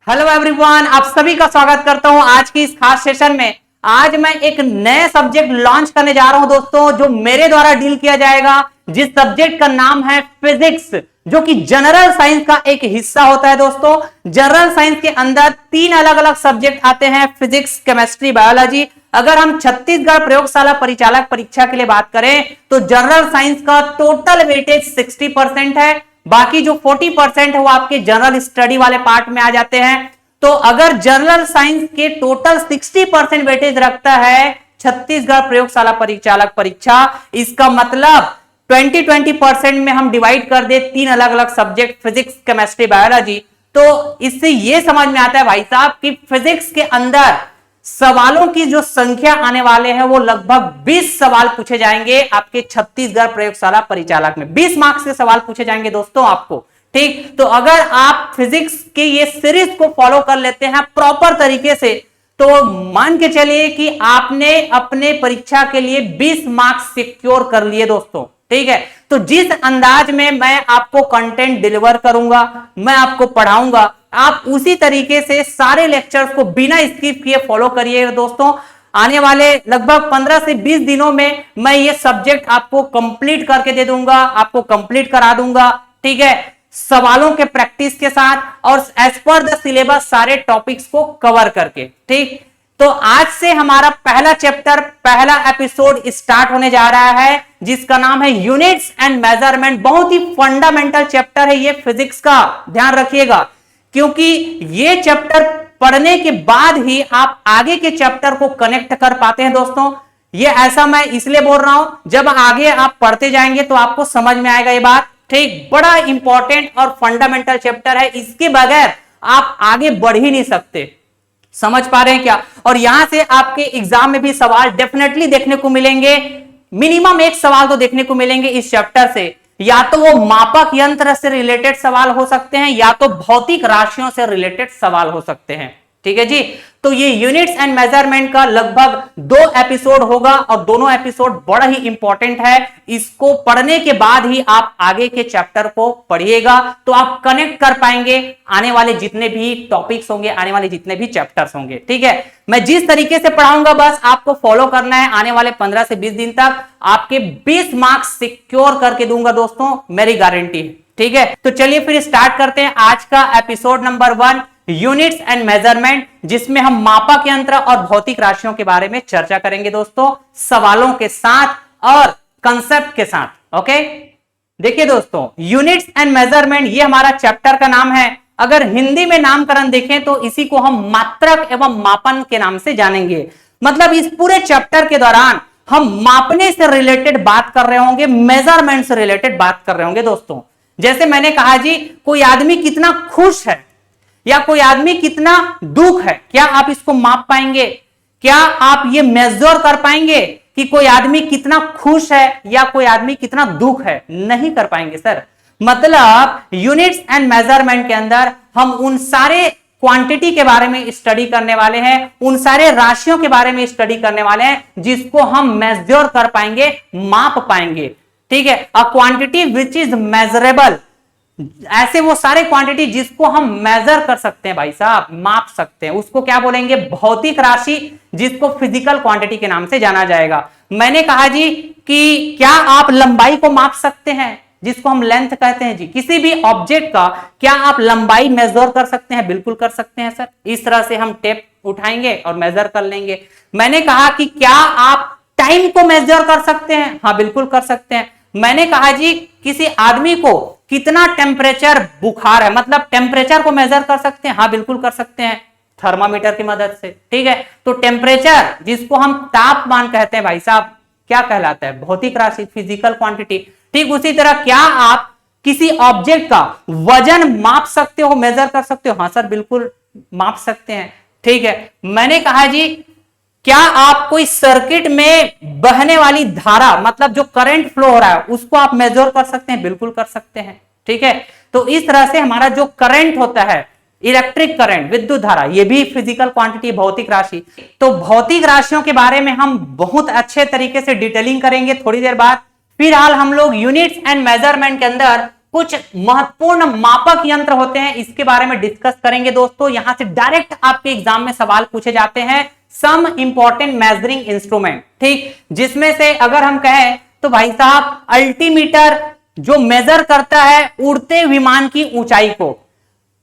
Hello everyone, आप सभी का स्वागत करता हूं आज की इस खास सेशन में। आज मैं एक नए सब्जेक्ट लॉन्च करने जा रहा हूं दोस्तों, जो मेरे द्वारा डील किया जाएगा, जिस सब्जेक्ट का नाम है फिजिक्स, जो कि जनरल साइंस का एक हिस्सा होता है। दोस्तों, जनरल साइंस के अंदर 3 अलग अलग सब्जेक्ट आते हैं, फिजिक्स, केमिस्ट्री, बायोलॉजी। अगर हम छत्तीसगढ़ प्रयोगशाला परिचालक परीक्षा के लिए बात करें तो जनरल साइंस का टोटल वेटेज 60% है, बाकी जो 40% है वो आपके जनरल स्टडी वाले पार्ट में आ जाते हैं। तो अगर जनरल साइंस के टोटल 60% वेटेज रखता है छत्तीसगढ़ प्रयोगशाला परिचालक परीक्षा, इसका मतलब 20-20% में हम डिवाइड कर दे 3 अलग अलग सब्जेक्ट, फिजिक्स, केमिस्ट्री, बायोलॉजी, तो इससे यह समझ में आता है भाई साहब कि फिजिक्स के अंदर सवालों की जो संख्या आने वाले हैं वो लगभग 20 सवाल पूछे जाएंगे आपके छत्तीसगढ़ प्रयोगशाला परिचालक में। 20 मार्क्स के सवाल पूछे जाएंगे दोस्तों आपको। ठीक, तो अगर आप फिजिक्स के ये सीरीज को फॉलो कर लेते हैं प्रॉपर तरीके से, तो मान के चलिए कि आपने अपने परीक्षा के लिए 20 मार्क्स सिक्योर कर लिए दोस्तों। ठीक है, तो जिस अंदाज में मैं आपको कंटेंट डिलीवर करूंगा, मैं आपको पढ़ाऊंगा, आप उसी तरीके से सारे लेक्चर्स को बिना स्किप किए फॉलो करिएगा दोस्तों। आने वाले लगभग 15 से 20 दिनों में मैं ये सब्जेक्ट आपको कंप्लीट करके दे दूंगा, आपको कंप्लीट करा दूंगा। ठीक है, सवालों के प्रैक्टिस के साथ और एज पर द सिलेबस सारे टॉपिक्स को कवर करके। ठीक, तो आज से हमारा पहला चैप्टर, पहला एपिसोड स्टार्ट होने जा रहा है, जिसका नाम है यूनिट्स एंड मेजरमेंट। बहुत ही फंडामेंटल चैप्टर है ये फिजिक्स का, ध्यान रखिएगा, क्योंकि ये चैप्टर पढ़ने के बाद ही आप आगे के चैप्टर को कनेक्ट कर पाते हैं दोस्तों। ये ऐसा मैं इसलिए बोल रहा हूं, जब आगे आप पढ़ते जाएंगे तो आपको समझ में आएगा ये बात। ठीक, बड़ा इंपॉर्टेंट और फंडामेंटल चैप्टर है, इसके बगैर आप आगे बढ़ ही नहीं सकते। समझ पा रहे हैं क्या? और यहां से आपके एग्जाम में भी सवाल डेफिनेटली देखने को मिलेंगे, मिनिमम एक सवाल तो देखने को मिलेंगे इस चैप्टर से। या तो वो मापक यंत्र से रिलेटेड सवाल हो सकते हैं, या तो भौतिक राशियों से रिलेटेड सवाल हो सकते हैं। ठीक है जी, तो ये यूनिट्स एंड मेजरमेंट का लगभग 2 एपिसोड होगा और दोनों एपिसोड बड़ा ही इंपॉर्टेंट है। इसको पढ़ने के बाद ही आप आगे के चैप्टर को पढ़िएगा, तो आप कनेक्ट कर पाएंगे आने वाले जितने भी टॉपिक्स होंगे, आने वाले जितने भी चैप्टर्स होंगे। ठीक है, मैं जिस तरीके से पढ़ाऊंगा बस आपको फॉलो करना है। आने वाले 15 से 20 दिन तक आपके 20 मार्क्स सिक्योर करके दूंगा दोस्तों, मेरी गारंटी है। ठीक है, तो चलिए फिर स्टार्ट करते हैं आज का episode number 1, units and measurement, जिसमें हम मापक यंत्र और भौतिक राशियों के बारे में चर्चा करेंगे दोस्तों, सवालों के साथ और कंसेप्ट के साथ। ओके, देखिए दोस्तों, यूनिट्स एंड मेजरमेंट ये हमारा चैप्टर का नाम है। अगर हिंदी में नामकरण देखें तो इसी को हम मात्रक एवं मापन के नाम से जानेंगे। मतलब इस पूरे चैप्टर के दौरान हम मापने से रिलेटेड बात कर रहे होंगे, मेजरमेंट से रिलेटेड बात कर रहे होंगे दोस्तों। जैसे मैंने कहा जी, कोई आदमी कितना खुश है या कोई आदमी कितना दुख है, क्या आप इसको माप पाएंगे? क्या आप ये मेजर कर पाएंगे कि कोई आदमी कितना खुश है या कोई आदमी कितना दुख है? नहीं कर पाएंगे सर। मतलब यूनिट्स एंड मेजरमेंट के अंदर हम उन सारे क्वांटिटी के बारे में स्टडी करने वाले हैं, उन सारे राशियों के बारे में स्टडी करने वाले हैं, जिसको हम मेजर कर पाएंगे, माप पाएंगे। ठीक है, a quantity which is measurable, ऐसे वो सारे क्वांटिटी जिसको हम मेजर कर सकते हैं भाई साहब, माप सकते हैं, उसको क्या बोलेंगे? भौतिक राशि, जिसको फिजिकल क्वांटिटी के नाम से जाना जाएगा। मैंने कहा जी कि क्या आप लंबाई को माप सकते हैं, जिसको हम लेंथ कहते हैं जी, किसी भी ऑब्जेक्ट का क्या आप लंबाई मेजर कर सकते हैं? बिल्कुल कर सकते हैं सर। इस तरह से हम टेप उठाएंगे और मेजर कर लेंगे। मैंने कहा कि क्या आप टाइम को मेजर कर सकते हैं? हाँ, बिल्कुल कर सकते हैं। मैंने कहा जी, किसी आदमी को कितना टेम्परेचर बुखार है, मतलब टेम्परेचर को मेजर कर सकते हैं? हाँ, बिल्कुल कर सकते हैं, थर्मामीटर की मदद से। ठीक है, तो टेम्परेचर, जिसको हम तापमान कहते हैं भाई साहब, क्या कहलाता है? भौतिक राशि, फिजिकल क्वांटिटी। ठीक उसी तरह क्या आप किसी ऑब्जेक्ट का वजन माप सकते हो, मेजर कर सकते हो? हाँ सर, बिल्कुल माप सकते हैं। ठीक है, मैंने कहा जी, क्या आप कोई सर्किट में बहने वाली धारा, मतलब जो करंट फ्लो हो रहा है, उसको आप मेजर कर सकते हैं? बिल्कुल कर सकते हैं। ठीक है, तो इस तरह से हमारा जो करंट होता है, इलेक्ट्रिक करंट, विद्युत धारा, ये भी फिजिकल क्वांटिटी, भौतिक राशि। तो भौतिक राशियों के बारे में हम बहुत अच्छे तरीके से डिटेलिंग करेंगे थोड़ी देर बाद। फिलहाल हम लोग यूनिट्स एंड मेजरमेंट के अंदर कुछ महत्वपूर्ण मापक यंत्र होते हैं, इसके बारे में डिस्कस करेंगे दोस्तों। यहां से डायरेक्ट आपके एग्जाम में सवाल पूछे जाते हैं, सम इंपॉर्टेंट मेजरिंग इंस्ट्रूमेंट, ठीक, जिसमें से अगर हम कहें तो भाई साहब अल्टीमीटर जो मेजर करता है उड़ते विमान की ऊंचाई को,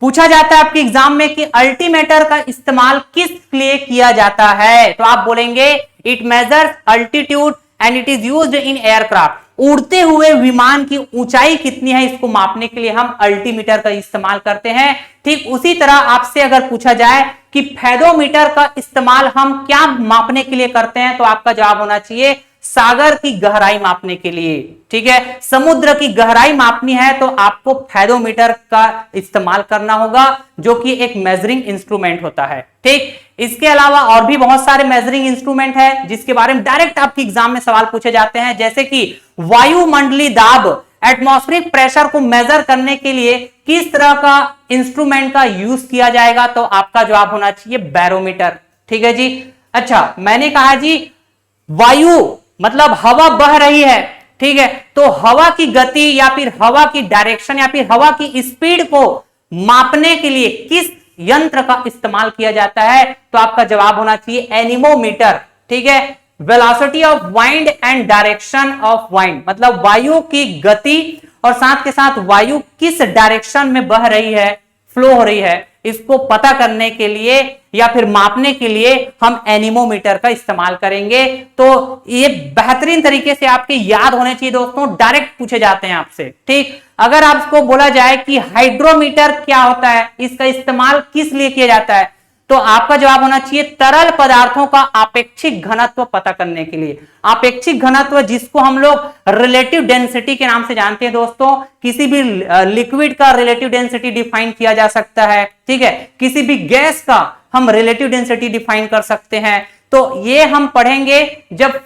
पूछा जाता है आपके एग्जाम में कि अल्टीमीटर का इस्तेमाल किस लिए किया जाता है, तो आप बोलेंगे it measures altitude and it is used in aircraft. उड़ते हुए विमान की ऊंचाई कितनी है इसको मापने के लिए हम अल्टीमीटर का इस्तेमाल करते हैं। ठीक उसी तरह आपसे अगर पूछा जाए कि फेदोमीटर का इस्तेमाल हम क्या मापने के लिए करते हैं, तो आपका जवाब होना चाहिए सागर की गहराई मापने के लिए। ठीक है, समुद्र की गहराई मापनी है तो आपको फेदोमीटर का इस्तेमाल करना होगा, जो कि एक मेजरिंग इंस्ट्रूमेंट होता है। ठीक, इसके अलावा और भी बहुत सारे मेजरिंग इंस्ट्रूमेंट है जिसके बारे में डायरेक्ट आपके एग्जाम में सवाल पूछे जाते हैं, जैसे कि वायुमंडलीय दाब, एटमॉस्फेरिक प्रेशर को मेजर करने के लिए किस तरह का इंस्ट्रूमेंट का यूज किया जाएगा, तो आपका जवाब होना चाहिए बैरोमीटर। ठीक है जी। अच्छा, मैंने कहा जी वायु मतलब हवा बह रही है, ठीक है, तो हवा की गति या फिर हवा की डायरेक्शन या फिर हवा की स्पीड को मापने के लिए किस यंत्र का इस्तेमाल किया जाता है, तो आपका जवाब होना चाहिए एनीमोमीटर। ठीक है, velocity of wind and direction of wind, मतलब वायु की गति और साथ के साथ वायु किस डायरेक्शन में बह रही है, फ्लो हो रही है, इसको पता करने के लिए या फिर मापने के लिए हम एनीमोमीटर का इस्तेमाल करेंगे। तो ये बेहतरीन तरीके से आपके याद होने चाहिए दोस्तों, डायरेक्ट पूछे जाते हैं आपसे। ठीक, अगर आपको बोला जाए कि हाइड्रोमीटर क्या होता है, इसका इस्तेमाल किस लिए किया जाता है, तो आपका जवाब होना चाहिए तरल पदार्थों का आपेक्षिक घनत्व पता करने के लिए। आपेक्षिक घनत्व जिसको हम लोग रिलेटिव डेंसिटी के नाम से जानते हैं दोस्तों, किसी भी लिक्विड का रिलेटिव डेंसिटी डिफाइन किया जा सकता है। ठीक है, किसी भी गैस का हम रिलेटिव डेंसिटी डिफाइन कर सकते हैं। तो ये हम पढ़ेंगे जब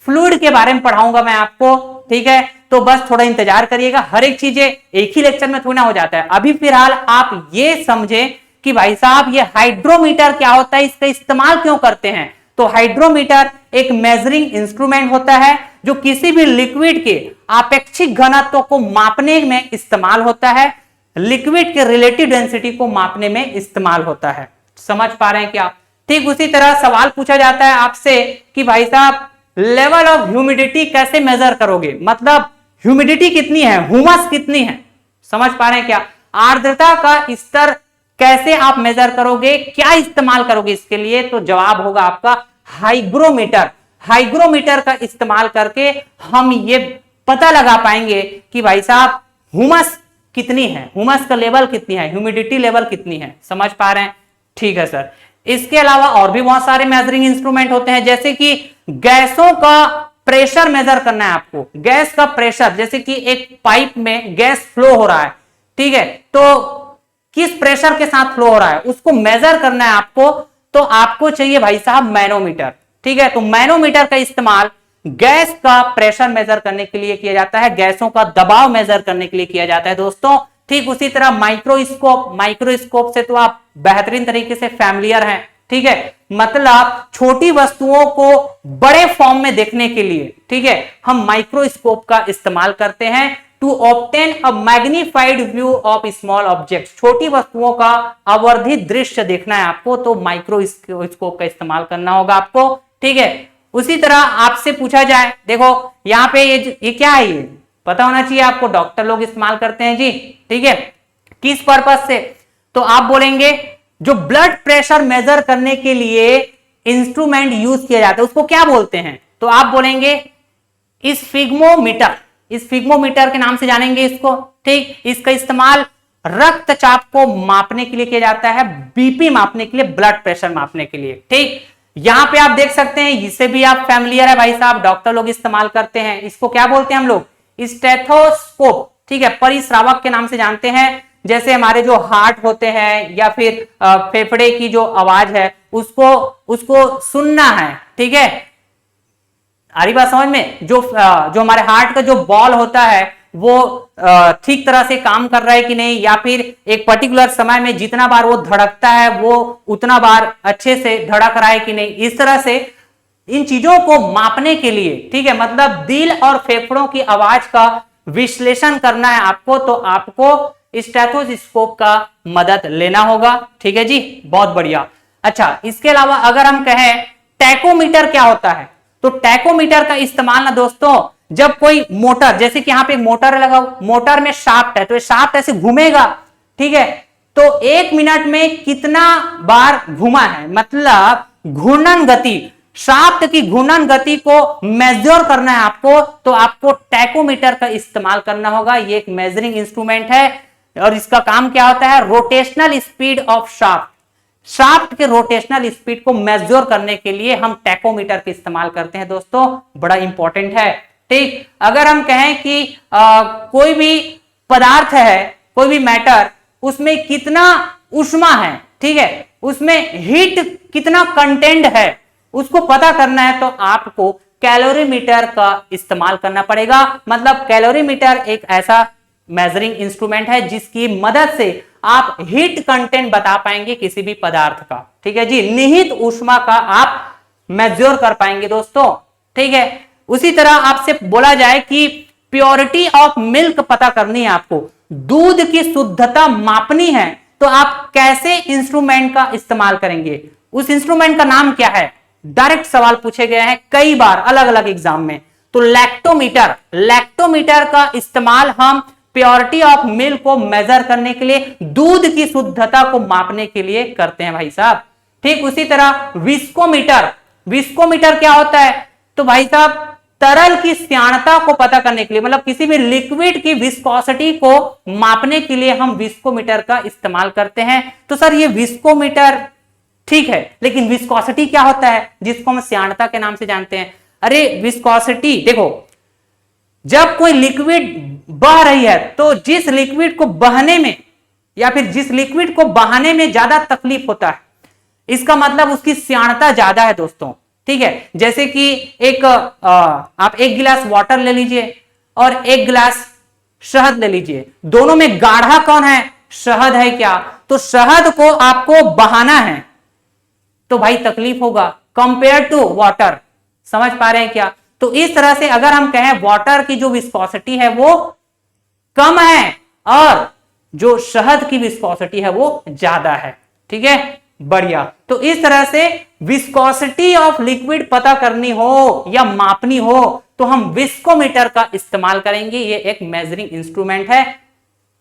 फ्लूइड के बारे में पढ़ाऊंगा मैं आपको। ठीक है, तो बस थोड़ा इंतजार करिएगा, हर एक चीजें एक ही लेक्चर में थोड़ा ना हो जाता है। अभी फिलहाल आप ये समझे कि भाई साहब ये हाइड्रोमीटर क्या होता है, इसका इस्तेमाल क्यों करते हैं। तो हाइड्रोमीटर एक मेजरिंग इंस्ट्रूमेंट होता है जो किसी भी लिक्विड के आपेक्षिक घनत्व को मापने में इस्तेमाल होता है, लिक्विड के रिलेटिव डेंसिटी को मापने में इस्तेमाल होता है। समझ पा रहे हैं क्या। ठीक उसी तरह सवाल पूछा जाता है आपसे कि भाई साहब लेवल ऑफ ह्यूमिडिटी कैसे मेजर करोगे, मतलब ह्यूमिडिटी कितनी है, ह्यूमस कितनी है, समझ पा रहे हैं क्या। आर्द्रता का स्तर कैसे आप मेजर करोगे, क्या इस्तेमाल करोगे इसके लिए, तो जवाब होगा आपका हाइग्रोमीटर। हाइग्रोमीटर का इस्तेमाल करके हम ये पता लगा पाएंगे कि भाई साहब ह्यूमस कितनी है, ह्यूमस का लेवल कितनी है, ह्यूमिडिटी लेवल कितनी है। समझ पा रहे हैं, ठीक है सर। इसके अलावा और भी बहुत सारे मेजरिंग इंस्ट्रूमेंट होते हैं, जैसे कि गैसों का प्रेशर मेजर करना है आपको। गैस का प्रेशर, जैसे कि एक पाइप में गैस फ्लो हो रहा है, ठीक है, तो किस प्रेशर के साथ फ्लो हो रहा है उसको मेजर करना है आपको, तो आपको चाहिए भाई साहब मैनोमीटर। ठीक है, तो मैनोमीटर का इस्तेमाल गैस का प्रेशर मेजर करने के लिए किया जाता है, गैसों का दबाव मेजर करने के लिए किया जाता है दोस्तों। ठीक उसी तरह माइक्रोस्कोप, माइक्रोस्कोप से तो आप बेहतरीन तरीके से फैमिलियर हैं। ठीक है, मतलब छोटी वस्तुओं को बड़े फॉर्म में देखने के लिए, ठीक है, हम माइक्रोस्कोप का इस्तेमाल करते हैं to obtain a magnified view of small objects. छोटी वस्तुओं का आवर्धित दृश्य देखना है आपको, तो माइक्रोस्कोप का इस्तेमाल करना होगा आपको। ठीक है, उसी तरह आपसे पूछा जाए, देखो यहाँ पे ये क्या है, ये पता होना चाहिए आपको, डॉक्टर लोग इस्तेमाल करते हैं जी। ठीक है, किस पर्पस से, तो आप बोलेंगे जो ब्लड प्रेशर मेजर करने के लिए इंस्ट्रूमेंट यूज किया जाता है उसको क्या बोलते हैं, तो आप बोलेंगे स्फिग्मोमीटर। स्फिग्मोमीटर के नाम से जानेंगे इसको। ठीक, इसका इस्तेमाल रक्तचाप को मापने के लिए किया जाता है, बीपी मापने के लिए, ब्लड प्रेशर मापने के लिए। ठीक, यहां पे आप देख सकते हैं, इससे भी आप फैमिलियर है भाई साहब, डॉक्टर लोग इस्तेमाल करते हैं। इसको क्या बोलते हैं हम लोग, स्टेथोस्कोप। ठीक है, परिश्रावक के नाम से जानते हैं, जैसे हमारे जो हार्ट होते हैं या फिर फेफड़े की जो आवाज है उसको सुनना है। ठीक है, आ रही बात समझ में, जो हमारे हार्ट का जो बॉल होता है वो ठीक तरह से काम कर रहा है कि नहीं, या फिर एक पर्टिकुलर समय में जितना बार वो धड़कता है वो उतना बार अच्छे से धड़क रहा है कि नहीं, इस तरह से इन चीजों को मापने के लिए, ठीक है, मतलब दिल और फेफड़ों की आवाज का विश्लेषण करना है आपको, तो आपको स्टेथोस्कोप का मदद लेना होगा। ठीक है जी, बहुत बढ़िया। अच्छा, इसके अलावा अगर हम कहें टैकोमीटर क्या होता है, तो टैकोमीटर का इस्तेमाल ना दोस्तों, जब कोई मोटर, जैसे कि यहां पे मोटर लगा, मोटर में शाफ्ट है, तो ये शाफ्ट ऐसे घूमेगा, ठीक है, तो 1 मिनट में कितना बार घुमा है, मतलब घूर्णन गति, शाफ्ट की घूर्णन गति को मेजर करना है आपको, तो आपको टैकोमीटर का इस्तेमाल करना होगा। ये एक मेजरिंग इंस्ट्रूमेंट है और इसका काम क्या होता है, rotational speed of shaft, shaft के रोटेशनल स्पीड को मेजर करने के लिए हम टैकोमीटर का इस्तेमाल करते हैं दोस्तों, बड़ा इंपॉर्टेंट है। ठीक, अगर हम कहें कि कोई भी पदार्थ है, कोई भी मैटर, उसमें कितना ऊष्मा है, ठीक है, उसमें हीट कितना कंटेंट है, उसको पता करना है, तो आपको कैलोरीमीटर का इस्तेमाल करना पड़ेगा। मतलब कैलोरीमीटर एक ऐसा मेजरिंग इंस्ट्रूमेंट है जिसकी मदद से आप हीट कंटेंट बता पाएंगे किसी भी पदार्थ का। ठीक है जी, निहित ऊष्मा का आप मेजर कर पाएंगे दोस्तों। ठीक है, उसी तरह आपसे बोला जाए कि प्योरिटी ऑफ मिल्क पता करनी है आपको, दूध की शुद्धता मापनी है, तो आप कैसे इंस्ट्रूमेंट का इस्तेमाल करेंगे, उस इंस्ट्रूमेंट का नाम क्या है, डायरेक्ट सवाल पूछे गए हैं कई बार अलग अलग एग्जाम में। तो लैक्टोमीटर, लैक्टोमीटर का इस्तेमाल हम प्योरिटी ऑफ मिल्क को मेजर करने के लिए, दूध की शुद्धता को मापने के लिए करते हैं भाई साहब। ठीक, उसी तरह विस्कोमीटर, विस्कोमीटर क्या होता है, तो भाई साहब तरल की श्यानता को पता करने के लिए, मतलब किसी भी लिक्विड की विस्कोसिटी को मापने के लिए हम विस्कोमीटर का इस्तेमाल करते हैं। तो सर ये विस्कोमीटर ठीक है, लेकिन विस्कोसिटी क्या होता है, जिसको हम श्यानता के नाम से जानते हैं। अरे विस्कोसिटी देखो, जब कोई लिक्विड बह रही है, तो जिस लिक्विड को बहने में या फिर जिस लिक्विड को बहाने में ज्यादा तकलीफ होता है, इसका मतलब उसकी श्यानता ज्यादा है दोस्तों। ठीक है, जैसे कि आप एक गिलास वाटर ले लीजिए और एक गिलास शहद ले लीजिए, दोनों में गाढ़ा कौन है, शहद है क्या, तो शहद को आपको बहाना है तो भाई तकलीफ होगा कंपेयर टू वाटर। समझ पा रहे हैं क्या? तो इस तरह से अगर हम कहें वाटर की जो विस्कोसिटी है वो कम है और जो शहद की विस्कोसिटी है वो ज्यादा है। ठीक है, बढ़िया। तो इस तरह से विस्कोसिटी ऑफ लिक्विड पता करनी हो या मापनी हो तो हम विस्कोमीटर का इस्तेमाल करेंगे। ये एक मेजरिंग इंस्ट्रूमेंट है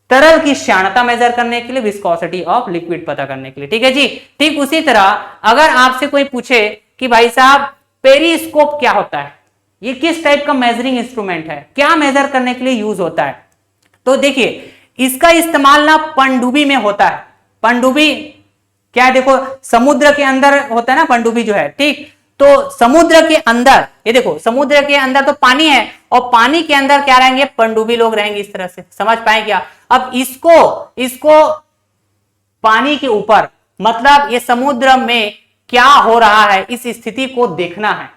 तरल की श्यानता मेजर करने के लिए, विस्कोसिटी ऑफ लिक्विड पता करने के लिए। ठीक है जी। ठीक उसी तरह अगर आपसे कोई पूछे कि भाई साहब पेरिस्कोप क्या होता है, ये किस टाइप का मेजरिंग इंस्ट्रूमेंट है, क्या मेजर करने के लिए यूज होता है, तो देखिए इसका इस्तेमाल ना पनडुब्बी में होता है। पनडुब्बी क्या है, देखो समुद्र के अंदर होता है ना पनडुब्बी जो है। ठीक, तो समुद्र के अंदर, ये देखो समुद्र के अंदर तो पानी है और पानी के अंदर क्या रहेंगे, पनडुब्बी लोग रहेंगे। इस तरह से समझ पाए क्या? अब इसको पानी के ऊपर, मतलब ये समुद्र में क्या हो रहा है इस स्थिति को देखना है।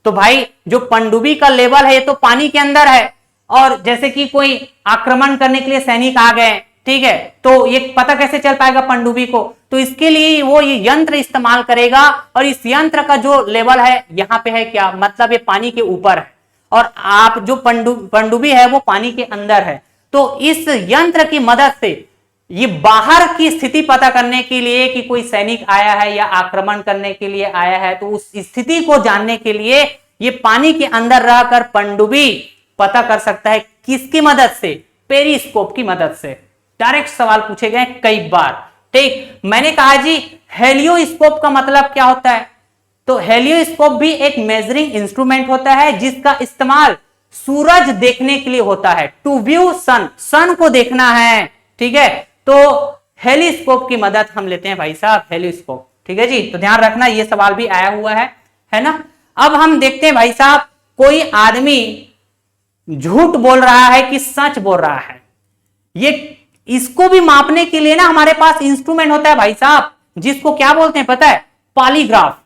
तो भाई जो पनडुब्बी का लेवल है ये तो पानी के अंदर है, और जैसे कि कोई आक्रमण करने के लिए सैनिक आ गए, ठीक है, तो ये पता कैसे चल पाएगा पनडुब्बी को, तो इसके लिए वो ये यंत्र इस्तेमाल करेगा, और इस यंत्र का जो लेवल है यहाँ पे है क्या, मतलब ये पानी के ऊपर है और आप जो पनडुब्बी है वो पानी के अंदर है। तो इस यंत्र की मदद से ये बाहर की स्थिति पता करने के लिए कि कोई सैनिक आया है या आक्रमण करने के लिए आया है, तो उस स्थिति को जानने के लिए ये पानी के अंदर रहकर पनडुब्बी पता कर सकता है। किसकी मदद से? पेरिस्कोप की मदद से। डायरेक्ट सवाल पूछे गए कई बार। ठीक, मैंने कहा जी हेलियोस्कोप का मतलब क्या होता है, तो हेलियोस्कोप भी एक मेजरिंग इंस्ट्रूमेंट होता है जिसका इस्तेमाल सूरज देखने के लिए होता है, टू व्यू सन, सन को देखना है। ठीक है, तो हेलिस्कोप की मदद हम लेते हैं भाई साहब, हेलिस्कोप। ठीक है जी, तो ध्यान रखना ये सवाल भी आया हुआ है ना। अब हम देखते हैं भाई साहब कोई आदमी झूठ बोल रहा है कि सच बोल रहा है, ये इसको भी मापने के लिए ना हमारे पास इंस्ट्रूमेंट होता है भाई साहब, जिसको क्या बोलते हैं पता है? पॉलीग्राफ।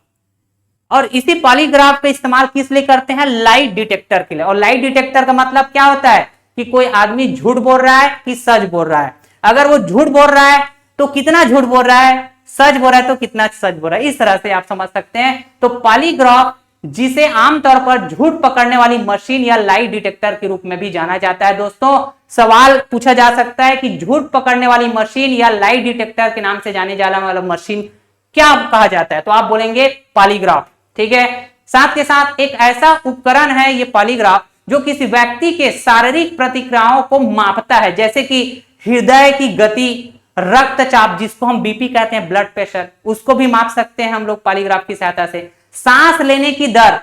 और इसी पॉलीग्राफ का इस्तेमाल किस लिए करते हैं? लाइट डिटेक्टर के लिए। और लाइट डिटेक्टर का मतलब क्या होता है कि कोई आदमी झूठ बोल रहा है कि सच बोल रहा है। अगर वो झूठ बोल रहा है तो कितना झूठ बोल रहा है, सच बोल रहा है तो कितना सच बोल रहा है, इस तरह से आप समझ सकते हैं। तो पॉलीग्राफ जिसे आमतौर पर झूठ पकड़ने वाली मशीन या लाई डिटेक्टर के रूप में भी जाना जाता है। दोस्तों सवाल पूछा जा सकता है कि झूठ पकड़ने वाली मशीन या लाई डिटेक्टर के नाम से जाने जाने वाला मशीन क्या कहा जाता है, तो आप बोलेंगे पॉलीग्राफ। ठीक है, साथ के साथ एक ऐसा उपकरण है ये पॉलीग्राफ जो किसी व्यक्ति के शारीरिक प्रतिक्रियाओं को मापता है, जैसे कि हृदय की गति, रक्तचाप जिसको हम बीपी कहते हैं, ब्लड प्रेशर, उसको भी माप सकते हैं हम लोग पॉलीग्राफ की सहायता से, सांस लेने की दर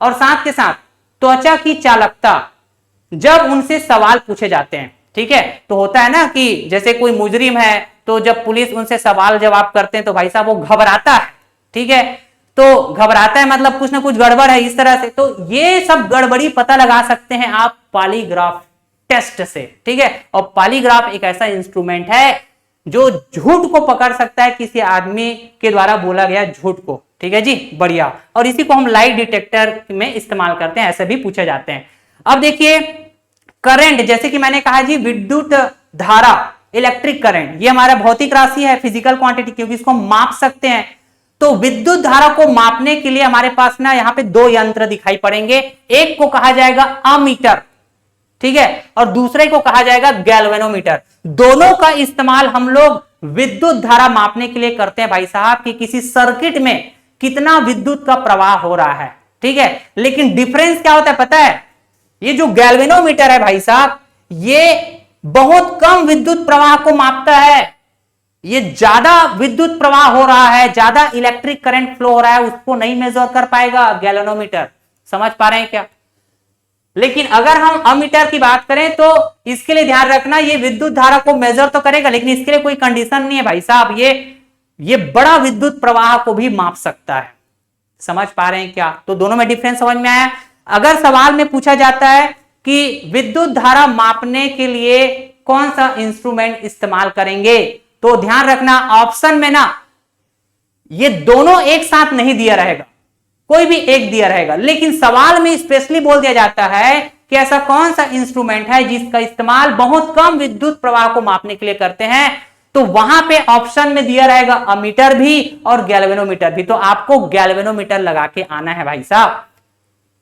और साथ के साथ त्वचा की चालकता जब उनसे सवाल पूछे जाते हैं। ठीक है, तो होता है ना कि जैसे कोई मुजरिम है तो जब पुलिस उनसे सवाल जवाब करते हैं तो भाई साहब वो घबराता है। ठीक है, तो घबराता है मतलब कुछ ना कुछ गड़बड़ है इस तरह से, तो ये सब गड़बड़ी पता लगा सकते हैं आप पॉलीग्राफ टेस्ट से। ठीक है, और पॉलीग्राफ एक ऐसा इंस्ट्रूमेंट है जो झूठ को पकड़ सकता है, किसी आदमी के द्वारा बोला गया झूठ को। ठीक है जी, बढ़िया। और इसी को हम लाई डिटेक्टर में इस्तेमाल करते हैं, ऐसे भी पूछे जाते हैं। अब देखिए करंट, जैसे कि मैंने कहा जी विद्युत धारा, इलेक्ट्रिक करंट, ये हमारा भौतिक राशि है, फिजिकल क्वांटिटी, क्योंकि इसको हम माप सकते हैं। तो विद्युत धारा को मापने के लिए हमारे पास ना यहाँ पे दो यंत्र दिखाई पड़ेंगे, एक को कहा जाएगा अमीटर, ठीक है, और दूसरे को कहा जाएगा गैल्वेनोमीटर। दोनों का इस्तेमाल हम लोग विद्युत धारा मापने के लिए करते हैं भाई साहब, कि किसी सर्किट में कितना विद्युत का प्रवाह हो रहा है। ठीक है, लेकिन डिफरेंस क्या होता है पता है, ये जो गैल्वेनोमीटर है भाई साहब, ये बहुत कम विद्युत प्रवाह को मापता है। ये ज्यादा विद्युत प्रवाह हो रहा है, ज्यादा इलेक्ट्रिक करंट फ्लो हो रहा है, उसको नहीं मेजर कर पाएगा गैल्वेनोमीटर। समझ पा रहे हैं क्या? लेकिन अगर हम अमीटर की बात करें तो इसके लिए ध्यान रखना, ये विद्युत धारा को मेजर तो करेगा, लेकिन इसके लिए कोई कंडीशन नहीं है भाई साहब, ये बड़ा विद्युत प्रवाह को भी माप सकता है। समझ पा रहे हैं क्या? तो दोनों में डिफरेंस समझ में आया। अगर सवाल में पूछा जाता है कि विद्युत धारा मापने के लिए कौन सा इंस्ट्रूमेंट इस्तेमाल करेंगे, तो ध्यान रखना ऑप्शन में ना ये दोनों एक साथ नहीं दिया रहेगा, कोई भी एक दिया रहेगा, लेकिन सवाल में स्पेशली बोल दिया जाता है कि ऐसा कौन सा इंस्ट्रूमेंट है जिसका इस्तेमाल बहुत कम विद्युत प्रवाह को मापने के लिए करते हैं, तो वहां पे ऑप्शन में दिया रहेगा अमीटर भी और गैल्वेनोमीटर भी। तो आपको गैल्वेनोमीटर लगा के आना है भाई साहब।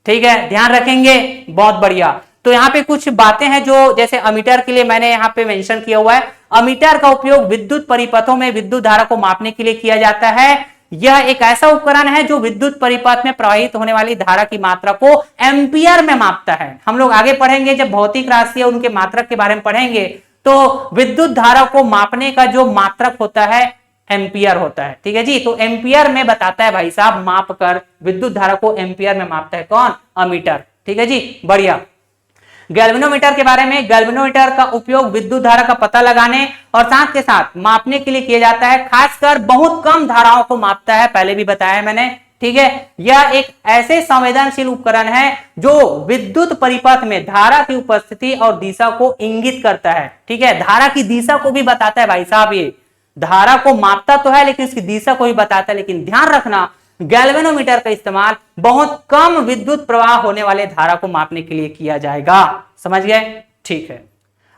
ठीक है, ध्यान रखेंगे, बहुत बढ़िया। तो यहाँ पे कुछ बातें हैं जो जैसे अमीटर के लिए मैंने यहाँ पे मेंशन किया हुआ है। अमीटर का उपयोग विद्युत परिपथों में विद्युत धारा को मापने के लिए किया जाता है। यह एक ऐसा उपकरण है जो विद्युत परिपथ में प्रवाहित होने वाली धारा की मात्रा को एम्पियर में मापता है। हम लोग आगे पढ़ेंगे, जब भौतिक राशि या उनके मात्रक के बारे में पढ़ेंगे, तो विद्युत धारा को मापने का जो मात्रक होता है एम्पियर होता है। ठीक है जी, तो एम्पियर में बताता है भाई साहब, माप कर विद्युत धारा को एम्पियर में मापता है कौन? अमीटर। ठीक है जी, बढ़िया। गैल्वेनोमीटर के बारे में, गैल्वेनोमीटर का उपयोग विद्युत धारा का पता लगाने और साथ के साथ मापने के लिए किया जाता है। खासकर बहुत कम धाराओं को मापता है, पहले भी बताया है मैंने। ठीक है, यह एक ऐसे संवेदनशील उपकरण है जो विद्युत परिपथ में धारा की उपस्थिति और दिशा को इंगित करता है। ठीक है, धारा की दिशा को भी बताता है भाई साहब, ये धारा को मापता तो है लेकिन इसकी दिशा को भी बताता है। लेकिन ध्यान रखना, गैल्वेनोमीटर का इस्तेमाल बहुत कम विद्युत प्रवाह होने वाले धारा को मापने के लिए किया जाएगा। समझ गए? ठीक है।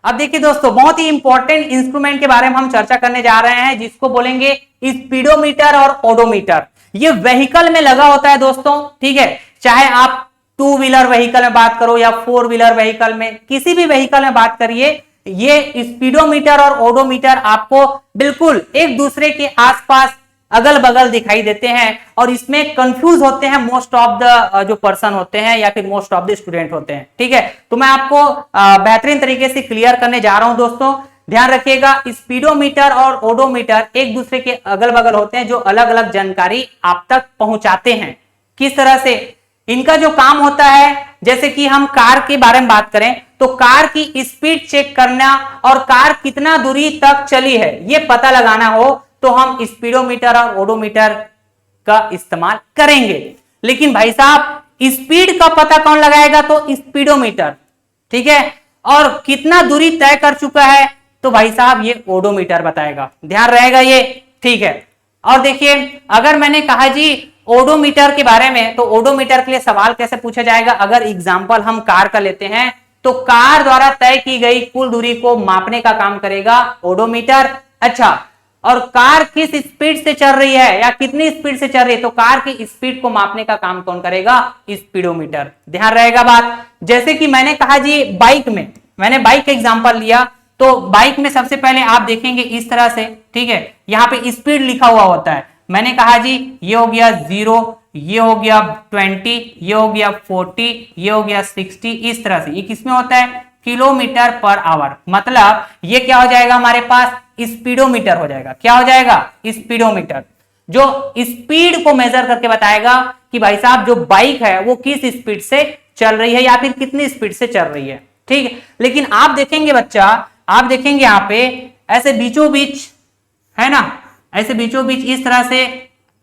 अब देखिए दोस्तों, बहुत ही इंपॉर्टेंट इंस्ट्रूमेंट के बारे में हम चर्चा करने जा रहे हैं, जिसको बोलेंगे स्पीडोमीटर और ओडोमीटर। ये व्हीकल में लगा होता है दोस्तों। ठीक है, चाहे आप 2 व्हीलर व्हीकल में बात करो या 4 व्हीलर व्हीकल में, किसी भी व्हीकल में बात करिए, ये स्पीडोमीटर और ओडोमीटर आपको बिल्कुल एक दूसरे के आसपास अगल बगल दिखाई देते हैं और इसमें कंफ्यूज होते हैं मोस्ट ऑफ द जो पर्सन होते हैं या फिर मोस्ट ऑफ द स्टूडेंट होते हैं। ठीक है, तो मैं आपको बेहतरीन तरीके से क्लियर करने जा रहा हूं दोस्तों। ध्यान रखिएगा, स्पीडोमीटर और ओडोमीटर एक दूसरे के अगल बगल होते हैं जो अलग अलग जानकारी आप तक पहुंचाते हैं। किस तरह से इनका जो काम होता है, जैसे कि हम कार के बारे में बात करें तो कार की स्पीड चेक करना और कार कितना दूरी तक चली है ये पता लगाना हो तो हम स्पीडोमीटर और ओडोमीटर का इस्तेमाल करेंगे। लेकिन भाई साहब, स्पीड का पता कौन लगाएगा? तो स्पीडोमीटर। ठीक है, और कितना दूरी तय कर चुका है तो भाई साहब ये ओडोमीटर बताएगा। ध्यान रहेगा ये? ठीक है। और देखिए, अगर मैंने कहा जी ओडोमीटर के बारे में, तो ओडोमीटर के लिए सवाल कैसे पूछा जाएगा? अगर एग्जाम्पल हम कार का लेते हैं तो कार द्वारा तय की गई कुल दूरी को मापने का काम करेगा ओडोमीटर। अच्छा, और कार किस स्पीड से चल रही है या कितनी स्पीड से चल रही है, तो कार की स्पीड को मापने का काम कौन करेगा, स्पीडोमीटर। ध्यान रहेगा बात। जैसे कि मैंने कहा जी बाइक में, मैंने बाइक का एग्जांपल लिया, तो बाइक में सबसे पहले आप देखेंगे इस तरह से, ठीक है, यहां पे स्पीड लिखा हुआ होता है। मैंने कहा जी ये हो गया 0, ये हो गया 20, ये हो गया 40, ये हो गया 60, इस तरह से। ये किसमें होता है, किलोमीटर पर आवर। मतलब ये क्या हो जाएगा, हमारे पास स्पीडोमीटर हो जाएगा। क्या हो जाएगा, स्पीडोमीटर, जो स्पीड को मेजर करके बताएगा कि भाई साहब जो बाइक है वो किस स्पीड से चल रही है या फिर कितनी स्पीड से चल रही है, ठीक है। लेकिन आप देखेंगे बच्चा, आप देखेंगे यहां पे ऐसे बीचों बीच है ना, ऐसे बीचों बीच इस तरह से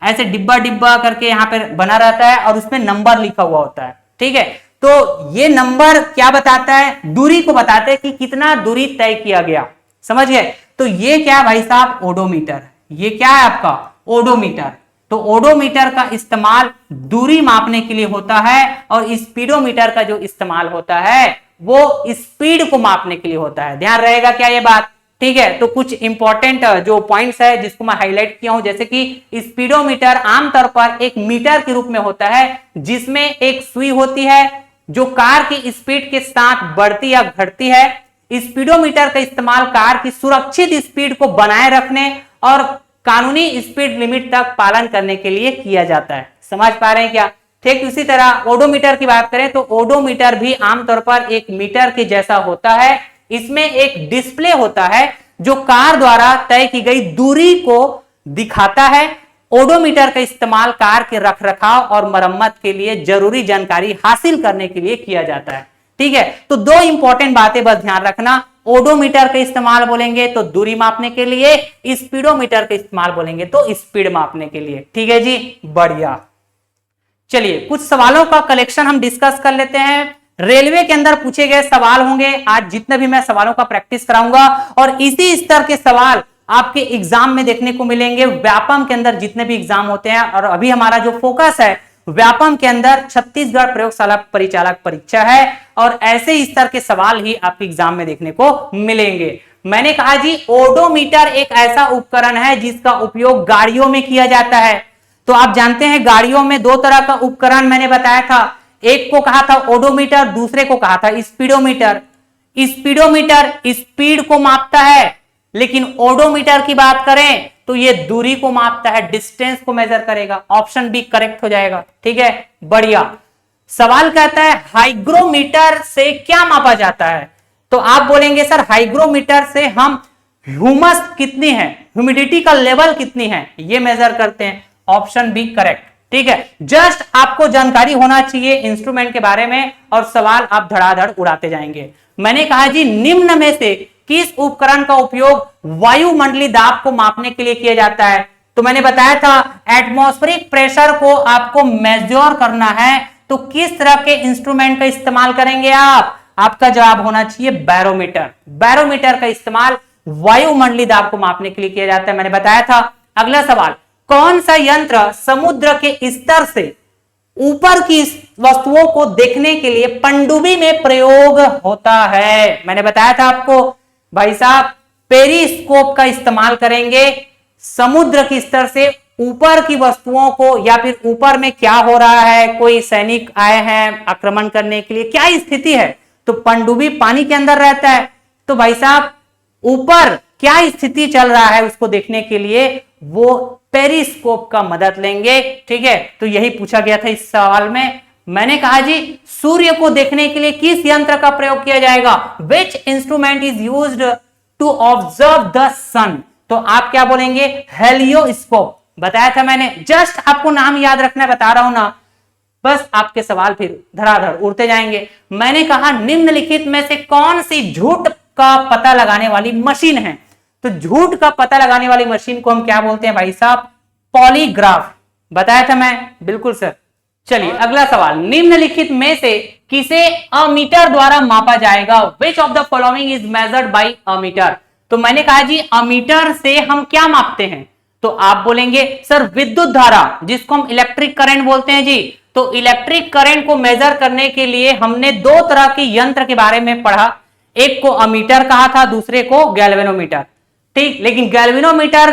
ऐसे डिब्बा डिब्बा करके यहां पे बना रहता है और उसमें नंबर लिखा हुआ होता है, ठीक है। तो ये नंबर क्या बताता है, दूरी को बताते हैं कि कितना दूरी तय किया गया, समझ गए। तो ये क्या भाई साहब, ओडोमीटर। ये क्या है आपका, ओडोमीटर। तो ओडोमीटर का इस्तेमाल दूरी मापने के लिए होता है और स्पीडोमीटर का जो इस्तेमाल होता है वो स्पीड को मापने के लिए होता है। ध्यान रहेगा क्या ये बात, ठीक है। तो कुछ इंपॉर्टेंट जो पॉइंट्स है जिसको मैं हाईलाइट किया हूं, जैसे कि स्पीडोमीटर आमतौर पर एक मीटर के रूप में होता है जिसमें एक सुई होती है जो कार की स्पीड के साथ बढ़ती या घटती है। स्पीडोमीटर का इस्तेमाल कार की सुरक्षित स्पीड को बनाए रखने और कानूनी स्पीड लिमिट तक पालन करने के लिए किया जाता है। समझ पा रहे हैं क्या। ठीक इसी तरह ओडोमीटर की बात करें तो ओडोमीटर भी आमतौर पर एक मीटर के जैसा होता है। इसमें एक डिस्प्ले होता है जो कार द्वारा तय की गई दूरी को दिखाता है। ओडोमीटर का इस्तेमाल कार के रखरखाव और मरम्मत के लिए जरूरी जानकारी हासिल करने के लिए किया जाता है। ठीक है, तो दो इंपॉर्टेंट बातें बस ध्यान रखना। ओडोमीटर का इस्तेमाल बोलेंगे तो दूरी मापने के लिए, स्पीडोमीटर का इस्तेमाल बोलेंगे तो स्पीड मापने के लिए। ठीक है जी, बढ़िया। चलिए कुछ सवालों का कलेक्शन हम डिस्कस कर लेते हैं। रेलवे के अंदर पूछे गए सवाल होंगे आज, जितने भी मैं सवालों का प्रैक्टिस कराऊंगा और इसी स्तर के सवाल आपके एग्जाम में देखने को मिलेंगे। व्यापम के अंदर जितने भी एग्जाम होते हैं, और अभी हमारा जो फोकस है व्यापम के अंदर छत्तीसगढ़ प्रयोगशाला परिचालक परीक्षा है और ऐसे स्तर के सवाल ही आपके एग्जाम में देखने को मिलेंगे। मैंने कहा जी ओडोमीटर एक ऐसा उपकरण है जिसका उपयोग गाड़ियों में किया जाता है। तो आप जानते हैं गाड़ियों में दो तरह का उपकरण मैंने बताया था, एक को कहा था ओडोमीटर, दूसरे को कहा था स्पीडोमीटर। स्पीडोमीटर स्पीड को मापता है, लेकिन ओडोमीटर की बात करें तो ये दूरी को मापता है, डिस्टेंस को मेजर करेगा। ऑप्शन बी करेक्ट हो जाएगा। ठीक है, बढ़िया। सवाल कहता है हाइग्रोमीटर से क्या मापा जाता है, तो आप बोलेंगे सर हाइग्रोमीटर से हम ह्यूमस कितनी है, ह्यूमिडिटी का लेवल कितनी है, ये मेजर करते हैं। Option B correct. ठीक है, जस्ट आपको जानकारी होना चाहिए इंस्ट्रूमेंट के बारे में और सवाल आप धड़ाधड़ उड़ाते जाएंगे। मैंने कहा जी निम्न में से किस उपकरण का उपयोग वायुमंडलीय दाब को मापने के लिए किया जाता है, तो मैंने बताया था एटमॉस्फेरिक प्रेशर को आपको मेजर करना है तो किस तरह के इंस्ट्रूमेंट का इस्तेमाल करेंगे आप, आपका जवाब होना चाहिए बैरोमीटर। बैरोमीटर का इस्तेमाल वायुमंडलीय दाब को मापने के लिए किया जाता है, मैंने बताया था। अगला सवाल, कौन सा यंत्र समुद्र के स्तर से ऊपर की वस्तुओं को देखने के लिए पनडुब्बी में प्रयोग होता है, मैंने बताया था आपको भाई साहब पेरिस्कोप का इस्तेमाल करेंगे। समुद्र के स्तर से ऊपर की वस्तुओं को या फिर ऊपर में क्या हो रहा है, कोई सैनिक आए हैं आक्रमण करने के लिए, क्या स्थिति है, तो पनडुब्बी पानी के अंदर रहता है, तो भाई साहब ऊपर क्या स्थिति चल रहा है उसको देखने के लिए वो पेरिस्कोप का मदद लेंगे। ठीक है, तो यही पूछा गया था इस सवाल में। मैंने कहा जी सूर्य को देखने के लिए किस यंत्र का प्रयोग किया जाएगा, which instrument is used to observe the sun, तो आप क्या बोलेंगे हेलियोस्कोप। बताया था मैंने, जस्ट आपको नाम याद रखना बता रहा हूं ना, बस आपके सवाल फिर धड़ाधड़ उड़ते जाएंगे। मैंने कहा निम्नलिखित में से कौन सी झूठ का पता लगाने वाली मशीन है, तो झूठ का पता लगाने वाली मशीन को हम क्या बोलते हैं भाई साहब, पॉलीग्राफ। बताया था मैं, बिल्कुल सर। चलिए अगला सवाल, निम्नलिखित में से किसे अमीटर द्वारा मापा जाएगा, which of the following is measured by ammeter, तो मैंने कहा जी अमीटर से हम क्या मापते हैं, तो आप बोलेंगे सर विद्युत धारा जिसको हम इलेक्ट्रिक करंट बोलते हैं जी। तो इलेक्ट्रिक करंट को मेजर करने के लिए हमने दो तरह के यंत्र के बारे में पढ़ा, एक को अमीटर कहा था, दूसरे को गैल्वेनोमीटर। ठीक, लेकिन गैल्वेनोमीटर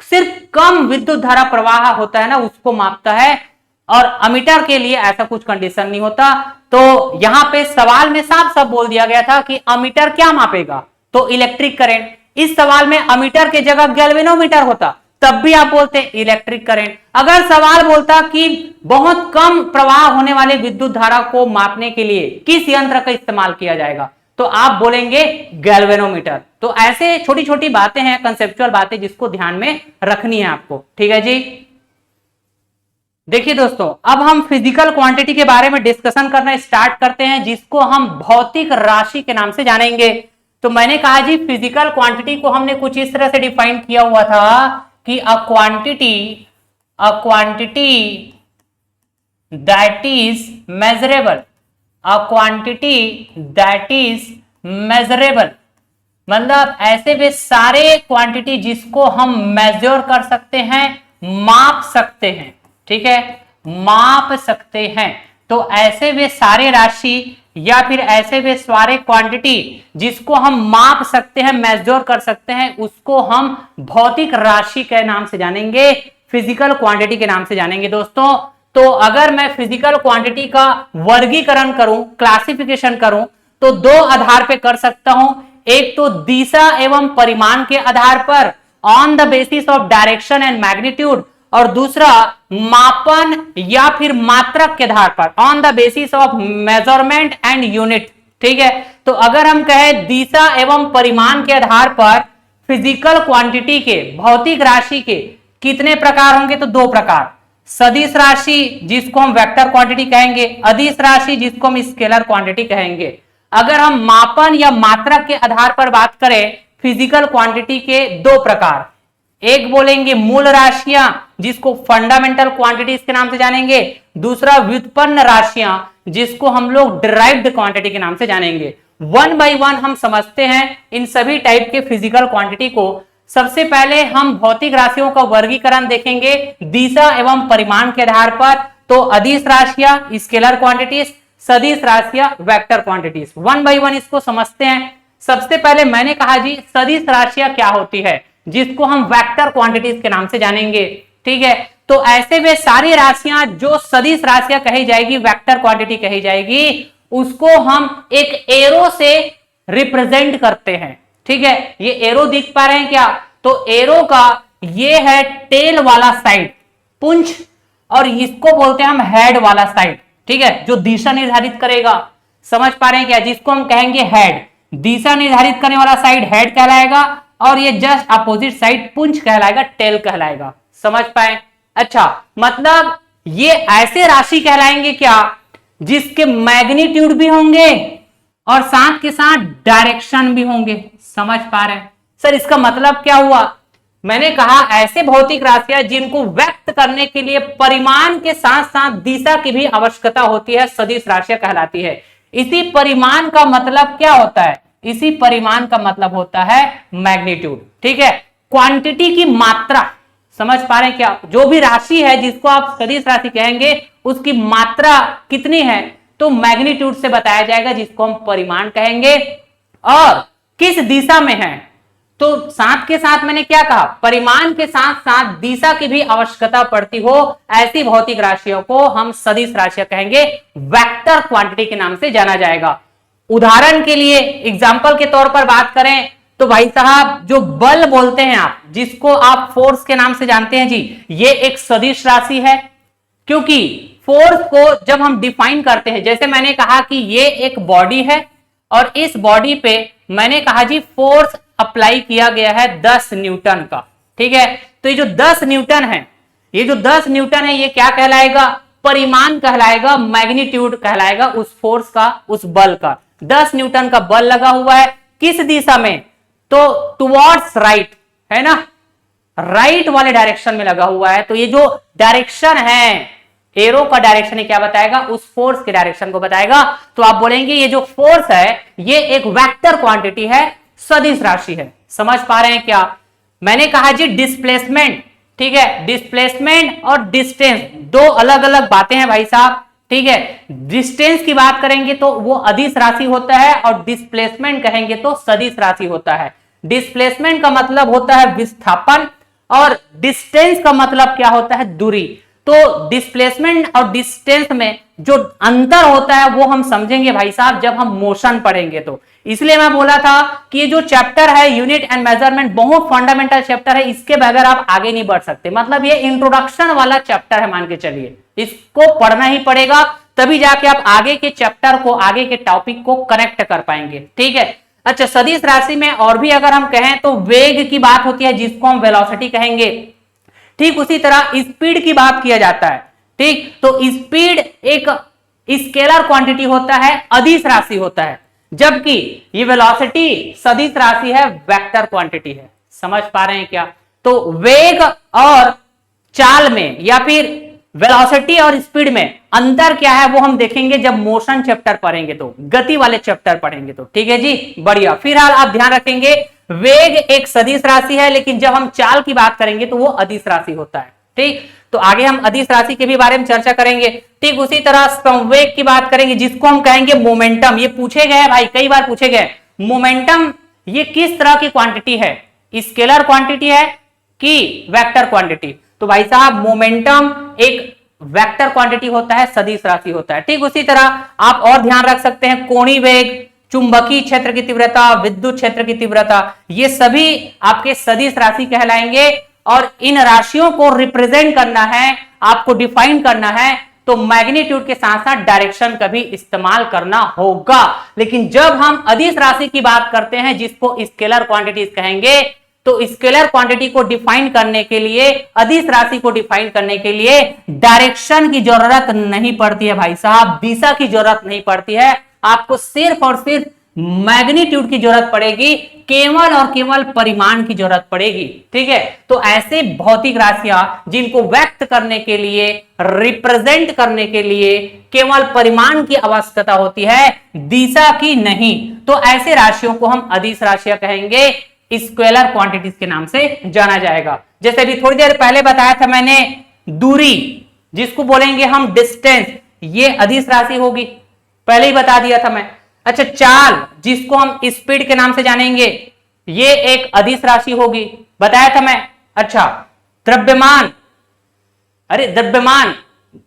सिर्फ कम विद्युत धारा प्रवाह होता है ना, उसको मापता है, और अमीटर के लिए ऐसा कुछ कंडीशन नहीं होता। तो यहां पे सवाल में साफ साफ बोल दिया गया था कि अमीटर क्या मापेगा, तो इलेक्ट्रिक करंट। इस सवाल में अमीटर के जगह गैल्वेनोमीटर होता, तब भी आप बोलते इलेक्ट्रिक करंट। अगर सवाल बोलता कि बहुत कम प्रवाह होने वाले विद्युत धारा को मापने के लिए किस यंत्र का इस्तेमाल किया जाएगा, तो आप बोलेंगे गैल्वेनोमीटर। तो ऐसे छोटी छोटी बातें हैं, कंसेप्चुअल बातें, जिसको ध्यान में रखनी है आपको। ठीक है जी। देखिए दोस्तों, अब हम फिजिकल क्वांटिटी के बारे में डिस्कशन करना स्टार्ट करते हैं, जिसको हम भौतिक राशि के नाम से जानेंगे। तो मैंने कहा जी, फिजिकल क्वांटिटी को हमने कुछ इस तरह से डिफाइन किया हुआ था कि a quantity that is measurable, a quantity that is measurable, मतलब ऐसे वे सारे क्वांटिटी जिसको हम मेजर कर सकते हैं, माप सकते हैं। ठीक है, माप सकते हैं। तो ऐसे वे सारे राशि या फिर ऐसे वे सारे क्वांटिटी जिसको हम माप सकते हैं, मेजर कर सकते हैं, उसको हम भौतिक राशि के नाम से जानेंगे, फिजिकल क्वांटिटी के नाम से जानेंगे दोस्तों। तो अगर मैं फिजिकल क्वांटिटी का वर्गीकरण करूं, क्लासिफिकेशन करूं, तो दो आधार पे कर सकता हूं। एक तो दिशा एवं परिमाण के आधार पर, on the basis of direction and magnitude, और दूसरा मापन या फिर मात्रक के आधार पर, on the basis of measurement and unit. ठीक है, तो अगर हम कहें दिशा एवं परिमाण के आधार पर फिजिकल क्वांटिटी के, भौतिक राशि के कितने प्रकार होंगे, तो दो प्रकार। सदिश राशि जिसको हम वेक्टर क्वांटिटी कहेंगे, अदिश राशि जिसको हम स्केलर क्वांटिटी कहेंगे। अगर हम मापन या मात्रक के आधार पर बात करें फिजिकल क्वांटिटी के दो प्रकार, एक बोलेंगे मूल राशियां जिसको फंडामेंटल क्वांटिटीज के नाम से जानेंगे, दूसरा व्युत्पन्न राशियां जिसको हम लोग डिराइव्ड क्वांटिटी के नाम से जानेंगे। वन बाय वन हम समझते हैं इन सभी टाइप के फिजिकल क्वांटिटी को। सबसे पहले हम भौतिक राशियों का वर्गीकरण देखेंगे दिशा एवं परिमाण के आधार पर। तो अदिश राशियां स्केलर क्वांटिटीज, सदिश राशियां vector quantities. One by one इसको समझते हैं। सबसे पहले मैंने कहा जी, सदिश राशियां क्या होती है, जिसको हम वेक्टर क्वांटिटीज के नाम से जानेंगे। ठीक है, तो ऐसे में सारी राशियां जो सदिश राशियां कही जाएगी, वेक्टर क्वांटिटी कही जाएगी, उसको हम एक एरो से रिप्रेजेंट करते हैं। ठीक है, ये एरो दिख पा रहे हैं क्या, तो एरो का ये है टेल वाला साइड, पुंछ, और इसको बोलते हैं हम हेड वाला साइड। ठीक है, जो दिशा निर्धारित करेगा, समझ पा रहे हैं क्या, जिसको हम कहेंगे हेड। दिशा निर्धारित करने वाला साइड हेड कहलाएगा, और ये जस्ट अपोजिट साइड पुंछ कहलाएगा, टेल कहलाएगा। समझ पाए? अच्छा, मतलब ये ऐसे राशि कहलाएंगे क्या, जिसके मैग्नीट्यूड भी होंगे और साथ के साथ डायरेक्शन भी होंगे। समझ पा रहे हैं सर, इसका मतलब क्या हुआ? मैंने कहा ऐसे भौतिक राशियां जिनको व्यक्त करने के लिए परिमाण के साथ साथ दिशा की भी आवश्यकता होती है, सदिश राशियां कहलाती है। इसी परिमाण का मतलब क्या होता है? इसी परिमाण का मतलब होता है मैग्नीट्यूड। ठीक है, क्वांटिटी की मात्रा। समझ पा रहे हैं क्या? जो भी राशि है जिसको आप सदिश राशि कहेंगे, उसकी मात्रा कितनी है तो मैग्नीट्यूड से बताया जाएगा, जिसको हम परिमाण कहेंगे। और किस दिशा में है, तो साथ के साथ मैंने क्या कहा, परिमाण के साथ साथ दिशा की भी आवश्यकता पड़ती हो, ऐसी भौतिक राशियों को हम सदिश राशियां कहेंगे, वेक्टर क्वांटिटी के नाम से जाना जाएगा। उदाहरण के लिए एग्जाम्पल के तौर पर बात करें तो भाई साहब, जो बल बोलते हैं आप, जिसको आप फोर्स के नाम से जानते हैं जी, ये एक सदिश राशि है। क्योंकि फोर्स को जब हम डिफाइन करते हैं, जैसे मैंने कहा कि ये एक बॉडी है और इस बॉडी पे मैंने कहा जी फोर्स अप्लाई किया गया है 10 न्यूटन का। ठीक है, तो ये जो 10 न्यूटन है, ये जो 10 न्यूटन है, ये क्या कहलाएगा? परिमाण कहलाएगा, मैग्नीट्यूड कहलाएगा उस फोर्स का, उस बल का। 10 न्यूटन का बल लगा हुआ है, किस दिशा में? तो टुवर्ड्स राइट, है ना, राइट वाले डायरेक्शन में लगा हुआ है। तो ये जो डायरेक्शन है, एरो का डायरेक्शन है, क्या बताएगा? उस फोर्स के डायरेक्शन को बताएगा। तो आप बोलेंगे ये जो फोर्स है, ये एक वेक्टर क्वांटिटी है, सदिश राशि है। समझ पा रहे हैं क्या? मैंने कहा जी डिस्प्लेसमेंट। ठीक है, डिस्प्लेसमेंट और डिस्टेंस दो अलग अलग बातें हैं भाई साहब। ठीक है, डिस्टेंस की बात करेंगे तो वो अदिश राशि होता है, और डिस्प्लेसमेंट कहेंगे तो सदिश राशि होता है। डिस्प्लेसमेंट का मतलब होता है विस्थापन, और डिस्टेंस का मतलब क्या होता है, दूरी। तो डिस्प्लेसमेंट और डिस्टेंस में जो अंतर होता है वो हम समझेंगे भाई साहब जब हम मोशन पढ़ेंगे। तो इसलिए मैं बोला था कि ये जो चैप्टर है यूनिट एंड मेजरमेंट बहुत फंडामेंटल चैप्टर है, इसके बगैर आप आगे नहीं बढ़ सकते। मतलब ये इंट्रोडक्शन वाला चैप्टर है, मान के चलिए इसको पढ़ना ही पड़ेगा, तभी जाके आप आगे के चैप्टर को, आगे के टॉपिक को कनेक्ट कर पाएंगे। ठीक है। अच्छा, सदिश राशि में और भी अगर हम कहें तो वेग की बात होती है जिसको हम वेलोसिटी कहेंगे। ठीक उसी तरह स्पीड की बात किया जाता है। ठीक, तो स्पीड एक स्केलर क्वांटिटी होता है, अदिश राशि होता है, जबकि ये वेलोसिटी सदिश राशि है, वेक्टर क्वांटिटी है। समझ पा रहे हैं क्या? तो वेग और चाल में या फिर वेलोसिटी और स्पीड में अंतर क्या है वो हम देखेंगे जब मोशन चैप्टर पढ़ेंगे, तो गति वाले चैप्टर पढ़ेंगे तो। ठीक है जी, बढ़िया। फिलहाल आप ध्यान रखेंगे वेग एक सदिश राशि है, लेकिन जब हम चाल की बात करेंगे तो वो अदिश राशि होता है। ठीक, तो आगे हम अदिश राशि के भी बारे में चर्चा करेंगे। ठीक उसी तरह संवेग की बात करेंगे जिसको हम कहेंगे मोमेंटम। ये पूछे गए भाई, कई बार पूछे गए मोमेंटम ये किस तरह की क्वांटिटी है, स्केलर क्वांटिटी है कि वेक्टर क्वांटिटी? तो भाई साहब मोमेंटम एक वेक्टर क्वांटिटी होता है, सदिश राशि होता है। ठीक उसी तरह आप और ध्यान रख सकते हैं कोणीय वेग, चुंबकीय क्षेत्र की तीव्रता, विद्युत क्षेत्र की तीव्रता, ये सभी आपके सदिश राशि कहलाएंगे। और इन राशियों को रिप्रेजेंट करना है, आपको डिफाइन करना है, तो मैग्नीट्यूड के साथ साथ डायरेक्शन का भी इस्तेमाल करना होगा। लेकिन जब हम अदिश राशि की बात करते हैं जिसको स्केलर क्वांटिटीज कहेंगे, तो स्केलर क्वांटिटी को डिफाइन करने के लिए, अदिश राशि को डिफाइन करने के लिए डायरेक्शन की जरूरत नहीं पड़ती है भाई साहब, दिशा की जरूरत नहीं पड़ती है। आपको सिर्फ और सिर्फ मैग्नीट्यूड की जरूरत पड़ेगी, केवल और केवल परिमाण की जरूरत पड़ेगी। ठीक है, तो ऐसे भौतिक राशियां जिनको व्यक्त करने के लिए, रिप्रेजेंट करने के लिए केवल परिमाण की आवश्यकता होती है, दिशा की नहीं, तो ऐसे राशियों को हम अदिश राशियां कहेंगे, स्केलर क्वांटिटीज के नाम से जाना जाएगा। जैसे अभी थोड़ी देर पहले बताया था मैंने, दूरी जिसको बोलेंगे हम डिस्टेंस, ये अदिश राशि होगी, पहले ही बता दिया था मैं। अच्छा, चाल जिसको हम स्पीड के नाम से जानेंगे, ये एक अदिश राशि होगी, बताया था मैं। अच्छा, द्रव्यमान, अरे द्रव्यमान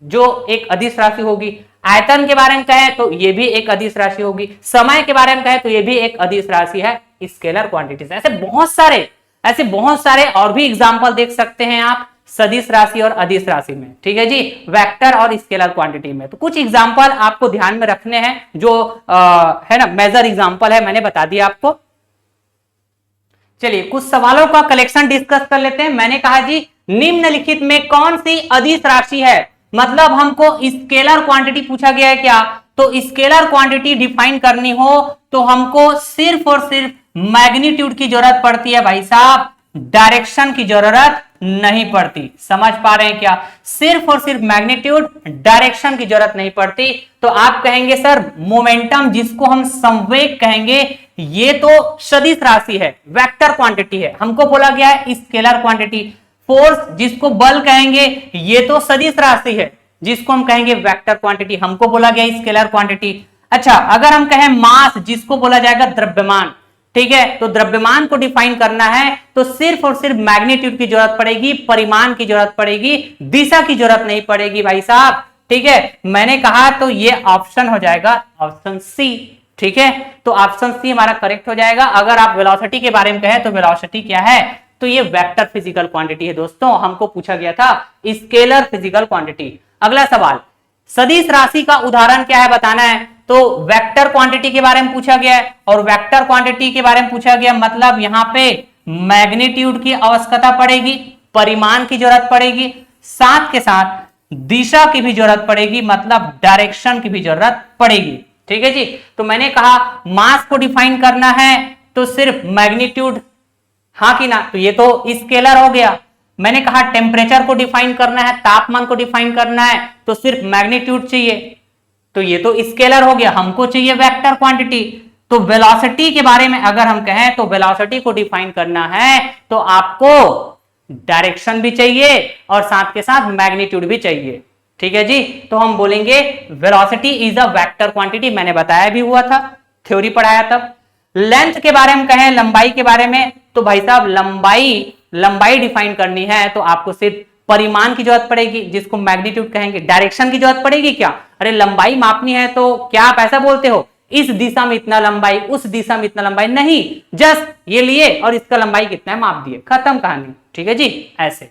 जो एक अदिश राशि होगी। आयतन के बारे में कहें तो ये भी एक अदिश राशि होगी। समय के बारे में कहें तो ये भी एक अदिश राशि है, स्केलर क्वांटिटीज। ऐसे बहुत सारे और भी एग्जांपल देख सकते हैं आप सदिश राशि और अदिश राशि में। ठीक है जी, वेक्टर और स्केलर क्वांटिटी में। तो कुछ एग्जांपल आपको ध्यान में रखने हैं जो है ना, मेजर एग्जांपल है, मैंने बता दिया आपको। चलिए कुछ सवालों का कलेक्शन डिस्कस कर लेते हैं। मैंने कहा जी निम्नलिखित में कौन सी अदिश राशि है, मतलब हमको स्केलर क्वांटिटी पूछा गया है क्या, तो स्केलर क्वांटिटी डिफाइन करनी हो तो हमको सिर्फ और सिर्फ मैग्नीट्यूड की जरूरत पड़ती है भाई साहब, डायरेक्शन की जरूरत नहीं पड़ती। समझ पा रहे हैं क्या? सिर्फ और सिर्फ मैग्नीट्यूड, डायरेक्शन की जरूरत नहीं पड़ती। तो आप कहेंगे सर मोमेंटम जिसको हम संवेग कहेंगे, ये तो सदिश राशि है, वेक्टर क्वांटिटी है, हमको बोला गया है स्केलर क्वांटिटी। फोर्स जिसको बल कहेंगे, ये तो सदिश राशि है, जिसको हम कहेंगे वेक्टर क्वांटिटी, हमको बोला गया स्केलर क्वांटिटी। अच्छा, अगर हम कहें मास जिसको बोला जाएगा द्रव्यमान, ठीक है, तो द्रव्यमान को डिफाइन करना है तो सिर्फ और सिर्फ मैग्नीट्यूड की जरूरत पड़ेगी, परिमाण की जरूरत पड़ेगी, दिशा की जरूरत नहीं पड़ेगी भाई साहब। ठीक है, मैंने कहा तो ये ऑप्शन हो जाएगा ऑप्शन सी। ठीक है, तो ऑप्शन सी हमारा करेक्ट हो जाएगा। अगर आप वेलोसिटी के बारे में कहें तो वेलोसिटी क्या है, तो ये वेक्टर फिजिकल क्वांटिटी है दोस्तों, हमको पूछा गया था स्केलर फिजिकल क्वांटिटी। अगला सवाल, सदिश राशि का उदाहरण क्या है बताना है, तो वेक्टर क्वांटिटी के बारे में पूछा गया है, और वेक्टर क्वांटिटी के बारे में पूछा गया मतलब यहां पे मैग्नीट्यूड की आवश्यकता पड़ेगी, परिमाण की जरूरत पड़ेगी, साथ के साथ दिशा की भी जरूरत पड़ेगी, मतलब डायरेक्शन की भी जरूरत पड़ेगी। ठीक है जी, तो मैंने कहा मास को डिफाइन करना है तो सिर्फ मैग्नीट्यूड, हाँ कि ना, तो ये तो स्केलर हो गया। मैंने कहा टेम्परेचर को डिफाइन करना है, तापमान को डिफाइन करना है तो सिर्फ मैग्नीट्यूड चाहिए, तो ये तो स्केलर हो गया, हमको चाहिए वेक्टर क्वांटिटी। तो वेलोसिटी के बारे में अगर हम कहें तो वेलोसिटी को डिफाइन करना है तो आपको डायरेक्शन भी चाहिए और साथ के साथ मैग्नीट्यूड भी चाहिए। ठीक है जी, तो हम बोलेंगे velocity is a vector quantity, मैंने बताया भी हुआ था, थ्योरी पढ़ाया तब। लेंथ के बारे में कहें, लंबाई के बारे में, तो भाई साहब लंबाई लंबाई डिफाइन करनी है तो आपको सिर्फ परिमाण की जरूरत पड़ेगी, जिसको मैग्नीट्यूड कहेंगे। डायरेक्शन की जरूरत पड़ेगी क्या? अरे लंबाई मापनी है तो क्या आप ऐसा बोलते हो इस दिशा में इतना लंबाई, उस दिशा में इतना लंबाई? नहीं, जस्ट ये लिए और इसका लंबाई कितना है माप दिए, खत्म कहानी। ठीक है जी। ऐसे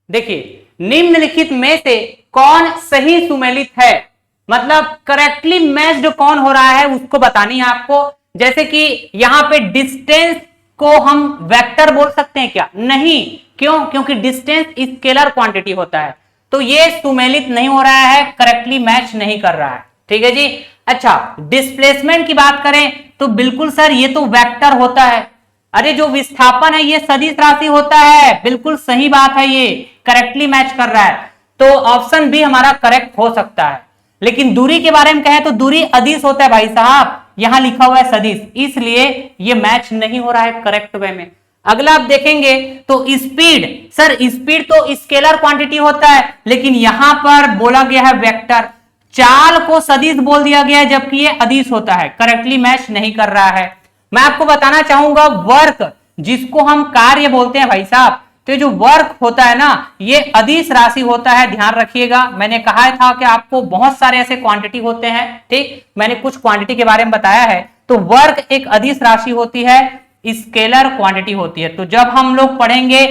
देखिए, निम्नलिखित में से कौन सही सुमेलित है, मतलब करेक्टली मैच्ड कौन हो रहा है उसको बतानी है आपको। जैसे कि यहां पे डिस्टेंस को हम वेक्टर बोल सकते हैं क्या? नहीं। क्यों? क्योंकि डिस्टेंस स्केलर क्वांटिटी होता है, तो ये सुमेलित नहीं हो रहा है, करेक्टली मैच नहीं कर रहा है। ठीक है जी। अच्छा, डिस्प्लेसमेंट की बात करें तो बिल्कुल सर ये तो वेक्टर होता है। अरे जो विस्थापन है ये सदिश राशि होता है, बिल्कुल सही बात है, ये करेक्टली मैच कर रहा है, तो ऑप्शन बी हमारा करेक्ट हो सकता है। लेकिन दूरी के बारे में कहें तो दूरी अदिश होता है भाई साहब, यहां लिखा हुआ है सदिश, इसलिए ये मैच नहीं हो रहा है करेक्ट वे में। अगला आप देखेंगे तो स्पीड, सर स्पीड तो स्केलर क्वांटिटी होता है, लेकिन यहां पर बोला गया है वेक्टर, चाल को सदिश बोल दिया गया है जबकि ये अदिश होता है, करेक्टली मैच नहीं कर रहा है। मैं आपको बताना चाहूंगा वर्क जिसको हम कार्य बोलते हैं भाई साहब, तो जो वर्क होता है ना ये अदिश राशि होता है, ध्यान रखिएगा। मैंने कहा था कि आपको बहुत सारे ऐसे क्वांटिटी होते हैं, ठीक, मैंने कुछ क्वांटिटी के बारे में बताया है। तो वर्क एक अदिश राशि होती है, स्केलर क्वांटिटी होती है। तो जब हम लोग पढ़ेंगे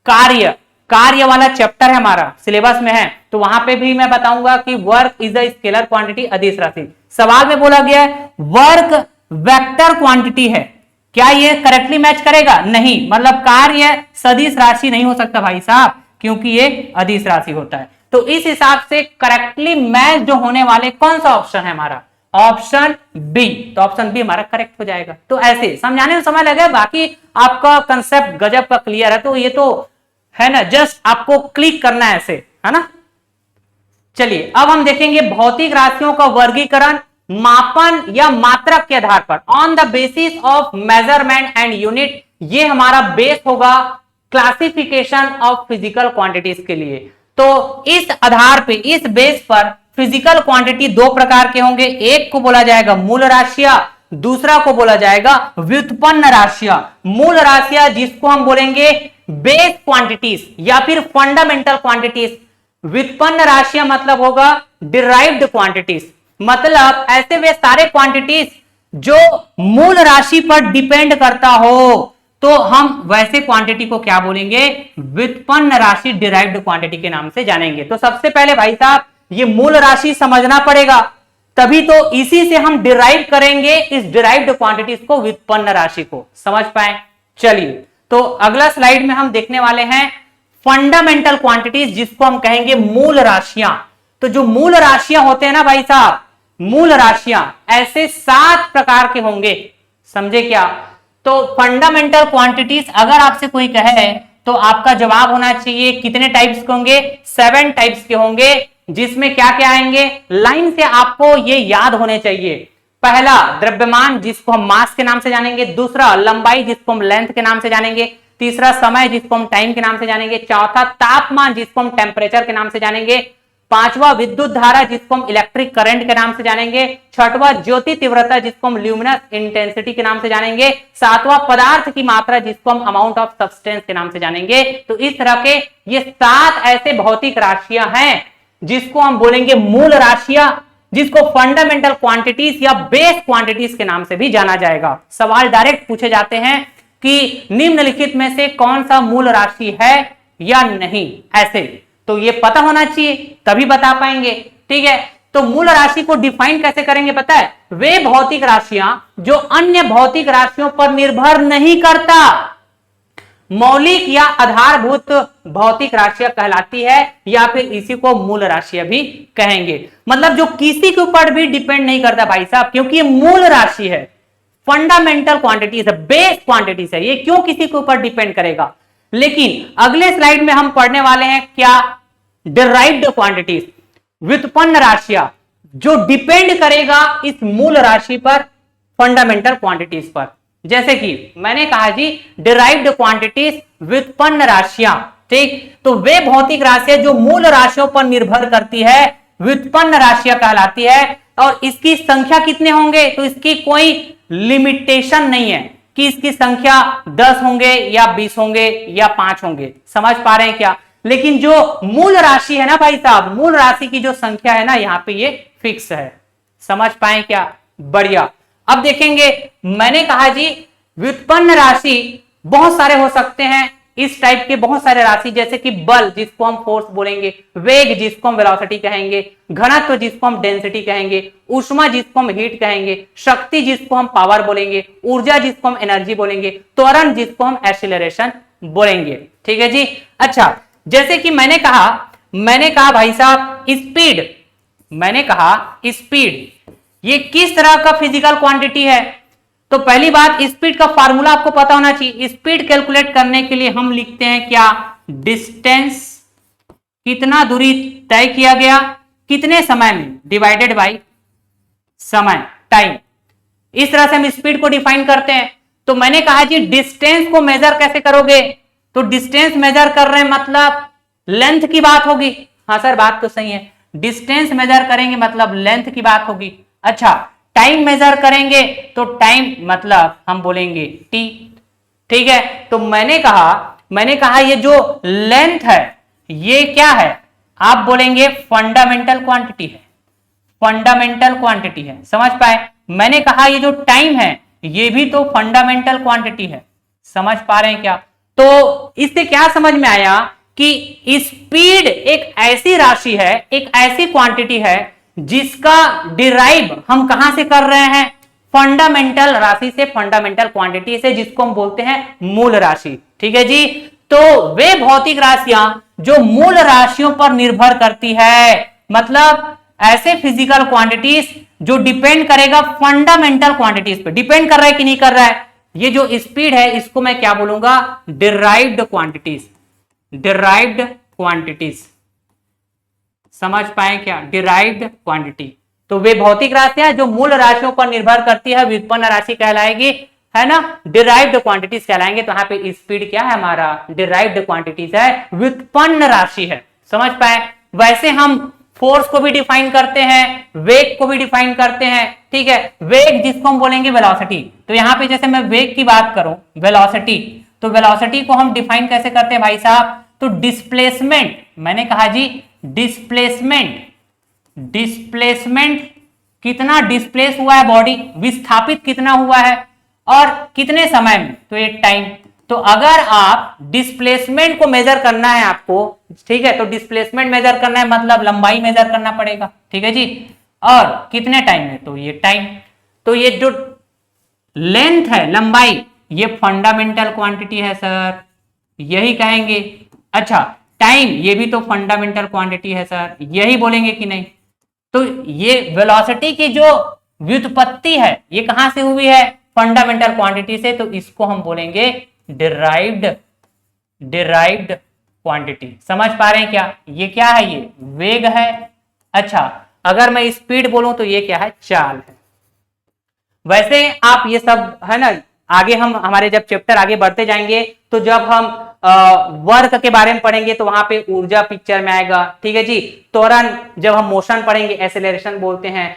कार्य वाला चैप्टर है हमारा सिलेबस में है, तो वहां पे भी मैं बताऊंगा कि work is a scalar quantity, अदिश राशि। सवाल में बोला गया है वर्क वेक्टर क्वांटिटी है, क्या ये करेक्टली मैच करेगा? नहीं, मतलब कार्य सदिश राशि नहीं हो सकता भाई साहब, क्योंकि ये अदिश राशि होता है। तो इस हिसाब से करेक्टली मैच जो होने वाले कौन सा ऑप्शन है हमारा? Option B. तो ऑप्शन बी हमारा करेक्ट हो जाएगा। तो ऐसे समझाने में समय लगे, बाकी आपका कंसेप्ट गजब का क्लियर है, तो ये तो है ना, जस्ट आपको क्लिक करना है ऐसे, है ना। चलिए अब हम देखेंगे भौतिक राशियों का वर्गीकरण मापन या मात्रक के आधार पर, on the basis of measurement and unit. ये हमारा बेस होगा क्लासिफिकेशन ऑफ फिजिकल क्वांटिटीज के लिए। तो इस आधार पे, इस बेस पर फिजिकल क्वांटिटी दो प्रकार के होंगे, एक को बोला जाएगा मूल राशियां, दूसरा को बोला जाएगा व्युत्पन्न राशियां। मूल राशियां जिसको हम बोलेंगे बेस क्वांटिटीज या फिर फंडामेंटल क्वांटिटीज, व्युत्पन्न राशियां मतलब होगा डिराइव्ड क्वांटिटीज, मतलब ऐसे वे सारे क्वांटिटीज जो मूल राशि पर डिपेंड करता हो, तो हम वैसे क्वांटिटी को क्या बोलेंगे? व्युत्पन्न राशि, डिराइव्ड क्वांटिटी के नाम से जानेंगे। तो सबसे पहले भाई साहब ये मूल राशि समझना पड़ेगा, तभी तो इसी से हम डिराइव करेंगे इस डिराइव्ड क्वांटिटीज को, व्युत्पन्न राशि को, समझ पाए। चलिए तो अगला स्लाइड में हम देखने वाले हैं फंडामेंटल क्वांटिटीज जिसको हम कहेंगे मूल राशियां। तो जो मूल राशियां होते हैं ना भाई साहब, मूल राशियां ऐसे 7 प्रकार के होंगे, समझे क्या? तो फंडामेंटल क्वांटिटीज अगर आपसे कोई कहे तो आपका जवाब होना चाहिए कितने टाइप्स के होंगे? 7 टाइप्स के होंगे, जिसमें क्या क्या आएंगे? लाइन से आपको ये याद होने चाहिए। पहला द्रव्यमान जिसको हम मास के नाम से जानेंगे, दूसरा लंबाई जिसको हम लेंथ के नाम से जानेंगे, तीसरा समय जिसको हम टाइम के नाम से जानेंगे, चौथा तापमान जिसको हम टेम्परेचर के नाम से जानेंगे, पांचवा विद्युत धारा जिसको हम इलेक्ट्रिक करंट के नाम से जानेंगे, छठवां ज्योति तीव्रता जिसको हम ल्यूमिनस इंटेंसिटी के नाम से जानेंगे, सातवां पदार्थ की मात्रा जिसको हम अमाउंट ऑफ सब्सटेंस के नाम से जानेंगे। तो इस तरह के ये 7 ऐसे भौतिक राशियां हैं जिसको हम बोलेंगे मूल राशियां, जिसको फंडामेंटल क्वांटिटीज या बेस क्वांटिटीज के नाम से भी जाना जाएगा। सवाल डायरेक्ट पूछे जाते हैं कि निम्नलिखित में से कौन सा मूल राशि है या नहीं, ऐसे तो ये पता होना चाहिए तभी बता पाएंगे। ठीक है, तो मूल राशि को डिफाइन कैसे करेंगे पता है? वे भौतिक राशियां जो अन्य भौतिक राशियों पर निर्भर नहीं करता, मौलिक या आधारभूत भौतिक राशियां कहलाती है, या फिर इसी को मूल राशियां भी कहेंगे। मतलब जो किसी के ऊपर भी डिपेंड नहीं करता भाई साहब, क्योंकि ये मूल राशि है, फंडामेंटल क्वांटिटीज है, बेस क्वांटिटीज है, ये क्यों किसी के ऊपर डिपेंड करेगा। लेकिन अगले स्लाइड में हम पढ़ने वाले हैं क्या? डिराइव्ड क्वांटिटीज, व्युत्पन्न राशियां, जो डिपेंड करेगा इस मूल राशि पर, फंडामेंटल क्वांटिटीज पर। जैसे कि मैंने कहा जी डिराइव्ड क्वांटिटीज, व्युत्पन्न राशियां, ठीक, तो वे भौतिक राशियां जो मूल राशियों पर निर्भर करती है, व्युत्पन्न राशियां कहलाती है। और इसकी संख्या कितने होंगे? तो इसकी कोई लिमिटेशन नहीं है, कि इसकी संख्या 10 होंगे या 20 होंगे या 5 होंगे। समझ पा रहे हैं क्या? लेकिन जो मूल राशि है ना भाई साहब, मूल राशि की जो संख्या है ना, यहाँ पे ये फिक्स है। समझ पाए क्या? बढ़िया। अब देखेंगे, मैंने कहा जी व्युत्पन्न राशि बहुत सारे हो सकते हैं, इस टाइप के बहुत सारे राशि, जैसे कि बल जिसको हम फोर्स बोलेंगे, वेग जिसको हम वेलोसिटी कहेंगे, घनत्व जिसको हम डेंसिटी कहेंगे, ऊष्मा जिसको हम हीट कहेंगे, शक्ति जिसको हम पावर बोलेंगे, ऊर्जा जिसको हम एनर्जी बोलेंगे, त्वरण जिसको हम एक्सीलरेशन बोलेंगे। ठीक है जी। अच्छा, जैसे कि मैंने कहा भाई साहब स्पीड, मैंने कहा स्पीड ये किस तरह का फिजिकल क्वांटिटी है? तो पहली बात, स्पीड का फार्मूला आपको पता होना चाहिए। स्पीड कैलकुलेट करने के लिए हम लिखते हैं क्या? डिस्टेंस, कितना दूरी तय किया गया कितने समय में, डिवाइडेड बाय समय, टाइम। इस तरह से हम स्पीड को डिफाइन करते हैं। तो मैंने कहा जी डिस्टेंस को मेजर कैसे करोगे? तो डिस्टेंस मेजर कर रहे हैं मतलब लेंथ की बात होगी। हाँ सर, बात तो सही है, डिस्टेंस मेजर करेंगे मतलब लेंथ की बात होगी। अच्छा, टाइम मेजर करेंगे तो टाइम मतलब हम बोलेंगे टी। ठीक है, तो मैंने कहा ये जो लेंथ है ये क्या है? आप बोलेंगे फंडामेंटल क्वांटिटी है, फंडामेंटल क्वांटिटी है। समझ पाए? मैंने कहा ये जो टाइम है ये भी तो फंडामेंटल क्वांटिटी है। समझ पा रहे हैं क्या? तो इससे क्या समझ में आया कि स्पीड एक ऐसी राशि है, एक ऐसी क्वांटिटी है जिसका डिराइव हम कहां से कर रहे हैं? फंडामेंटल राशि से, फंडामेंटल क्वांटिटी से, जिसको हम बोलते हैं मूल राशि। ठीक है जी। तो वे भौतिक राशियां जो मूल राशियों पर निर्भर करती है, मतलब ऐसे फिजिकल क्वांटिटीज जो डिपेंड करेगा फंडामेंटल क्वांटिटीज पे, डिपेंड कर रहा है कि नहीं कर रहा है। ये जो स्पीड है इसको मैं क्या बोलूंगा? Derived quantities, derived quantities. समझ पाए क्या? Derived quantity. तो वे भौतिक राशियां जो मूल राशियों पर निर्भर करती है, व्युत्पन्न राशि कहलाएगी, है ना, डिराइव्ड क्वांटिटीज कहलाएंगे। तो यहाँ पे स्पीड क्या है हमारा? डिराइव्ड क्वांटिटीज है, व्युत्पन्न राशि है। समझ पाए? वैसे हम फोर्स को भी डिफाइन करते हैं, वेग को भी डिफाइन करते हैं। ठीक है, वेग जिसको हम बोलेंगे वेलोसिटी। तो यहाँ पे जैसे मैं वेग की बात करूं, वेलोसिटी, तो वेलोसिटी को हम डिफाइन कैसे करते हैं भाई साहब? तो डिस्प्लेसमेंट, मैंने कहा जी डिस्प्लेसमेंट, डिस्प्लेसमेंट कितना डिस्प्लेस हुआ है बॉडी, विस्थापित कितना हुआ है और कितने समय में, तो ये टाइम। तो अगर आप डिस्प्लेसमेंट को मेजर करना है आपको, ठीक है, तो डिस्प्लेसमेंट मेजर करना है मतलब लंबाई मेजर करना पड़ेगा। ठीक है जी। और कितने टाइम में, तो ये टाइम। तो ये जो लेंथ है, लंबाई, ये फंडामेंटल क्वांटिटी है सर, यही कहेंगे। अच्छा, टाइम ये भी तो फंडामेंटल क्वांटिटी है सर, यही बोलेंगे कि नहीं? तो ये वेलोसिटी की जो व्युत्पत्ति है ये कहां से हुई है? फंडामेंटल क्वांटिटी से। तो इसको हम बोलेंगे डिराइव्ड, डिराइव्ड क्वांटिटी। समझ पा रहे हैं क्या? ये क्या है? ये वेग है। अच्छा, अगर मैं स्पीड बोलूं तो ये क्या है? चाल है। वैसे आप ये सब है ना, आगे हम हमारे जब चैप्टर आगे बढ़ते जाएंगे तो जब हम वर्क के बारे में पढ़ेंगे तो वहां पे ऊर्जा पिक्चर में आएगा। ठीक है जी। त्वरण जब हम मोशन पढ़ेंगे एक्सेलरेशन बोलते हैं।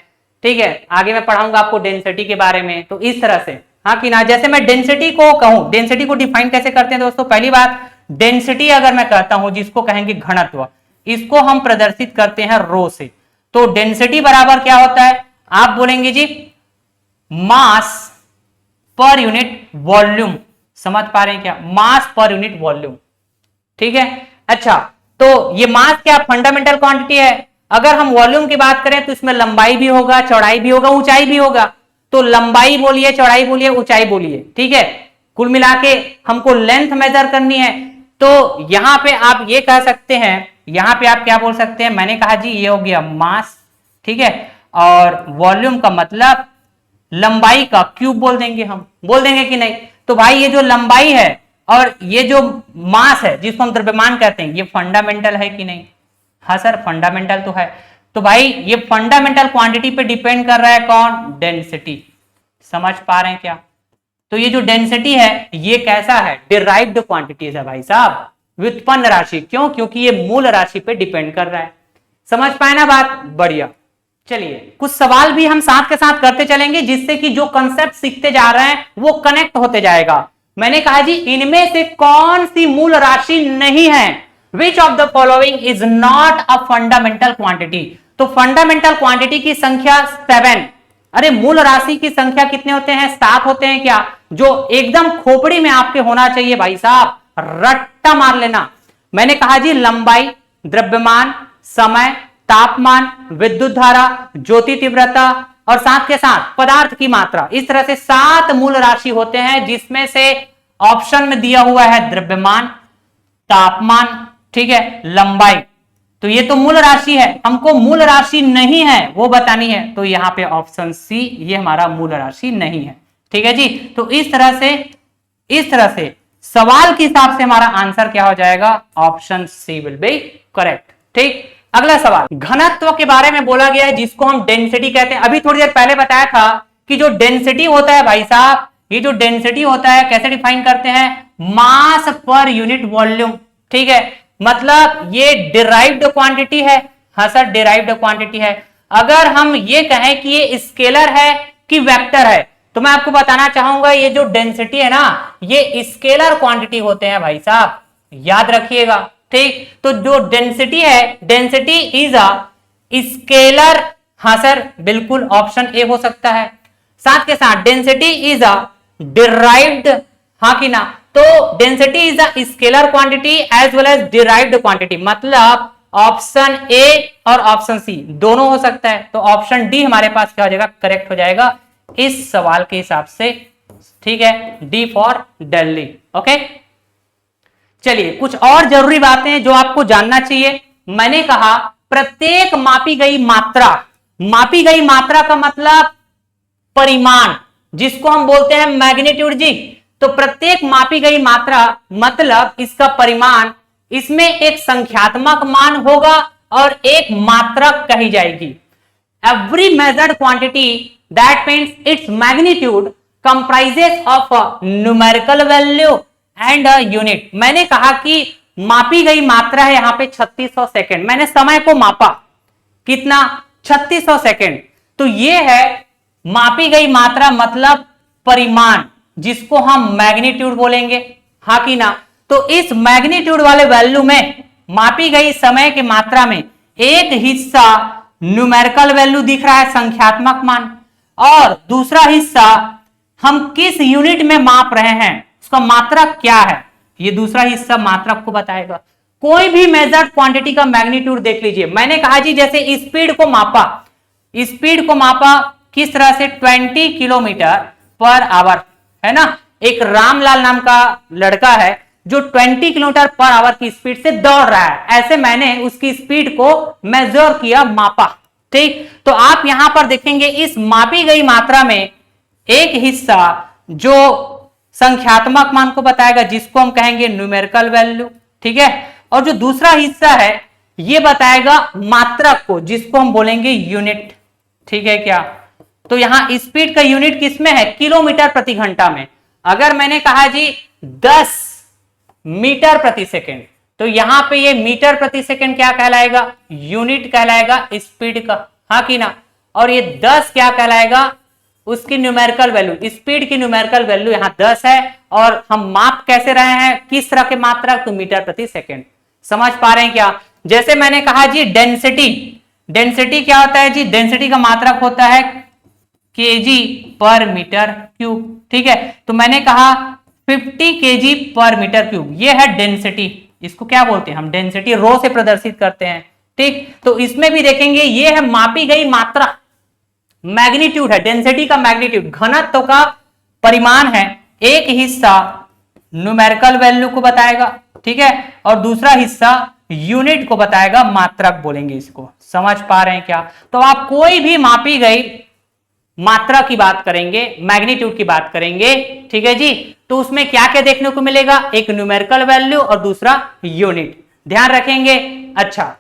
ठीक है, आगे मैं पढ़ाऊंगा आपको डेंसिटी के बारे में। तो इस तरह से, हाँ कि ना, जैसे मैं डेंसिटी को कहूं, डेंसिटी को डिफाइन कैसे करते हैं दोस्तों? पहली बात, डेंसिटी अगर मैं कहता हूं जिसको कहेंगे घनत्व, इसको हम प्रदर्शित करते हैं रो से। तो डेंसिटी बराबर क्या होता है? आप बोलेंगे जी मास पर यूनिट वॉल्यूम। समझ पा रहे हैं क्या? मास पर यूनिट वॉल्यूम। ठीक है। अच्छा, तो ये मास क्या? फंडामेंटल क्वांटिटी है। अगर हम वॉल्यूम की बात करें तो इसमें लंबाई भी होगा, चौड़ाई भी होगा, ऊंचाई भी होगा। तो लंबाई बोलिए, चौड़ाई बोलिए, ऊंचाई बोलिए। ठीक है, कुल मिला के हमको लेंथ मेजर करनी है। तो यहां पे आप ये कह सकते हैं, यहां पे आप क्या बोल सकते हैं? मैंने कहा जी ये हो गया मास। ठीक है, और वॉल्यूम का मतलब लंबाई का क्यूब बोल देंगे, हम बोल देंगे कि नहीं? तो भाई ये जो लंबाई है और ये जो मास है जिसको हम द्रव्यमान कहते हैं, ये फंडामेंटल है कि नहीं? हाँ सर, फंडामेंटल तो है। तो भाई ये फंडामेंटल क्वांटिटी पे डिपेंड कर रहा है कौन? डेंसिटी। समझ पा रहे हैं क्या? तो ये जो डेंसिटी है ये कैसा है? डिराइव्ड क्वांटिटीज है भाई साहब, व्युत्पन्न राशि। क्यों? क्योंकि ये मूल राशि पे डिपेंड कर रहा है। समझ पाए ना बात? बढ़िया। चलिए कुछ सवाल भी हम साथ के साथ करते चलेंगे जिससे कि जो कंसेप्ट सीखते जा रहे हैं वो कनेक्ट होते जाएगा। मैंने कहा जी इनमें से कौन सी मूल राशि नहीं है, which of the following is not a fundamental quantity. तो फंडामेंटल क्वांटिटी की संख्या 7। अरे मूल राशि की संख्या कितने होते हैं, 7 होते हैं क्या, जो एकदम खोपड़ी में आपके होना चाहिए भाई साहब, रट्टा मार लेना। मैंने कहा जी लंबाई, द्रव्यमान, समय, तापमान, विद्युत धारा, ज्योति तीव्रता और साथ के साथ पदार्थ की मात्रा, इस तरह से 7 मूल राशि होते हैं जिसमें से ऑप्शन में दिया हुआ है द्रव्यमान, तापमान, ठीक है, लंबाई। तो ये तो मूल राशि है, हमको मूल राशि नहीं है वो बतानी है, तो यहां पे ऑप्शन सी ये हमारा मूल राशि नहीं है। ठीक है जी, तो इस तरह से सवाल के हिसाब से हमारा आंसर क्या हो जाएगा, option C will be correct. ठीक, अगला सवाल घनत्व के बारे में बोला गया है जिसको हम डेंसिटी कहते हैं। अभी थोड़ी देर पहले बताया था कि जो डेंसिटी होता है भाई साहब, ये जो डेंसिटी होता है कैसे डिफाइन करते हैं, मास पर यूनिट वॉल्यूम। ठीक है, मतलब ये डिराइव्ड क्वांटिटी है। हाँ सर, डिराइव्ड क्वांटिटी है। अगर हम ये कहें कि ये स्केलर है कि वेक्टर है, तो मैं आपको बताना चाहूंगा ये जो डेंसिटी है ना, ये स्केलर क्वांटिटी होते हैं भाई साहब, याद रखिएगा। ठीक, तो जो डेंसिटी है, डेंसिटी इज अ स्केलर। हाँ सर, बिल्कुल ऑप्शन ए हो सकता है। साथ के साथ डेंसिटी इज अ डिराइव्ड, हाँ कि ना, तो density is a scalar quantity as well as derived quantity, मतलब ऑप्शन ए और ऑप्शन सी दोनों हो सकता है। तो ऑप्शन डी हमारे पास क्या हो जाएगा, करेक्ट हो जाएगा इस सवाल के हिसाब से। ठीक है, डी फॉर दिल्ली। ओके, चलिए कुछ और जरूरी बातें जो आपको जानना चाहिए। मैंने कहा प्रत्येक मापी गई मात्रा का मतलब परिमाण, जिसको हम बोलते हैं मैग्नीट्यूड जी। तो प्रत्येक मापी गई मात्रा मतलब इसका परिमाण, इसमें एक संख्यात्मक मान होगा और एक मात्रा कही जाएगी। Every measured quantity that means its magnitude comprises of numerical value and unit. मैंने कहा कि मापी गई मात्रा है यहां पे 3600 सेकेंड। मैंने समय को मापा कितना, 3600 सेकेंड। तो ये है मापी गई मात्रा मतलब परिमाण, जिसको हम मैग्नीट्यूड बोलेंगे, हाँ कि ना। तो इस मैग्नीट्यूड वाले वैल्यू में मापी गई समय की मात्रा में एक हिस्सा न्यूमेरिकल वैल्यू दिख रहा है, संख्यात्मक मान, और दूसरा हिस्सा हम किस यूनिट में माप रहे हैं, उसका मात्रा क्या है, ये दूसरा हिस्सा मात्रा को बताएगा। कोई भी मेजर्ड क्वांटिटी का मैग्नीट्यूड देख लीजिए। मैंने कहा जी जैसे स्पीड को मापा किस तरह से, 20 किलोमीटर पर आवर, है ना। एक रामलाल नाम का लड़का है जो 20 किलोमीटर पर आवर की स्पीड से दौड़ रहा है, ऐसे मैंने उसकी स्पीड को मेजर किया, मापा। ठीक, तो आप यहां पर देखेंगे इस मापी गई मात्रा में एक हिस्सा जो संख्यात्मक मान को बताएगा, जिसको हम कहेंगे न्यूमेरिकल वैल्यू। ठीक है, और जो दूसरा हिस्सा है ये बताएगा मात्रक को, जिसको हम बोलेंगे यूनिट। ठीक है क्या, तो यहां स्पीड का यूनिट किसमें है, किलोमीटर प्रति घंटा में। अगर मैंने कहा जी 10 मीटर प्रति सेकेंड, तो यहां पे ये मीटर प्रति सेकेंड क्या कहलाएगा, यूनिट कहलाएगा स्पीड का, हाँ कि ना। और ये 10 क्या कहलाएगा, उसकी न्यूमेरिकल वैल्यू, स्पीड की न्यूमेरिकल वैल्यू यहां 10 है। और हम माप कैसे रहे हैं, किस तरह के मात्रा, तो मीटर प्रति सेकेंड। समझ पा रहे हैं क्या। जैसे मैंने कहा जी डेंसिटी क्या होता है जी, डेंसिटी का मात्रक होता है केजी पर मीटर क्यूब। ठीक है, तो मैंने कहा 50 केजी पर मीटर क्यूब, ये है डेंसिटी। इसको क्या बोलते हैं हम, डेंसिटी रो से प्रदर्शित करते हैं। ठीक, तो इसमें भी देखेंगे ये है मापी गई मात्रा, मैग्नीट्यूड है, डेंसिटी का मैग्नीट्यूड, घनत्व का परिमाण है। एक हिस्सा न्यूमेरिकल वैल्यू को बताएगा, ठीक है, और दूसरा हिस्सा यूनिट को बताएगा, मात्रक बोलेंगे इसको। समझ पा रहे हैं क्या। तो आप कोई भी मापी गई मात्रा की बात करेंगे, मैग्नीट्यूड की बात करेंगे, ठीक है जी, तो उसमें क्या क्या देखने को मिलेगा, एक न्यूमेरिकल वैल्यू और दूसरा यूनिट, ध्यान रखेंगे। अच्छा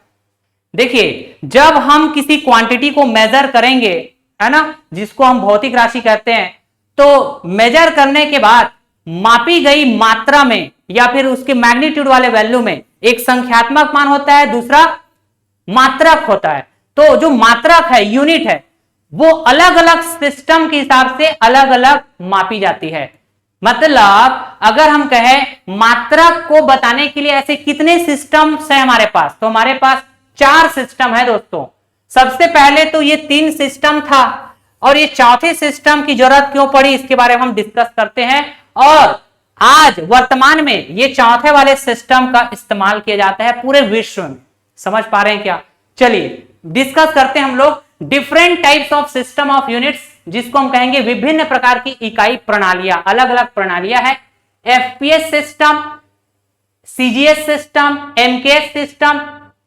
देखिए, जब हम किसी क्वांटिटी को मेजर करेंगे, है ना, जिसको हम भौतिक राशि कहते हैं, तो मेजर करने के बाद मापी गई मात्रा में या फिर उसके मैग्नीट्यूड वाले वैल्यू में एक संख्यात्मक मान होता है, दूसरा मात्रक होता है। तो जो मात्रक है, यूनिट है, वो अलग अलग सिस्टम के हिसाब से अलग अलग मापी जाती है। मतलब अगर हम कहें मात्रक को बताने के लिए ऐसे कितने सिस्टम्स है हमारे पास, तो हमारे पास 4 सिस्टम है दोस्तों। सबसे पहले तो ये 3 सिस्टम था, और ये चौथे सिस्टम की जरूरत क्यों पड़ी इसके बारे में हम डिस्कस करते हैं। और आज वर्तमान में ये चौथे वाले सिस्टम का इस्तेमाल किया जाता है पूरे विश्व में। समझ पा रहे हैं क्या? चलिए डिस्कस करते हैं हम लोग different types of system of units, जिसको हम कहेंगे विभिन्न प्रकार की इकाई प्रणालियां, अलग अलग प्रणालियां है। FPS system, CGS system, MKS system.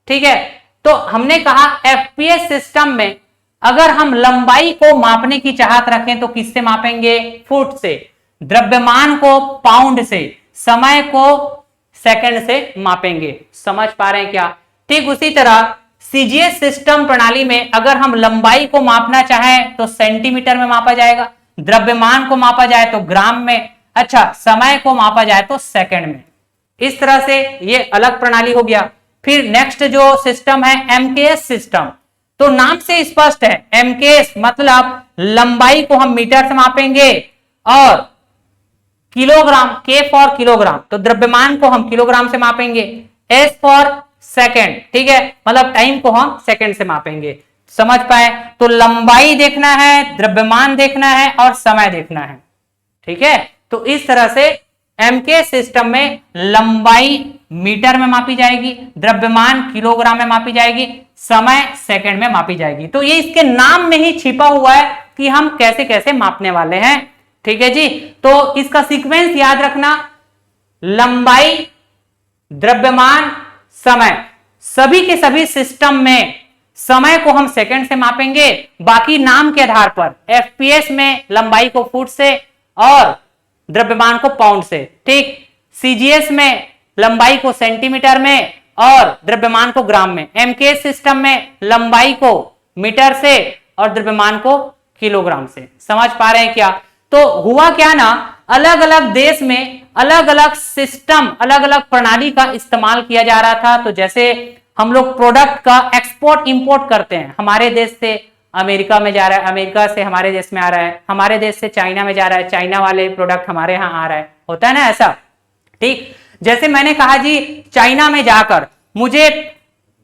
ठीक है, तो हमने कहा एफपीएस सिस्टम में अगर हम लंबाई को मापने की चाहत रखें तो किससे मापेंगे? फुट से। द्रव्यमान को पाउंड से, समय को सेकंड से मापेंगे। समझ पा रहे हैं क्या? ठीक उसी तरह सीजीएस सिस्टम प्रणाली में अगर हम लंबाई को मापना चाहें तो सेंटीमीटर में मापा जाएगा, द्रव्यमान को मापा जाए तो ग्राम में, अच्छा समय को मापा जाए तो सेकंड में। इस तरह से ये अलग प्रणाली हो गया। फिर नेक्स्ट जो सिस्टम है एमकेएस सिस्टम, तो नाम से स्पष्ट है, एमकेएस मतलब लंबाई को हम मीटर से मापेंगे और किलोग्राम, के फॉर किलोग्राम, तो द्रव्यमान को हम किलोग्राम से मापेंगे। एस फॉर सेकंड, ठीक है, मतलब टाइम को हम सेकंड से मापेंगे। समझ पाए? तो लंबाई देखना है, द्रव्यमान देखना है और समय देखना है। ठीक है, तो इस तरह से एमके सिस्टम में लंबाई मीटर में मापी जाएगी, द्रव्यमान किलोग्राम में मापी जाएगी, समय सेकंड में मापी जाएगी। तो ये इसके नाम में ही छिपा हुआ है कि हम कैसे कैसे मापने वाले हैं। ठीक है जी, तो इसका सीक्वेंस याद रखना, लंबाई, द्रव्यमान, समय, सभी के सभी सिस्टम में समय को हम सेकंड से मापेंगे, बाकी नाम के आधार पर। एफपीएस में लंबाई को फुट से और द्रव्यमान को पाउंड से। ठीक, सीजीएस में लंबाई को सेंटीमीटर में और द्रव्यमान को ग्राम में। एमकेएस सिस्टम में लंबाई को मीटर से और द्रव्यमान को किलोग्राम से। समझ पा रहे हैं क्या? तो हुआ क्या ना, अलग अलग देश में अलग अलग सिस्टम, अलग अलग प्रणाली का इस्तेमाल किया जा रहा था। तो जैसे हम लोग प्रोडक्ट का एक्सपोर्ट इंपोर्ट करते हैं, हमारे देश से अमेरिका में जा रहा है, अमेरिका से हमारे देश में आ रहा है, हमारे देश से चाइना में जा रहा है, चाइना वाले प्रोडक्ट हमारे यहाँ आ रहा है, होता है ना ऐसा। ठीक, जैसे मैंने कहा जी चाइना में जाकर मुझे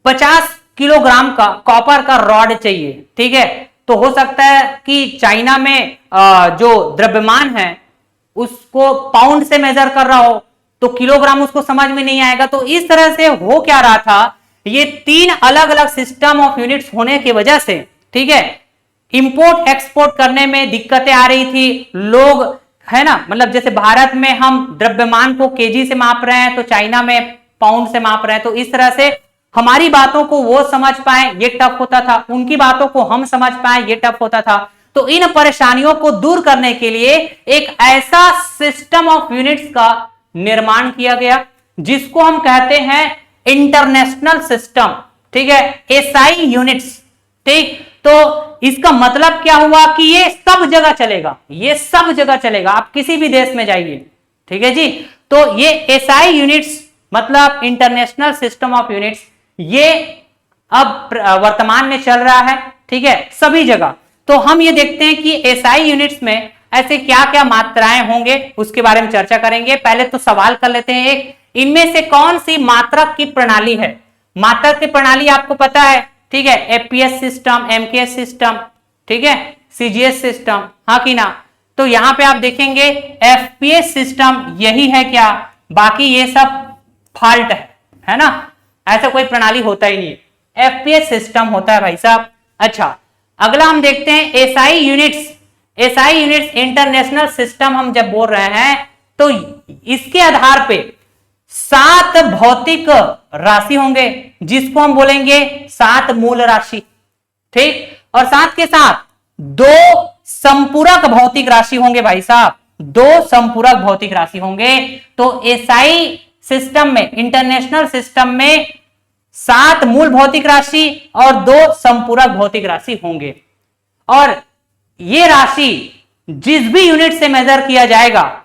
50 किलोग्राम का कॉपर का रॉड चाहिए। ठीक है, तो हो सकता है कि चाइना में जो द्रव्यमान है उसको पाउंड से मेजर कर रहा हो, तो किलोग्राम उसको समझ में नहीं आएगा। तो इस तरह से हो क्या रहा था, ये 3 अलग अलग सिस्टम ऑफ यूनिट्स होने की वजह से, ठीक है, इंपोर्ट एक्सपोर्ट करने में दिक्कतें आ रही थी। लोग, है ना, मतलब जैसे भारत में हम द्रव्यमान को केजी से माप रहे हैं तो चाइना में पाउंड से माप रहे हैं। तो इस तरह से हमारी बातों को वो समझ पाए ये टफ होता था, उनकी बातों को हम समझ पाए ये टफ होता था। तो इन परेशानियों को दूर करने के लिए एक ऐसा सिस्टम ऑफ यूनिट्स का निर्माण किया गया जिसको हम कहते हैं इंटरनेशनल सिस्टम। ठीक है, एसआई यूनिट्स। ठीक, तो इसका मतलब क्या हुआ कि ये सब जगह चलेगा, ये सब जगह चलेगा, आप किसी भी देश में जाइए। ठीक है जी, तो ये एसआई यूनिट्स मतलब इंटरनेशनल सिस्टम ऑफ यूनिट्स, ये अब वर्तमान में चल रहा है। ठीक है, सभी जगह। तो हम ये देखते हैं कि एसआई यूनिट्स में ऐसे क्या क्या मात्राएं होंगे उसके बारे में चर्चा करेंगे। पहले तो सवाल कर लेते हैं एक, इनमें से कौन सी मात्रक की प्रणाली है? मात्रक की प्रणाली आपको पता है, ठीक है, एफपीएस सिस्टम, एमकेएस सिस्टम, ठीक है, सीजीएस सिस्टम, हाँ कि ना। तो यहां पे आप देखेंगे एफपीएस सिस्टम यही है क्या, बाकी ये सब फॉल्ट है ना, ऐसा कोई प्रणाली होता ही नहीं, एफपीएस सिस्टम होता है भाई साहब। अच्छा, अगला हम देखते हैं SI units. SI units international system हम जब बोल रहे हैं तो इसके आधार पे 7 भौतिक राशि होंगे जिसको हम बोलेंगे 7 मूल राशि। ठीक, और साथ के साथ 2 संपूरक भौतिक राशि होंगे भाई साहब, 2 संपूरक भौतिक राशि होंगे। तो एसआई सिस्टम में, इंटरनेशनल सिस्टम में 7 मूल भौतिक राशि और 2 संपूरक भौतिक राशि होंगे। और ये राशि जिस भी यूनिट से मेजर किया जाएगा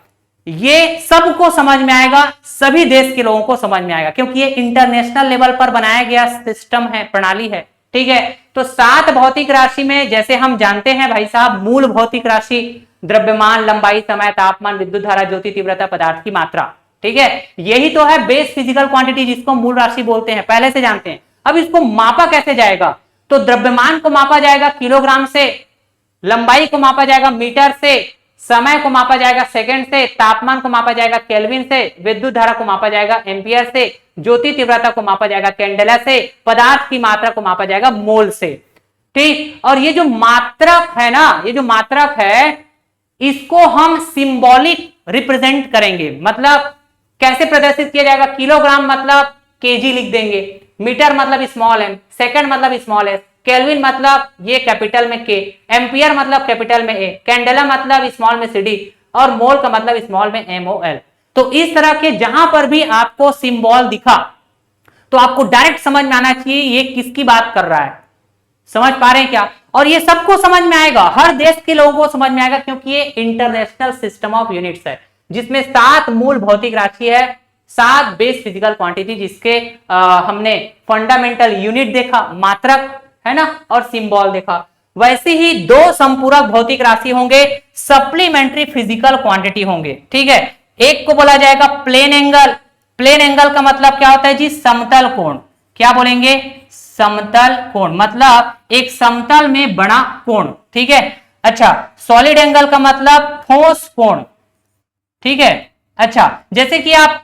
ये सबको समझ में आएगा, सभी देश के लोगों को समझ में आएगा, क्योंकि ये इंटरनेशनल लेवल पर बनाया गया सिस्टम है, प्रणाली है। ठीक है। तो 7 भौतिक राशि में जैसे हम जानते हैं भाई साहब, मूल भौतिक राशि द्रव्यमान, लंबाई, समय, तापमान, विद्युत धारा, ज्योति तीव्रता, पदार्थ की मात्रा, ठीक है, यही तो है बेस फिजिकल क्वांटिटी जिसको मूल राशि बोलते हैं, पहले से जानते हैं। अब इसको मापा कैसे जाएगा? तो द्रव्यमान को मापा जाएगा किलोग्राम से, लंबाई को मापा जाएगा मीटर से, समय को मापा जाएगा सेकंड से, तापमान को मापा जाएगा केल्विन से, विद्युत धारा को मापा जाएगा एम्पियर से, ज्योति तीव्रता को मापा जाएगा कैंडेला से, पदार्थ की मात्रा को मापा जाएगा मोल से, ठीक। और ये जो मात्रक है ना, ये जो मात्रक है इसको हम सिंबॉलिक रिप्रेजेंट करेंगे। मतलब कैसे प्रदर्शित किया जाएगा? किलोग्राम मतलब केजी लिख देंगे, मीटर मतलब स्मॉल एम, सेकंड मतलब स्मॉल एस, केल्विन मतलब ये कैपिटल में के, एम्पियर मतलब कैपिटल में ए, कैंडेला मतलब स्मॉल में सीडी, और मोल का मतलब स्मॉल में एमओएल। तो इस तरह के जहां पर भी आपको सिंबल दिखा तो आपको डायरेक्ट समझ में आना चाहिए ये किसकी बात कर रहा है। समझ पा रहे हैं क्या? और ये सबको समझ में आएगा, हर देश के लोगों को समझ में आएगा, क्योंकि ये इंटरनेशनल सिस्टम ऑफ यूनिट्स है जिसमें 7 मूल भौतिक राशि है, 7 बेस फिजिकल क्वांटिटी, जिसके हमने फंडामेंटल यूनिट देखा, मात्रक है ना, और सिंबल देखा। वैसे ही 2 संपूरक भौतिक राशि होंगे, सप्लीमेंट्री फिजिकल क्वांटिटी होंगे, ठीक है। एक को बोला जाएगा प्लेन एंगल। प्लेन एंगल का मतलब क्या होता है जी? समतल कोण। क्या बोलेंगे? समतल कोण, मतलब एक समतल में बना कोण, ठीक है। अच्छा, सॉलिड एंगल का मतलब ठोस कोण, ठीक है। अच्छा, जैसे कि आप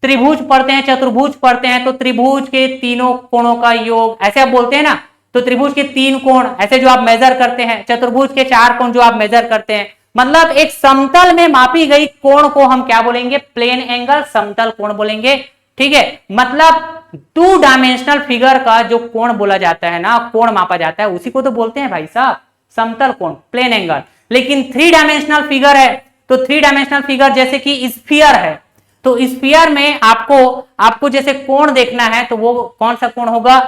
त्रिभुज पढ़ते हैं, चतुर्भुज पढ़ते हैं, तो त्रिभुज के तीनों कोणों का योग ऐसे आप बोलते हैं ना, तो त्रिभुज के 3 कोण ऐसे जो आप मेजर करते हैं, चतुर्भुज के 4 कोण जो आप मेजर करते हैं, मतलब एक समतल में मापी गई कोण को हम क्या बोलेंगे? प्लेन एंगल, समतल कोण बोलेंगे, ठीक है। मतलब 2 डायमेंशनल फिगर का जो कोण बोला जाता है ना, कोण मापा जाता है, उसी को तो बोलते हैं भाई साहब समतल कोण, प्लेन एंगल। लेकिन 3 डायमेंशनल फिगर है, तो 3 डायमेंशनल फिगर जैसे कि स्फीयर है, तो स्फीयर में आपको जैसे कोण देखना है, तो वो कौन सा कोण होगा?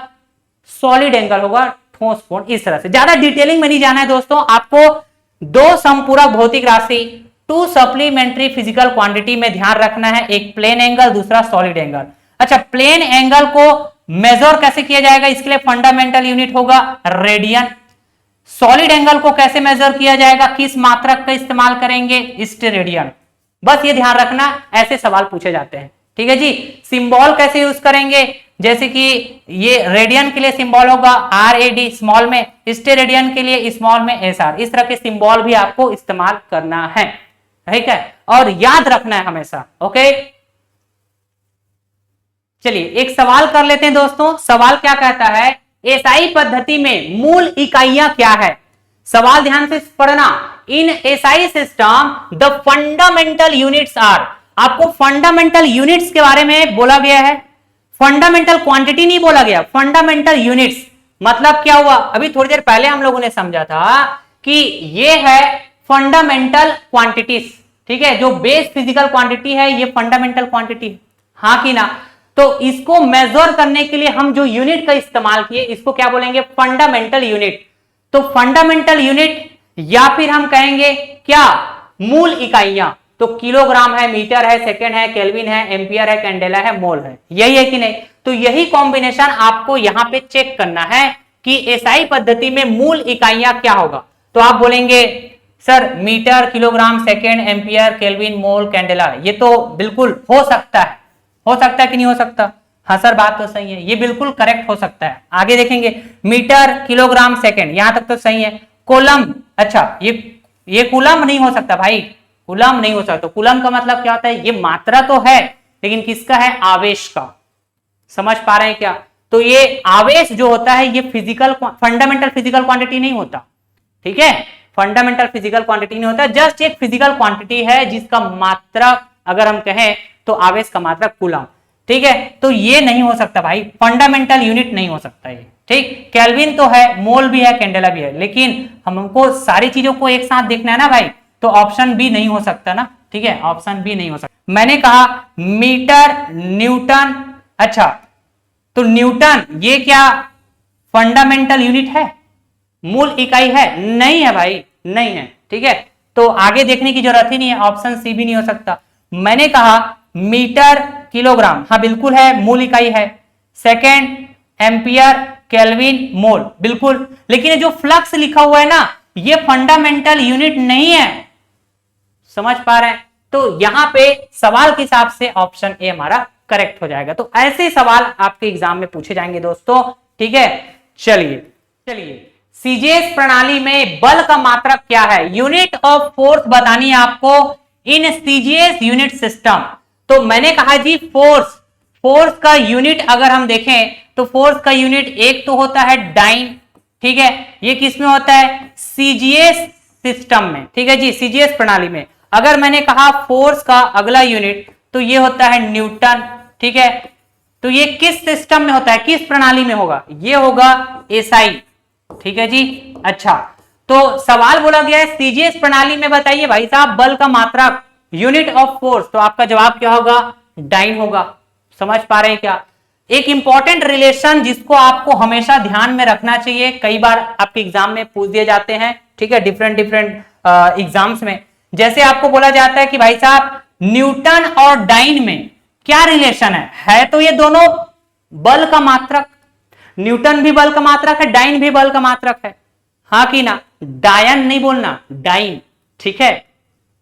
सॉलिड एंगल होगा, ठोस कोण। इस तरह से ज्यादा डिटेलिंग में नहीं जाना है दोस्तों, आपको 2 संपूरक भौतिक राशि, 2 सप्लीमेंट्री फिजिकल क्वांटिटी में ध्यान रखना है, एक प्लेन एंगल, दूसरा सॉलिड एंगल। अच्छा, प्लेन एंगल को मेजर कैसे किया जाएगा? इसके लिए फंडामेंटल यूनिट होगा रेडियन। सॉलिड एंगल को कैसे मेजर किया जाएगा? किस मात्रक का इस्तेमाल करेंगे? स्टेरेडियन। बस ये ध्यान रखना, ऐसे सवाल पूछे जाते हैं, ठीक है जी। सिंबल कैसे यूज करेंगे? जैसे कि ये रेडियन के लिए सिंबल होगा RAD स्मॉल में, स्टेरेडियन के लिए स्मॉल में SR। इस तरह के सिंबल भी आपको इस्तेमाल करना है, ठीक है, और याद रखना है हमेशा, ओके। चलिए एक सवाल कर लेते हैं दोस्तों। सवाल क्या कहता है? SI पद्धति में मूल इकाइयां क्या है? सवाल ध्यान से पढ़ना। In SI system the fundamental units are. आपको फंडामेंटल यूनिट्स के बारे में बोला गया है, फंडामेंटल क्वांटिटी नहीं बोला गया, फंडामेंटल यूनिट्स। मतलब क्या हुआ? अभी थोड़ी देर पहले हम लोगों ने समझा था कि ये है फंडामेंटल क्वांटिटीज, ठीक है। जो बेस फिजिकल क्वांटिटी है ये फंडामेंटल क्वांटिटी है, हाँ कि ना। तो इसको मेजर करने के लिए हम जो यूनिट का इस्तेमाल किए, इसको क्या बोलेंगे? Fundamental unit. तो फंडामेंटल यूनिट, या फिर हम कहेंगे क्या? मूल इकाइयां। तो किलोग्राम है, मीटर है, सेकंड है, केल्विन है, एम्पियर है, कैंडेला है, मोल है, यही है कि नहीं? तो यही कॉम्बिनेशन आपको यहां पे चेक करना है कि एसआई पद्धति में मूल इकाइयां क्या होगा। तो आप बोलेंगे sir metre, kilogram, second, ampere, kelvin, mole, candela. ये तो बिल्कुल हो सकता है, हो सकता है कि नहीं हो सकता? हाँ सर बात तो सही है, ये बिल्कुल करेक्ट हो सकता है। आगे देखेंगे, मीटर, किलोग्राम, सेकंड, यहां तक तो सही है। कूलम, अच्छा ये कूलम नहीं हो सकता भाई, कूलम नहीं हो सकता। कूलम का मतलब क्या होता है? ये मात्रा तो है लेकिन किसका है? आवेश का। समझ पा रहे हैं क्या? तो ये आवेश जो होता है ये फिजिकल, फंडामेंटल फिजिकल क्वांटिटी नहीं होता, ठीक है। फंडामेंटल फिजिकल क्वांटिटी नहीं होता, जस्ट एक फिजिकल क्वांटिटी है जिसका मात्रा अगर हम कहें तो आवेश का मात्रा कूलम, ठीक है। तो ये नहीं हो सकता भाई, फंडामेंटल यूनिट नहीं हो सकता ये, ठीक। केल्विन तो है, मोल भी है, कैंडेला भी है, लेकिन हमको सारी चीजों को एक साथ देखना है ना भाई, तो ऑप्शन बी नहीं हो सकता ना, ठीक है, ऑप्शन बी नहीं हो सकता। मैंने कहा मीटर, न्यूटन, अच्छा तो न्यूटन ये क्या फंडामेंटल यूनिट है? मूल इकाई है? नहीं है भाई, नहीं है, ठीक है। तो आगे देखने की जरूरत ही नहीं है, ऑप्शन सी भी नहीं हो सकता। मैंने कहा मीटर, किलोग्राम, हाँ बिल्कुल है, मूल इकाई है। सेकेंड एम्पियर, केल्विन मोल, बिल्कुल। लेकिन ये जो फ्लक्स लिखा हुआ है ना, ये फंडामेंटल यूनिट नहीं है, समझ पा रहे हैं? तो यहां पे सवाल के हिसाब से ऑप्शन ए हमारा करेक्ट हो जाएगा। तो ऐसे सवाल आपके एग्जाम में पूछे जाएंगे दोस्तों, ठीक है। चलिए सीजीएस प्रणाली में बल का मात्रक क्या है? यूनिट ऑफ फोर्स बतानी है आपको इन सीजीएस यूनिट सिस्टम। तो मैंने कहा जी फोर्स का यूनिट अगर हम देखें तो फोर्स का यूनिट एक तो होता है डाइन, ठीक है। ये किस में होता है? सीजीएस सिस्टम में, ठीक है जी, सीजीएस प्रणाली में। अगर मैंने कहा फोर्स का अगला यूनिट तो ये होता है न्यूटन, ठीक है। तो ये किस सिस्टम में होता है, किस प्रणाली में होगा? ये होगा एसआई, ठीक है जी। अच्छा, तो सवाल बोला गया है सीजीएस प्रणाली में बताइए भाई साहब बल का मात्रक, यूनिट ऑफ फोर्स, तो आपका जवाब क्या होगा? डाइन होगा। समझ पा रहे हैं क्या? एक इंपॉर्टेंट रिलेशन जिसको आपको हमेशा ध्यान में रखना चाहिए, कई बार आपके एग्जाम में पूछ दिए जाते हैं, ठीक है, डिफरेंट एग्जाम्स में। जैसे आपको बोला जाता है कि भाई साहब न्यूटन और डाइन में क्या रिलेशन है तो ये दोनों बल का मात्रक, न्यूटन भी बल का मात्रक है, डाइन भी बल का मात्रक है, हाँ कि ना? डायन नहीं बोलना, डाइन, ठीक है।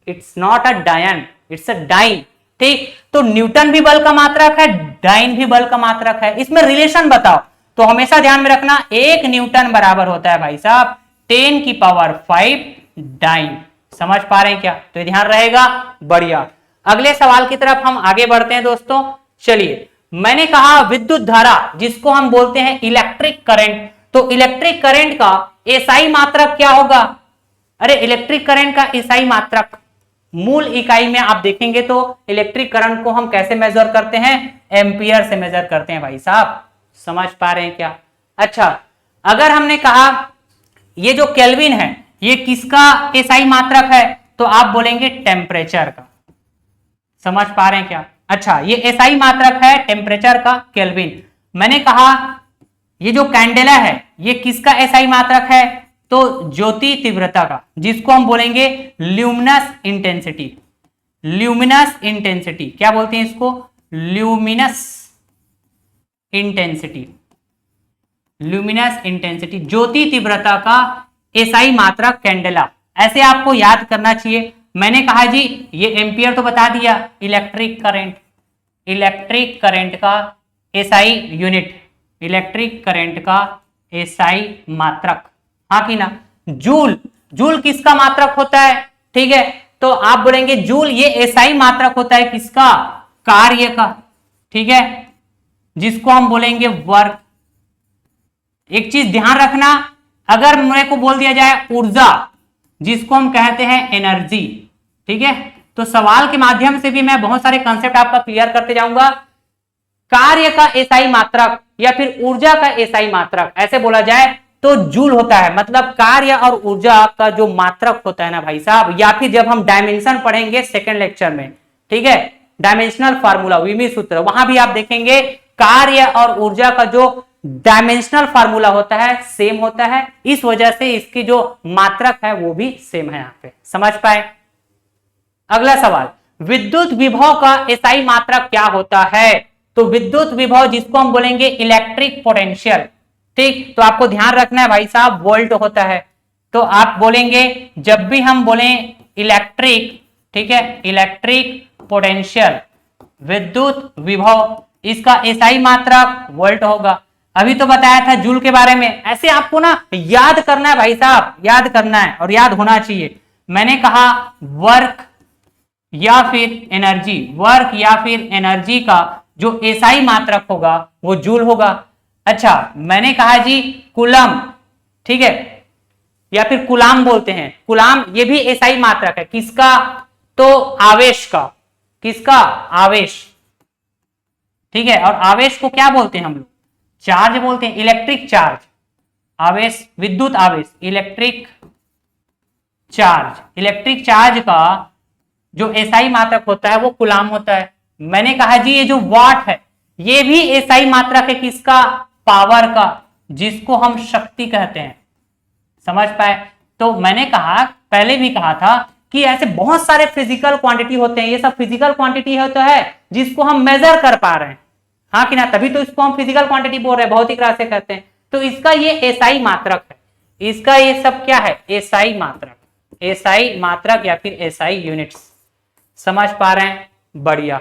इट्स नॉट अ डायन, इट्स अ डाइन, ठीक। तो न्यूटन भी बल का मात्रक है, डाइन भी बल का मात्रक है, इसमें रिलेशन बताओ। तो हमेशा ध्यान में रखना, एक न्यूटन बराबर होता है भाई साहब 10⁵ डाइन। समझ पा रहे हैं क्या? तो ये ध्यान रहेगा, बढ़िया। अगले सवाल की तरफ हम आगे बढ़ते हैं दोस्तों। चलिए, मैंने कहा विद्युत धारा जिसको हम बोलते हैं इलेक्ट्रिक करंट, तो इलेक्ट्रिक करंट का एसआई मात्रक क्या होगा? अरे इलेक्ट्रिक करंट का एसआई मात्रक मूल इकाई में आप देखेंगे तो इलेक्ट्रिक करंट को हम कैसे मेजर करते हैं? एम्पियर से मेजर करते हैं भाई साहब। समझ पा रहे हैं क्या? अच्छा, अगर हमने कहा ये जो केल्विन है ये किसका एसआई मात्रक है, तो आप बोलेंगे टेम्परेचर का। समझ पा रहे हैं क्या? अच्छा, ये एसआई मात्रक है टेम्परेचर का, केल्विन। मैंने कहा ये जो कैंडेला है ये किसका एसआई मात्रक है? तो ज्योति तीव्रता का, जिसको हम बोलेंगे ल्यूमिनस इंटेंसिटी। ल्यूमिनस इंटेंसिटी क्या बोलते हैं इसको? Luminous intensity. ल्यूमिनस इंटेंसिटी, ज्योति तीव्रता का एसआई मात्रक कैंडेला। ऐसे आपको याद करना चाहिए। मैंने कहा जी ये एम्पियर तो बता दिया, इलेक्ट्रिक करंट, इलेक्ट्रिक करंट का एसआई यूनिट, इलेक्ट्रिक करंट का एसआई मात्रक, हाँ कि ना? जूल, जूल किसका मात्रक होता है? ठीक है, तो आप बोलेंगे जूल ये एसआई मात्रक होता है किसका? कार्य का, ठीक है, जिसको हम बोलेंगे वर्क। एक चीज ध्यान रखना, अगर मेरे को बोल दिया जाए ऊर्जा, जिसको हम कहते हैं एनर्जी, ठीक है, तो सवाल के माध्यम से भी मैं बहुत सारे कंसेप्ट आपका क्लियर करते जाऊंगा। कार्य का एसआई मात्रक या फिर ऊर्जा का एसआई मात्रक ऐसे बोला जाए तो जूल होता है, मतलब कार्य और ऊर्जा का जो मात्रक होता है ना भाई साहब, या फिर जब हम डायमेंशन पढ़ेंगे सेकंड लेक्चर में, ठीक है, डायमेंशनल फार्मूला, विमी सूत्र, वहां भी आप देखेंगे कार्य और ऊर्जा का जो डायमेंशनल फार्मूला होता है सेम होता है, इस वजह से इसकी जो मात्रक है वो भी सेम है। यहां पे समझ पाए? अगला सवाल, विद्युत विभव का एसआई मात्रक क्या होता है? तो विद्युत विभव जिसको हम बोलेंगे इलेक्ट्रिक पोटेंशियल, ठीक, तो आपको ध्यान रखना है भाई साहब वोल्ट होता है। तो आप बोलेंगे जब भी हम बोले इलेक्ट्रिक, ठीक है, इलेक्ट्रिक पोटेंशियल, विद्युत विभव, इसका एसआई मात्रक वोल्ट होगा। अभी तो बताया था जूल के बारे में, ऐसे आपको ना याद करना है भाई साहब, याद करना है और याद होना चाहिए। मैंने कहा वर्क या फिर एनर्जी, वर्क या फिर एनर्जी का जो एसआई मात्रक होगा वो जूल होगा। अच्छा, मैंने कहा जी कूलम, ठीक है, या फिर कुलाम बोलते हैं, कुलाम, ये भी एसआई मात्रक है किसका? तो आवेश का, किसका? आवेश, ठीक है, और आवेश को क्या बोलते हैं हम लोग? चार्ज बोलते हैं, इलेक्ट्रिक चार्ज, आवेश, विद्युत आवेश, इलेक्ट्रिक चार्ज। इलेक्ट्रिक चार्ज का जो एसआई मात्रक होता है वो कुलाम होता है। मैंने कहा जी ये जो वाट है ये भी एसआई मात्रक है किसका? पावर का, जिसको हम शक्ति कहते हैं। समझ पाए? तो मैंने कहा, पहले भी कहा था कि ऐसे बहुत सारे फिजिकल क्वांटिटी होते हैं, ये सब फिजिकल क्वांटिटी होता है जिसको हम मेजर कर पा रहे हैं, हाँ कि ना? तभी तो इसको हम फिजिकल क्वांटिटी बोल रहे हैं, भौतिक राशि कहते हैं। तो इसका ये एसआई मात्रक है, इसका ये सब क्या है, एसआई मात्रक, एसआई मात्रक या फिर एसआई यूनिट्स। समझ पा रहे हैं, बढ़िया।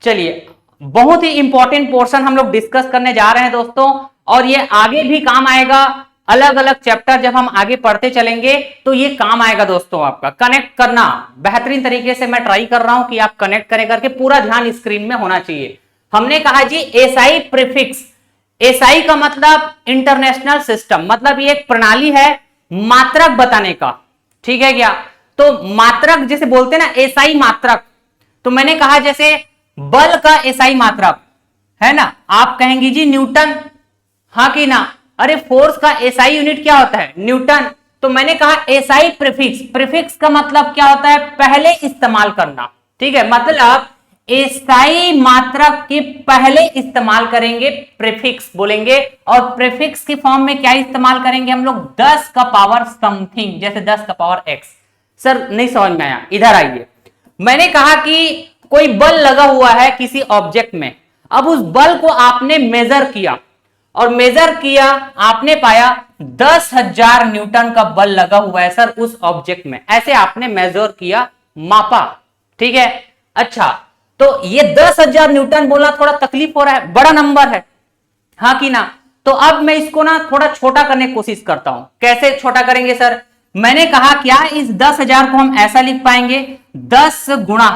चलिए, बहुत ही इंपॉर्टेंट पोर्शन हम लोग डिस्कस करने जा रहे हैं दोस्तों, और ये आगे भी काम आएगा। अलग अलग चैप्टर जब हम आगे पढ़ते चलेंगे तो ये काम आएगा दोस्तों। आपका कनेक्ट करना बेहतरीन तरीके से मैं ट्राई कर रहा हूं कि आप कनेक्ट करें करके, पूरा ध्यान स्क्रीन में होना चाहिए। हमने कहा जी एसआई प्रीफिक्स, एसआई का मतलब इंटरनेशनल सिस्टम, मतलब ये एक प्रणाली है मात्रक बताने का, ठीक है क्या। तो मात्रक जैसे बोलते हैं ना, एसआई मात्रक, तो मैंने कहा जैसे बल का एसआई मात्रक है ना, आप कहेंगे जी न्यूटन, हाँ कि ना। अरे फोर्स का एसआई यूनिट क्या होता है, न्यूटन। तो मैंने कहा एसआई प्रीफिक्स, प्रीफिक्स का मतलब क्या होता है, पहले इस्तेमाल करना, ठीक है। मतलब एसआई मात्रक के पहले इस्तेमाल करेंगे, प्रीफिक्स बोलेंगे। और प्रीफिक्स की फॉर्म में क्या इस्तेमाल करेंगे हम लोग, 10 का पावर समथिंग, जैसे 10 का पावर एक्स। सर नहीं समझ में आया, इधर आइए। मैंने कहा कि कोई बल लगा हुआ है किसी ऑब्जेक्ट में, अब उस बल को आपने मेजर किया, और मेजर किया आपने पाया 10,000 न्यूटन का बल लगा हुआ है सर उस ऑब्जेक्ट में, ऐसे आपने मेजर किया, मापा, ठीक है। अच्छा, तो ये 10,000 न्यूटन बोलना थोड़ा तकलीफ हो रहा है, बड़ा नंबर है, हाँ कि ना। तो अब मैं इसको ना थोड़ा छोटा करने की कोशिश करता हूं। कैसे छोटा करेंगे सर, मैंने कहा क्या इस 10,000 को हम ऐसा लिख पाएंगे, 10 गुणा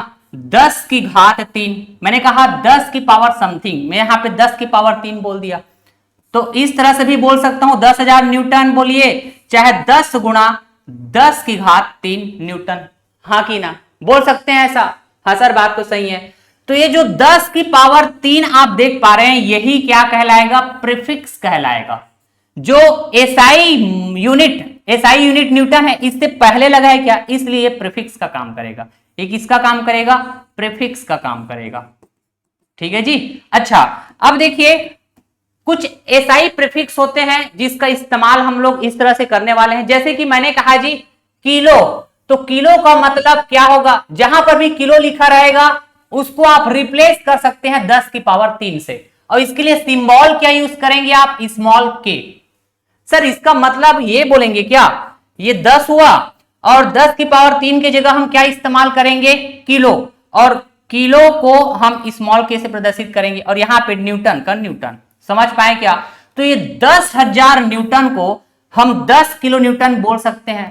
10 की घात 3। मैंने कहा 10 की पावर समथिंग, मैं यहां पे 10 की पावर 3 बोल दिया। तो इस तरह से भी बोल सकता हूं 10,000 न्यूटन बोलिए, चाहे 10 गुणा 10 की घात 3 न्यूटन, हाँ कि ना, बोल सकते हैं ऐसा। हाँ सर बात तो सही है। तो ये जो 10 की पावर 3 आप देख पा रहे हैं, यही क्या कहलाएगा, प्रीफिक्स कहलाएगा। जो एसआई यूनिट न्यूटन है, इससे पहले लगा है क्या, इसलिए प्रीफिक्स का काम करेगा। ये किसका काम करेगा, प्रीफिक्स का काम करेगा, ठीक है जी। अच्छा, अब देखिए कुछ एसआई प्रीफिक्स होते हैं जिसका इस्तेमाल हम लोग इस तरह से करने वाले हैं। जैसे कि मैंने कहा जी किलो, तो किलो का मतलब क्या होगा, जहां पर भी किलो लिखा रहेगा उसको आप रिप्लेस कर सकते हैं 10 की पावर 3 से, और इसके लिए सिंबल क्या यूज करेंगे आप, स्मॉल के। सर इसका मतलब ये बोलेंगे क्या, ये 10 हुआ और 10 की पावर 3 की जगह हम क्या इस्तेमाल करेंगे, किलो, और किलो को हम स्मॉल के से प्रदर्शित करेंगे, और यहां पे न्यूटन का न्यूटन। समझ पाए क्या। तो ये 10,000 न्यूटन को हम 10 किलो न्यूटन बोल सकते हैं।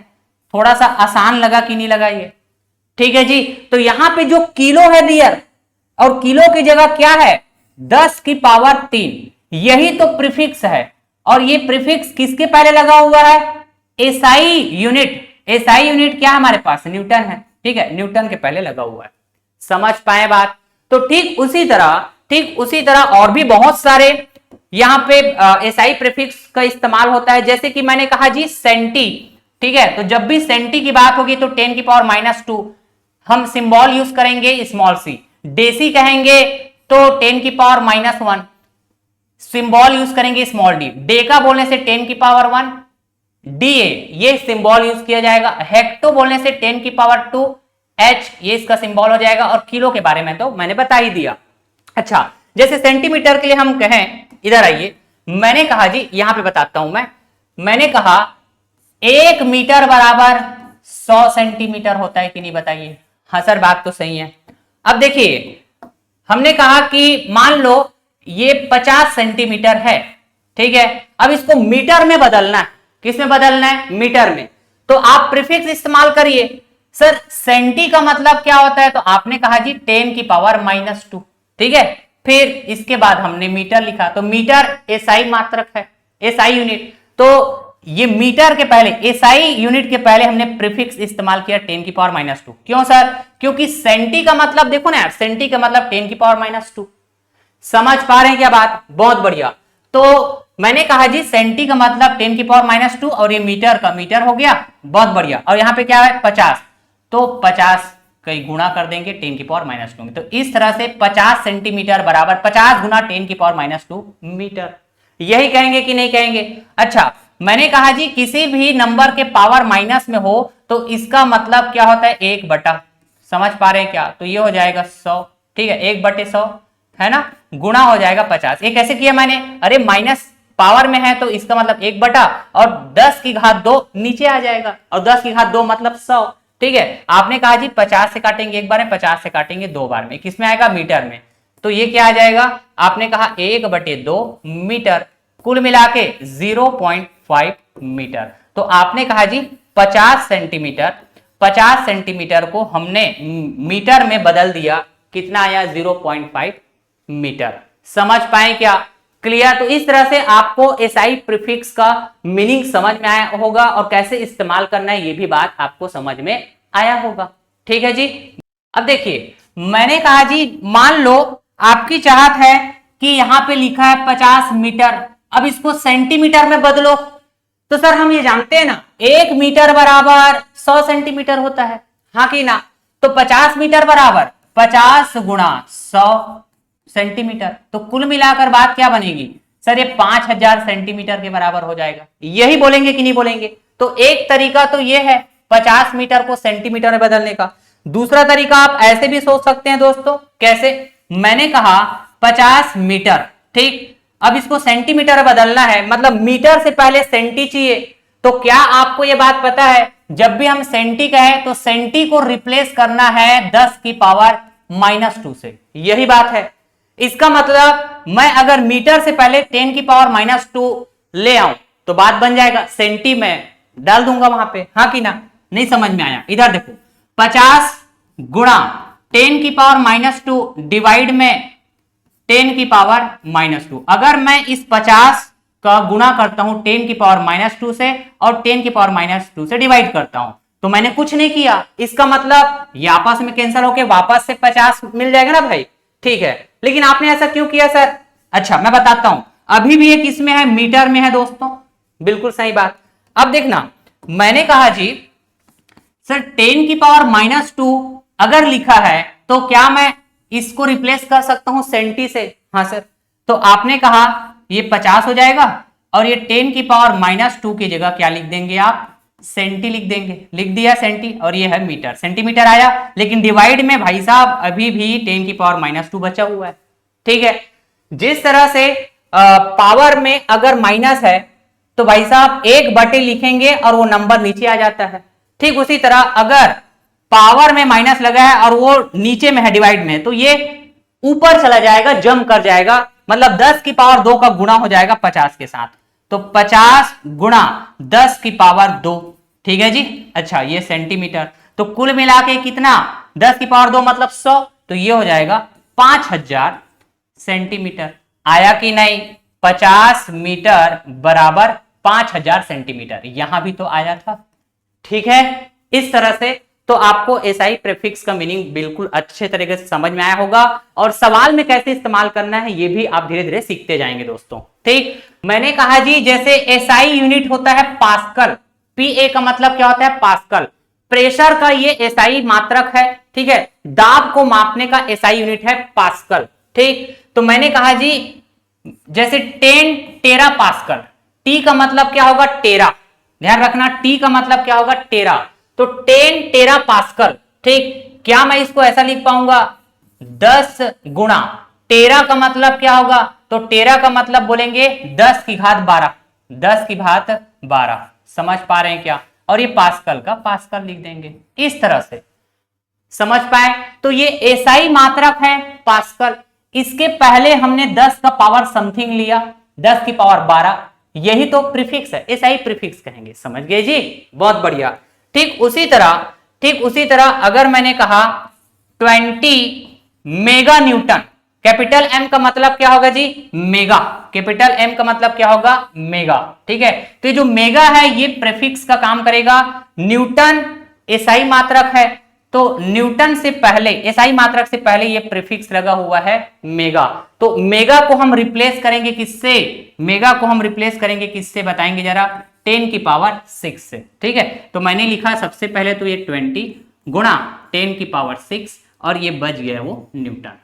थोड़ा सा आसान लगा कि नहीं लगा ये, ठीक है जी। तो यहां पे जो किलो है डियर, और किलो की जगह क्या है, 10 की पावर 3, यही तो प्रीफिक्स है। और ये प्रीफिक्स किसके पहले लगा हुआ है, एसआई यूनिट। एसआई यूनिट क्या हमारे पास, न्यूटन है, ठीक है, न्यूटन के पहले लगा हुआ है। समझ पाए बात। तो ठीक उसी तरह और भी बहुत सारे यहां पे एसआई प्रीफिक्स का इस्तेमाल होता है। जैसे कि मैंने कहा जी सेंटी, ठीक है, तो जब भी सेंटी की बात होगी तो 10 की पावर -2 हम सिंबल यूज करेंगे स्मॉल सी। डेसी कहेंगे तो 10 की पावर -1 सिंबल यूज करेंगे स्मॉल डी। डेका बोलने से 10 की पावर 1 डीए, ये सिंबल यूज किया जाएगा। हेक्टो बोलने से 10 की पावर 2 एच, ये इसका सिंबल हो जाएगा। और किलो के बारे में तो मैंने बता ही दिया। अच्छा, जैसे सेंटीमीटर के लिए हम कहें, इधर आइए, मैंने कहा जी यहां पे बताता हूं मैंने कहा 1 मीटर बराबर 100 सेंटीमीटर होता है कि नहीं, बताइए। हाँ सर बात तो सही है। अब देखिए हमने कहा कि मान लो ये 50 सेंटीमीटर है, ठीक है। अब इसको मीटर में बदलना है, किस में बदलना है, मीटर में। तो आप प्रीफिक्स इस्तेमाल करिए। सर सेंटी का मतलब क्या होता है, तो आपने कहा जी 10 की पावर -2, ठीक है। फिर इसके बाद हमने मीटर लिखा, तो मीटर एसआई मात्रक है, एसआई यूनिट। तो ये मीटर के पहले, एसआई यूनिट के पहले हमने प्रीफिक्स इस्तेमाल किया 10 की पावर -2। क्यों सर, क्योंकि सेंटी का मतलब देखो ना यार, सेंटी का मतलब 10 की पावर -2। समझ पा रहे हैं क्या बात, बहुत बढ़िया। तो मैंने कहा जी सेंटी का मतलब 10 की पावर -2, और ये मीटर का मीटर हो गया, बहुत बढ़िया। और यहाँ पे क्या है 50, तो 50 कई गुणा कर देंगे 10 की पावर -2 में। तो इस तरह से 50 सेंटीमीटर बराबर 50 गुना 10 की पावर -2 मीटर, यही कहेंगे कि नहीं कहेंगे। अच्छा, मैंने कहा जी किसी भी नंबर के पावर माइनस में हो तो इसका मतलब क्या होता है, 1 बटा। समझ पा रहे हैं क्या, तो ये हो जाएगा 100, ठीक है, 1/100 है ना, गुणा हो जाएगा 50। ये कैसे किया मैंने, अरे माइनस पावर में है तो इसका मतलब 1 बटा और 10 की घात 2 नीचे आ जाएगा, और 10 की घात 2 मतलब 100। ठीक है, आपने कहा जी 50 से काटेंगे एक बार में, 50 से काटेंगे 2 बार में, किसमें आएगा, मीटर में। तो ये क्या आ जाएगा, आपने कहा 1/2 मीटर, कुल मिला के 0.5 मीटर। तो आपने कहा जी 50 सेंटीमीटर, 50 सेंटीमीटर को हमने मीटर में बदल दिया, कितना आया, 0.5 मीटर। समझ पाए क्या, क्लियर। तो इस तरह से आपको एसआई प्रीफिक्स का मीनिंग समझ में आया होगा और कैसे इस्तेमाल करना है ये भी बात आपको समझ में आया होगा। ठीक है जी। अब देखिए, मैंने कहा जी मान लो आपकी चाहत है कि यहां पे लिखा है 50 मीटर, अब इसको सेंटीमीटर में बदलो। तो सर हम ये जानते हैं ना, 1 मीटर बराबर 100 सेंटीमीटर होता है, हाँ कि ना। तो 50 मीटर बराबर 50 गुणा 100 सेंटीमीटर, तो कुल मिलाकर बात क्या बनेगी, सर ये 5000 सेंटीमीटर के बराबर हो जाएगा। यही बोलेंगे कि नहीं बोलेंगे। तो एक तरीका तो ये है 50 मीटर को सेंटीमीटर में बदलने का। दूसरा तरीका आप ऐसे भी सोच सकते हैं दोस्तों, कैसे, मैंने कहा 50 मीटर, ठीक, अब इसको सेंटीमीटर में बदलना है, मतलब मीटर से पहले सेंटी चाहिए। तो क्या आपको यह बात पता है, जब भी हम सेंटी कहें तो सेंटी को रिप्लेस करना है 10 की पावर -2 से, यही बात है। इसका मतलब मैं अगर मीटर से पहले 10 की पावर -2 ले आऊं तो बात बन जाएगा, सेंटी में डाल दूंगा वहां पे, हाँ कि ना। नहीं समझ में आया, इधर देखो, 50 गुणा 10 की पावर -2 डिवाइड में 10 की पावर -2। अगर मैं इस 50 का गुणा करता हूं 10 की पावर -2 से और 10 की पावर -2 से डिवाइड करता हूं, तो मैंने कुछ नहीं किया। इसका मतलब ये आपस में कैंसिल होके वापस से 50 मिल जाएगा ना भाई, ठीक है। लेकिन आपने ऐसा क्यों किया सर, अच्छा मैं बताता हूं। अभी भी ये किस में है, मीटर में है दोस्तों, बिल्कुल सही बात। अब देखना, मैंने कहा जी सर 10 की पावर -2 अगर लिखा है तो क्या मैं इसको रिप्लेस कर सकता हूं सेंटी से, हाँ सर। तो आपने कहा ये 50 हो जाएगा और ये 10 की पावर -2 की जगह क्या लिख देंगे आप, सेंटी लिख देंगे, लिख दिया सेंटी, और ये है मीटर, सेंटीमीटर आया। लेकिन डिवाइड में भाई साहब अभी भी 10 की पावर -2 बचा हुआ है, ठीक है। जिस तरह से पावर में अगर माइनस है तो भाई साहब 1/, लिखेंगे और वो नंबर नीचे आ जाता है। ठीक उसी तरह अगर पावर में माइनस लगा है और वो नीचे में है डिवाइड में, तो ये ऊपर चला जाएगा, जम कर जाएगा, मतलब 10 की पावर 2 का गुणा हो जाएगा 50 के साथ। तो 50 गुणा 10 की पावर 2, ठीक है जी। अच्छा ये सेंटीमीटर, तो कुल मिला के कितना, 10 की पावर 2 मतलब 100, तो ये हो जाएगा 5000 सेंटीमीटर। आया कि नहीं, 50 मीटर बराबर 5000 सेंटीमीटर, यहां भी तो आया था, ठीक है। इस तरह से तो आपको एसआई प्रीफिक्स का मीनिंग बिल्कुल अच्छे तरीके से समझ में आया होगा, और सवाल में कैसे इस्तेमाल करना है ये भी आप धीरे धीरे सीखते जाएंगे दोस्तों, ठीक। मैंने कहा जी जैसे एसआई यूनिट होता है पास्कल, पीए का मतलब क्या होता है, पास्कल। प्रेशर का ये एसआई मात्रक है, ठीक है। दाब को मापने का एसआई यूनिट है पास्कल, ठीक। तो मैंने कहा जी जैसे 10 टेरा पास्कल, टी का मतलब क्या होगा, टेरा, ध्यान रखना, टी का मतलब क्या होगा, टेरा। तो 10 टेरा पास्कल, ठीक। क्या मैं इसको ऐसा लिख पाऊंगा, 10 गुणा टेरा का मतलब क्या होगा, तो टेरा का मतलब बोलेंगे 10 की घात 12, 10 की घात 12। समझ पा रहे हैं क्या, और ये पास्कल का पास्कल लिख देंगे, इस तरह से समझ पाए। तो ये एसआई मात्रक है पास्कल। इसके पहले हमने 10 का पावर समथिंग लिया, 10 की पावर 12, यही तो प्रीफिक्स है, एसआई प्रीफिक्स कहेंगे, समझ गए जी, बहुत बढ़िया। ठीक उसी तरह अगर मैंने कहा 20 मेगा न्यूटन, कैपिटल एम का मतलब क्या होगा जी, मेगा, कैपिटल एम का मतलब क्या होगा, मेगा, ठीक है। तो ये जो मेगा है ये प्रीफिक्स का काम करेगा। न्यूटन एसआई मात्रक है, तो न्यूटन से पहले, एसआई मात्रक से पहले ये प्रीफिक्स लगा हुआ है मेगा। तो मेगा को हम रिप्लेस करेंगे किससे, मेगा को हम रिप्लेस करेंगे किससे बताएंगे जरा, 10 की पावर 6 से, ठीक है। तो मैंने लिखा सबसे पहले तो ये 20 गुणा 10 की पावर 6 और ये बच गया वो न्यूटन।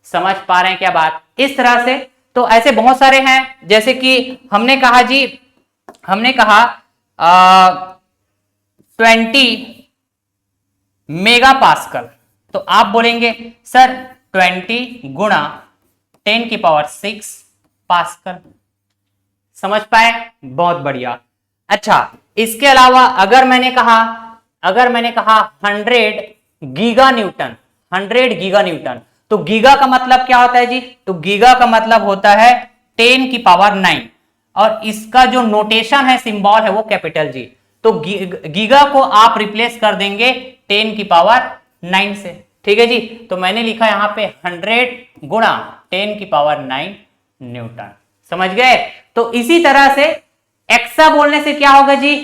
समझ पा रहे हैं क्या बात, इस तरह से। तो ऐसे बहुत सारे हैं, जैसे कि हमने कहा जी, हमने कहा 20 मेगा पास्कल, तो आप बोलेंगे सर 20 गुणा 10 की पावर 6 पास्कल। समझ पाए? बहुत बढ़िया। अच्छा, इसके अलावा अगर मैंने कहा 100 गीगा न्यूटन, 100 गीगा न्यूटन, तो गीगा का मतलब क्या होता है जी? तो गीगा का मतलब होता है 10 की पावर 9, और इसका जो नोटेशन है, सिंबल है, वो कैपिटल जी। तो गीगा को आप रिप्लेस कर देंगे 10 की पावर 9 से। ठीक है जी, तो मैंने लिखा यहां पे 100 गुणा 10 की पावर 9 न्यूटन। समझ गए? तो इसी तरह से एक्सा बोलने से क्या होगा जी?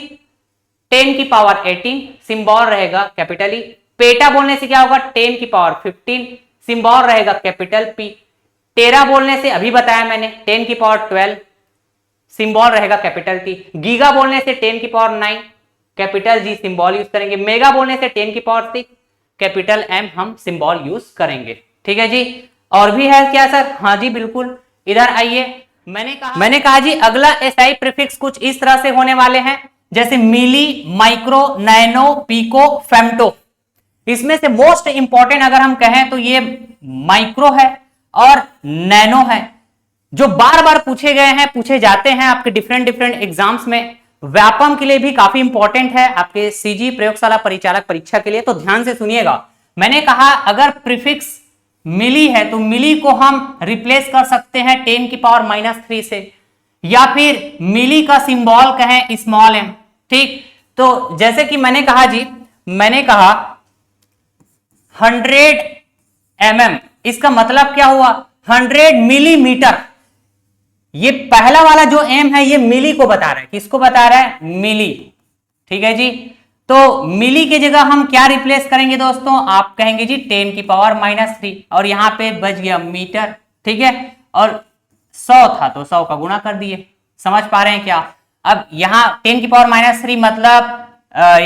10 की पावर 18, सिंबल रहेगा कैपिटल ई। पेटा बोलने से क्या होगा? 10 की पावर 15, सिंबल रहेगा कैपिटल पी। टेरा बोलने से अभी बताया मैंने 10 की पावर 12, सिंबल रहेगा कैपिटल टी। गीगा बोलने से 10 की power 9, capital G symbol use करेंगे। मेगा बोलने से 10 की पावर 6, कैपिटल एम हम सिंबल यूज करेंगे। ठीक है जी। और भी है क्या सर? हाँ जी बिल्कुल, इधर आइए। मैंने कहा जी अगला एसआई प्रीफिक्स कुछ इस तरह से होने वाले हैं, जैसे मिली, माइक्रो, नैनो, पीको, फेम्टो। इसमें से मोस्ट इंपॉर्टेंट अगर हम कहें तो ये माइक्रो है और नैनो है, जो बार बार पूछे जाते हैं आपके डिफरेंट एग्जाम्स में। व्यापम के लिए भी काफी इंपॉर्टेंट है, आपके सीजी प्रयोगशाला परिचालक परीक्षा के लिए, तो ध्यान से सुनिएगा। मैंने कहा अगर प्रीफिक्स मिली है तो मिली को हम रिप्लेस कर सकते हैं 10 की पावर -3 से, या फिर मिली का सिंबल कहें स्मॉल एम। ठीक, तो जैसे कि मैंने कहा 100 mm, इसका मतलब क्या हुआ? 100 मिलीमीटर। ये पहला वाला जो एम है ये मिली को बता रहा है। किसको बता रहा है? मिली। ठीक है जी। तो मिली की जगह हम क्या रिप्लेस करेंगे दोस्तों? आप कहेंगे जी 10 की पावर -3, और यहां पे बच गया मीटर। ठीक है, और 100 था तो 100 का गुणा कर दिए। समझ पा रहे हैं क्या? अब यहां 10 की पावर -3 मतलब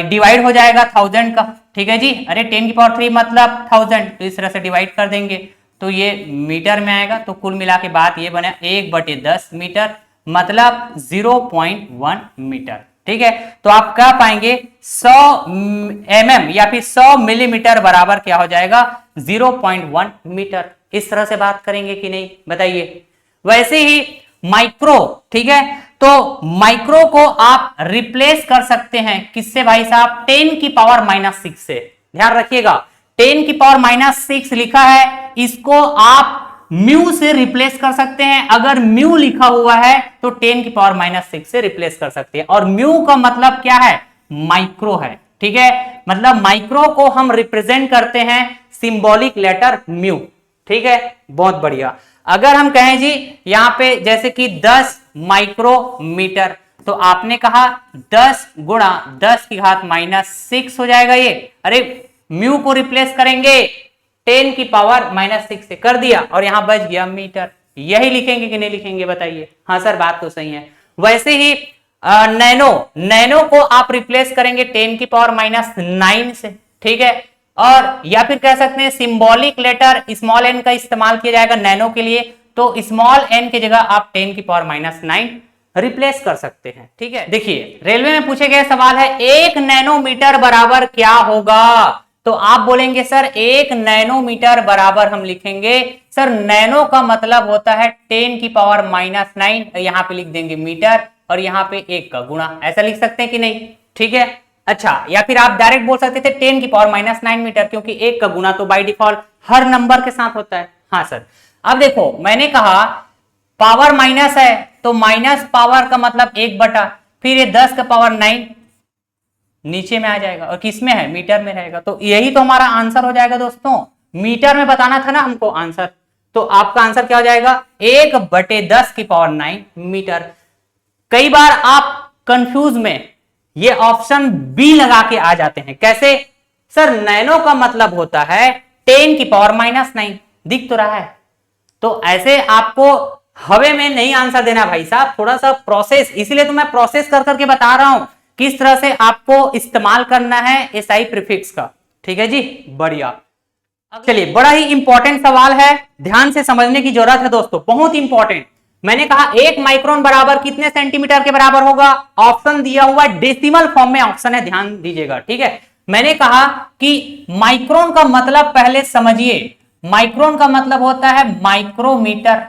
डिवाइड हो जाएगा 1000 का। ठीक है जी। अरे 10 की पावर 3 मतलब 1000, तो इस तरह से डिवाइड कर देंगे तो ये मीटर में आएगा। तो कुल मिला के बात ये बने 1/10 मीटर, मतलब 0.1 मीटर। ठीक है, तो आप कह पाएंगे 100 mm या फिर 100 मिलीमीटर बराबर क्या हो जाएगा? 0.1 मीटर। इस तरह से बात करेंगे कि नहीं, बताइए। वैसे ही माइक्रो, ठीक है, तो माइक्रो को आप रिप्लेस कर सकते हैं किससे भाई साहब? 10 की पावर -6 से। ध्यान रखिएगा, 10 की पावर -6 लिखा है, इसको आप म्यू से रिप्लेस कर सकते हैं। अगर म्यू लिखा हुआ है तो 10 की पावर -6 से रिप्लेस कर सकते हैं, और म्यू का मतलब क्या है? माइक्रो है। ठीक है, मतलब माइक्रो को हम रिप्रेजेंट करते हैं सिंबॉलिक लेटर म्यू। ठीक है, बहुत बढ़िया। अगर हम कहें जी यहां पे जैसे कि 10 माइक्रोमीटर, तो आपने कहा 10 गुणा 10 की घात -6 हो जाएगा ये। अरे म्यू को रिप्लेस करेंगे 10 की पावर -6 से, कर दिया, और यहां बच गया मीटर। यही लिखेंगे कि नहीं लिखेंगे, बताइए। हाँ सर, बात तो सही है। वैसे ही नैनो को आप रिप्लेस करेंगे 10 की पावर -9 से। ठीक है, और या फिर कह सकते हैं सिंबॉलिक लेटर स्मॉल एन का इस्तेमाल किया जाएगा नैनो के लिए, तो स्मॉल एन की जगह आप 10 की पावर -9 रिप्लेस कर सकते हैं। ठीक है, देखिए रेलवे में पूछे गए सवाल है 1 नैनोमीटर बराबर क्या होगा? तो आप बोलेंगे सर 1 नैनोमीटर बराबर हम लिखेंगे, सर नैनो का मतलब होता है 10 की पावर -9, यहां पे लिख देंगे मीटर, और यहां पे 1 का गुणा, ऐसा लिख सकते हैं कि नहीं? ठीक है, अच्छा, या फिर आप डायरेक्ट बोल सकते थे 10 की पावर -9 मीटर, क्योंकि 1 का गुणा तो बाय डिफॉल्ट हर नंबर के साथ होता है। हाँ सर। अब देखो मैंने कहा पावर माइनस है, तो माइनस पावर का मतलब 1/, फिर ये 10 का पावर 9 नीचे में आ जाएगा, और किस में है? मीटर में रहेगा। तो यही तो हमारा आंसर हो जाएगा दोस्तों। मीटर में बताना था ना हमको आंसर, तो आपका आंसर क्या हो जाएगा? 1/10 की पावर 9 मीटर। कई बार आप कंफ्यूज में ये ऑप्शन बी लगा के आ जाते हैं। कैसे? सर नैनो का मतलब होता है 10 की पावर -9, दिख तो रहा है। तो ऐसे आपको हवे में नहीं आंसर देना भाई साहब, थोड़ा सा प्रोसेस, इसीलिए तो मैं प्रोसेस कर करके बता रहा हूं किस तरह से आपको इस्तेमाल करना है एसआई प्रीफिक्स का। ठीक है जी, बढ़िया। चलिए, बड़ा ही इंपॉर्टेंट सवाल है, ध्यान से समझने की जरूरत है दोस्तों, बहुत इंपॉर्टेंट। मैंने कहा 1 माइक्रोन बराबर कितने सेंटीमीटर के बराबर होगा? ऑप्शन दिया हुआ डेसिमल फॉर्म में ऑप्शन है, ध्यान दीजिएगा। ठीक है, मैंने कहा कि माइक्रोन का मतलब पहले समझिए। माइक्रोन का मतलब होता है माइक्रोमीटर।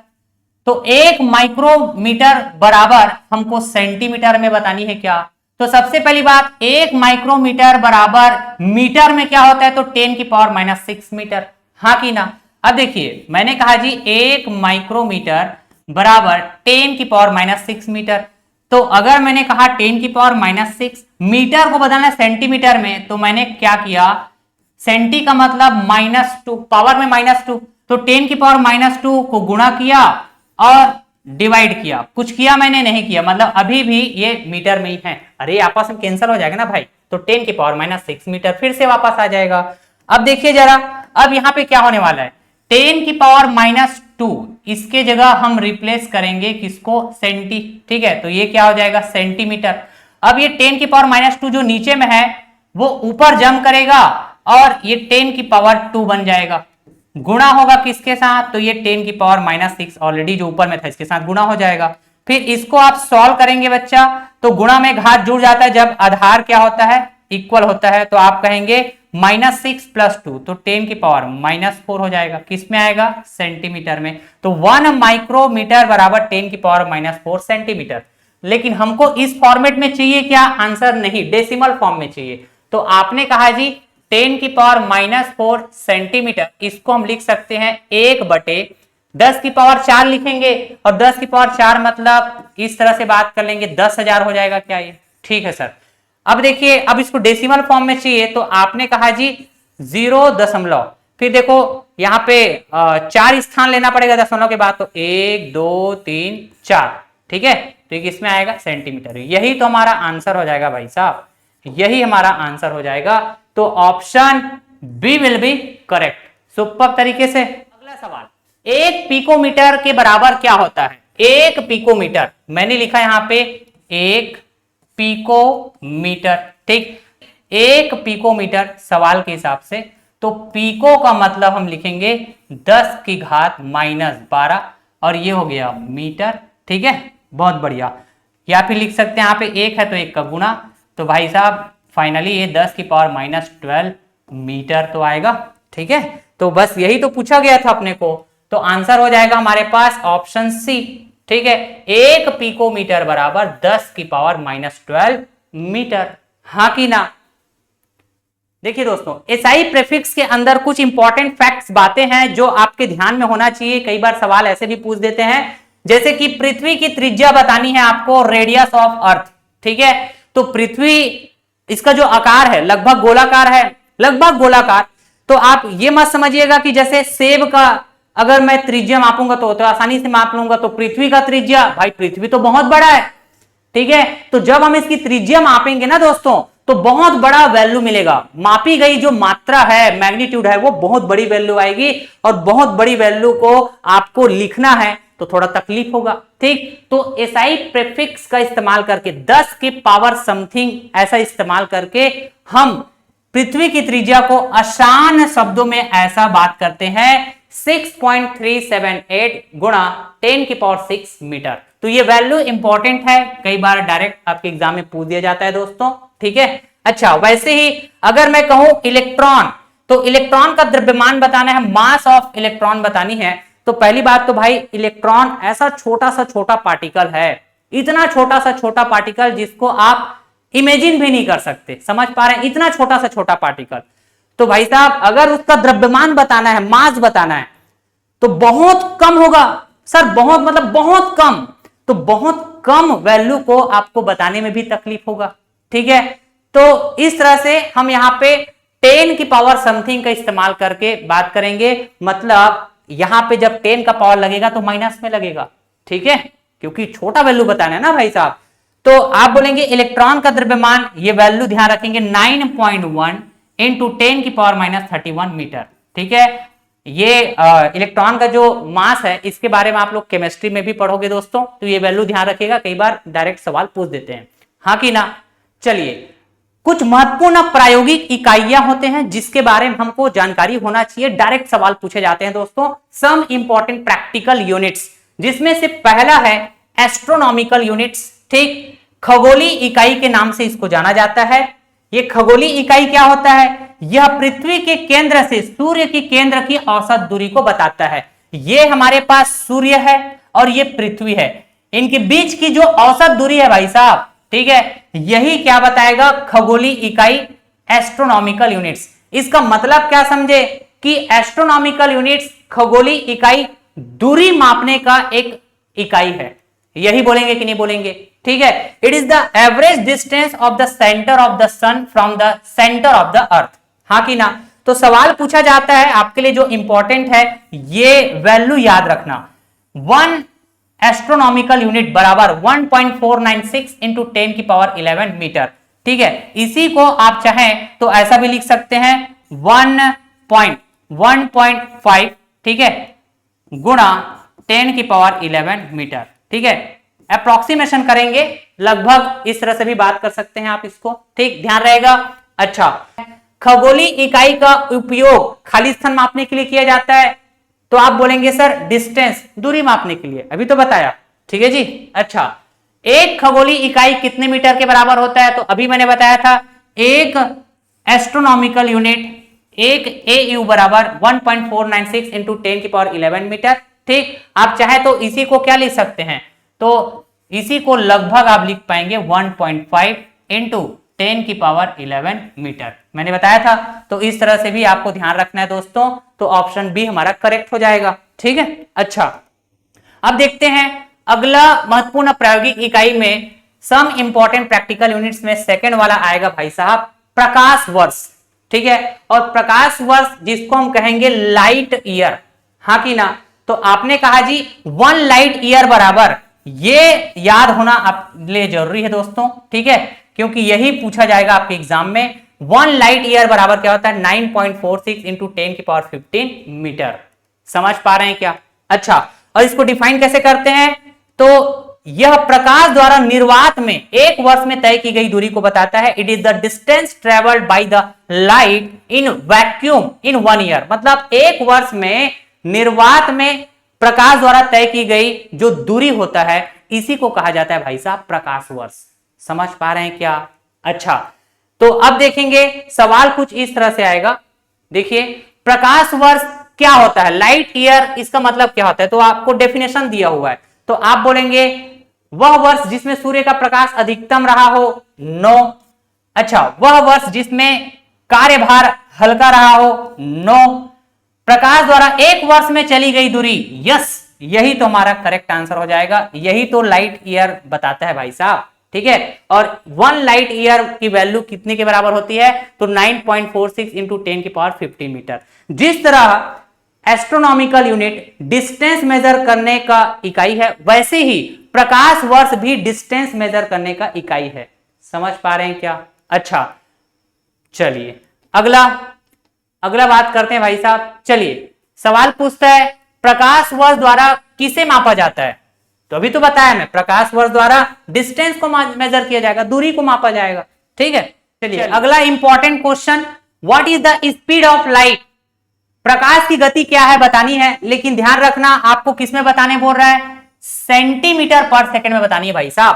तो 1 माइक्रोमीटर बराबर हमको सेंटीमीटर में बतानी है क्या? तो सबसे पहली बात, 1 माइक्रोमीटर बराबर मीटर में क्या होता है? तो 10 की पावर -6 मीटर। हाँ कि ना? अब देखिए मैंने कहा जी 1 माइक्रोमीटर बराबर 10 की पावर -6 मीटर। तो अगर मैंने कहा 10 की पावर -6 मीटर को बदलना सेंटीमीटर में, तो मैंने क्या किया, सेंटी का मतलब -2, पावर में -2, तो 10 की पावर -2 को गुणा किया और डिवाइड किया। कुछ किया मैंने? नहीं किया, मतलब अभी भी ये मीटर में ही है। अरे आपस में कैंसिल हो जाएगा ना भाई, तो 10 की पावर -6 मीटर फिर से वापस आ जाएगा। अब देखिए जरा, अब यहां पे क्या होने वाला है, 10 की पावर -2 इसके जगह हम रिप्लेस करेंगे किसको? सेंटी। ठीक है, तो ये क्या हो जाएगा? सेंटीमीटर। अब ये 10 की पावर -2 जो नीचे में है वो ऊपर जम करेगा और ये 10 की पावर 2 बन जाएगा। गुणा होगा किसके साथ? तो ये 10 की पावर -6 ऑलरेडी जो ऊपर में था इसके साथ गुणा हो जाएगा। फिर इसको आप सॉल्व करेंगे बच्चा, तो गुणा में घात जुड़ जाता है जब आधार क्या होता है? इक्वल होता है। तो आप कहेंगे -6 + 2, तो 10 की पावर -4 हो जाएगा। किस में आएगा? सेंटीमीटर में। तो 1 माइक्रोमीटर बराबर 10 की पावर -4 सेंटीमीटर। लेकिन हमको इस फॉर्मेट में चाहिए क्या? आंसर नहीं, डेसिमल फॉर्म में चाहिए। तो आपने कहा जी 10 की पावर -4 सेंटीमीटर, इसको हम लिख सकते हैं 1/10 की पावर 4 लिखेंगे, और 10 की पावर 4 मतलब इस तरह से बात कर लेंगे 10,000 हो जाएगा क्या ये? ठीक है सर। अब देखिए, अब इसको डेसिमल फॉर्म में चाहिए, तो आपने कहा जी 0 फिर देखो यहाँ पे 4 स्थान लेना पड़ेगा दशमलव के बाद, तो 1 2 3 4। ठीक है, तो ये किसमें आएगा? सेंटीमीटर। यही तो हमारा आंसर हो जाएगा भाई साहब, यही हमारा आंसर हो जाएगा। तो option B will be correct. Super तरीके से। अगला सवाल, 1 पिकोमीटर के बराबर क्या होता है? 1 पिकोमीटर मैंने लिखा यहां पे 1 पिकोमीटर। ठीक, 1 पिकोमीटर सवाल के हिसाब से, तो पिको का मतलब हम लिखेंगे 10 की घात -12, और ये हो गया मीटर। ठीक है, बहुत बढ़िया। या फिर लिख सकते हैं यहाँ पे 1 है तो 1 का गुणा, तो भाई साहब फाइनली ये 10 की पावर -12 मीटर तो आएगा। ठीक है, तो बस यही तो पूछा गया था अपने को, तो आंसर हो जाएगा हमारे पास ऑप्शन सी। ठीक है, 1 पिकोमीटर बराबर 10 की पावर -12 मीटर। हाँ कि ना? देखिए दोस्तों, एसआई प्रीफिक्स के अंदर कुछ इंपॉर्टेंट फैक्ट्स बातें हैं जो आपके ध्यान में होना चाहिए। कई बार सवाल ऐसे भी पूछ देते हैं, जैसे कि पृथ्वी की त्रिज्या बतानी है आपको, रेडियस ऑफ अर्थ। ठीक है, तो पृथ्वी, इसका जो आकार है लगभग गोलाकार है, लगभग गोलाकार। तो आप ये मत समझिएगा कि जैसे सेब का अगर मैं त्रिज्या मापूंगा तो आसानी से माप लूंगा, तो पृथ्वी का त्रिज्या, भाई पृथ्वी तो बहुत बड़ा है। ठीक है, तो जब हम इसकी त्रिज्या मापेंगे ना दोस्तों, तो बहुत बड़ा वैल्यू मिलेगा। मापी गई जो मात्रा है, मैग्नीट्यूड है, वो बहुत बड़ी वैल्यू आएगी, और बहुत बड़ी वैल्यू को आपको लिखना है तो थोड़ा तकलीफ होगा। ठीक, तो एसआई प्रीफिक्स का इस्तेमाल करके 10 की पावर समथिंग ऐसा इस्तेमाल करके हम पृथ्वी की त्रिज्या को आसान शब्दों में ऐसा बात करते हैं 6.378 गुणा 10 की पावर 6 मीटर। तो ये वैल्यू इंपॉर्टेंट है, कई बार डायरेक्ट आपके एग्जाम में पूछ दिया जाता है दोस्तों। ठीक है, अच्छा वैसे ही अगर मैं कहूं इलेक्ट्रॉन, तो इलेक्ट्रॉन का द्रव्यमान बताना है, मास ऑफ इलेक्ट्रॉन बतानी है, तो पहली बात तो भाई इलेक्ट्रॉन ऐसा छोटा सा छोटा पार्टिकल है, इतना छोटा सा छोटा पार्टिकल जिसको आप इमेजिन भी नहीं कर सकते। समझ पा रहे हैं? इतना छोटा सा छोटा पार्टिकल। तो भाई साहब अगर उसका द्रव्यमान बताना है, मास बताना है, तो बहुत कम होगा सर, बहुत मतलब बहुत कम। तो बहुत कम वैल्यू को आपको बताने में भी तकलीफ होगा। ठीक है, तो इस तरह से हम यहां पे 10 की पावर समथिंग का इस्तेमाल करके बात करेंगे। मतलब यहां पे जब 10 का पावर लगेगा तो माइनस में लगेगा। ठीक है, क्योंकि छोटा वैल्यू बताना है ना भाई साहब। तो आप बोलेंगे इलेक्ट्रॉन का द्रव्यमान, ये वैल्यू ध्यान रखेंगे 9.1 इंटू 10 की पावर -31 मीटर। ठीक है, ये इलेक्ट्रॉन का जो मास है इसके बारे में आप लोग केमिस्ट्री में भी पढ़ोगे दोस्तों, तो ये वैल्यू ध्यान रखिएगा, कई बार डायरेक्ट सवाल पूछ देते हैं। हाँ कि ना? चलिए, कुछ महत्वपूर्ण प्रायोगिक इकाइयां होते हैं जिसके बारे में हमको जानकारी होना चाहिए, डायरेक्ट सवाल पूछे जाते हैं दोस्तों। सम इंपॉर्टेंट प्रैक्टिकल यूनिट्स, जिसमें से पहला है एस्ट्रोनॉमिकल यूनिट्स। ठीक, खगोलीय इकाई के नाम से इसको जाना जाता है। ये खगोलीय इकाई क्या होता है? यह पृथ्वी के केंद्र से सूर्य की केंद्र की औसत दूरी को बताता है। ये हमारे पास सूर्य है और ये पृथ्वी है, इनके बीच की जो औसत दूरी है भाई साहब, ठीक है, यही क्या बताएगा? खगोलीय इकाई, एस्ट्रोनॉमिकल यूनिट्स। इसका मतलब क्या समझे कि एस्ट्रोनॉमिकल यूनिट्स खगोलीय इकाई दूरी मापने का एक इकाई है। यही बोलेंगे कि नहीं बोलेंगे? ठीक है, it is the average distance of the centre of the sun from the centre of the earth. हाँ कि ना? तो सवाल पूछा जाता है आपके लिए जो इंपॉर्टेंट है, ये वैल्यू याद रखना, 1 एस्ट्रोनॉमिकल यूनिट बराबर 1.496 इंटू 10 की पावर 11 मीटर। ठीक है, इसी को आप चाहें तो ऐसा भी लिख सकते हैं 1.5, ठीक है, गुणा 10 की पावर 11 मीटर। ठीक है, अप्रोक्सीमेशन करेंगे, लगभग इस तरह से भी बात कर सकते हैं आप इसको। ठीक, ध्यान रहेगा। अच्छा, खगोलीय इकाई का उपयोग खाली स्थान मापने के लिए किया जाता है, तो आप बोलेंगे सर डिस्टेंस, दूरी मापने के लिए, अभी तो बताया। ठीक है जी। अच्छा, एक खगोलीय इकाई कितने मीटर के बराबर होता है? तो अभी मैंने बताया था एक एस्ट्रोनॉमिकल यूनिट, एक एयू बराबर 1.496 इंटू 10 की पावर 11 मीटर। ठीक, आप चाहे तो इसी को क्या लिख सकते हैं? तो इसी को लगभग आप लिख पाएंगे 1.5 इंटू 10 की पावर 11 मीटर। मैंने बताया था, तो इस तरह से भी आपको ध्यान रखना है दोस्तों, तो ऑप्शन बी हमारा करेक्ट हो जाएगा। ठीक है। अच्छा, अब देखते हैं अगला महत्वपूर्ण प्रायोगिक इकाई में सम इंपॉर्टेंट प्रैक्टिकल यूनिट्स में सेकंड वाला आएगा भाई साहब, प्रकाश वर्ष। ठीक है, और प्रकाश वर्ष जिसको हम कहेंगे लाइट ईयर। हाँ कि ना? तो आपने कहा जी 1 लाइट ईयर बराबर, ये याद होना आप लिए जरूरी है दोस्तों। ठीक है, क्योंकि यही पूछा जाएगा आपके एग्जाम में। 1 लाइट ईयर बराबर क्या होता है? 9.46 इंटू 10 की पावर 15 मीटर। समझ पा रहे हैं क्या? अच्छा, और इसको डिफाइन कैसे करते हैं? तो यह प्रकाश द्वारा निर्वात में एक वर्ष में तय की गई दूरी को बताता है। It is the distance travelled by the light in vacuum in 1 year. मतलब एक वर्ष में निर्वात में प्रकाश द्वारा तय की गई जो दूरी होता है, इसी को कहा जाता है भाई साहब प्रकाश वर्ष। समझ पा रहे हैं क्या? अच्छा, तो अब देखेंगे सवाल कुछ इस तरह से आएगा। देखिए, प्रकाश वर्ष क्या होता है? लाइट ईयर, इसका मतलब क्या होता है? तो आपको डेफिनेशन दिया हुआ है, तो आप बोलेंगे वह वर्ष जिसमें सूर्य का प्रकाश अधिकतम रहा हो, नो। अच्छा, वह वर्ष जिसमें कार्यभार हल्का रहा हो, नो। प्रकाश द्वारा एक वर्ष में चली गई दूरी, यस, यही तो हमारा करेक्ट आंसर हो जाएगा। यही तो लाइट ईयर बताता है भाई साहब। ठीक है, और 1 लाइट ईयर की वैल्यू कितने के बराबर होती है? तो 9.46 इंटू 10 की पावर 15 मीटर। जिस तरह एस्ट्रोनॉमिकल यूनिट डिस्टेंस मेजर करने का इकाई है, वैसे ही प्रकाश वर्ष भी डिस्टेंस मेजर करने का इकाई है। समझ पा रहे हैं क्या? अच्छा, चलिए अगला बात करते हैं भाई साहब। चलिए, सवाल पूछता है प्रकाश वर्ष द्वारा किसे मापा जाता है? तो अभी तो बताया मैं, प्रकाश वर्ष द्वारा डिस्टेंस को मेजर किया जाएगा, दूरी को मापा जाएगा। ठीक है, चलिए अगला important question, what is the speed of light? प्रकाश की गति क्या है बतानी है, लेकिन ध्यान रखना आपको किसमें बताने बोल रहा है? सेंटीमीटर पर सेकंड में बतानी है भाई साहब।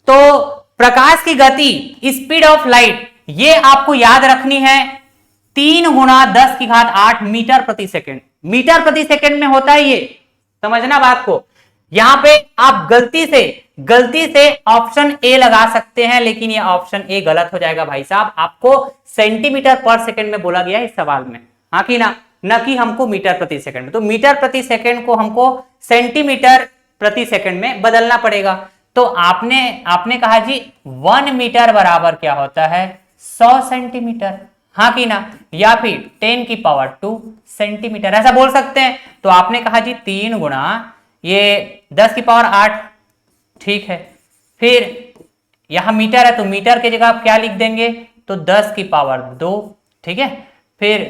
तो प्रकाश की गति, स्पीड ऑफ लाइट, ये आपको याद रखनी है 3 गुणा 10 की घात 8 मीटर प्रति सेकंड। मीटर प्रति सेकंड में होता है ये, समझना बात को। यहां पे आप गलती से ऑप्शन ए लगा सकते हैं, लेकिन ये ऑप्शन ए गलत हो जाएगा भाई साहब। आपको सेंटीमीटर पर सेकंड में बोला गया है इस सवाल में, हाँ कि ना, न कि हमको मीटर प्रति सेकंड में। तो मीटर प्रति सेकंड को हमको सेंटीमीटर प्रति सेकंड में बदलना पड़ेगा। तो आपने कहा जी 1 मीटर बराबर क्या होता है? 100 सेंटीमीटर, हाँ कि ना, या फिर 10 की पावर 2 सेंटीमीटर, ऐसा बोल सकते हैं। तो आपने कहा जी 3 गुणा ये 10 की पावर 8, ठीक है। फिर यहां मीटर है, तो मीटर की जगह आप क्या लिख देंगे? तो 10 की पावर 2, ठीक है। फिर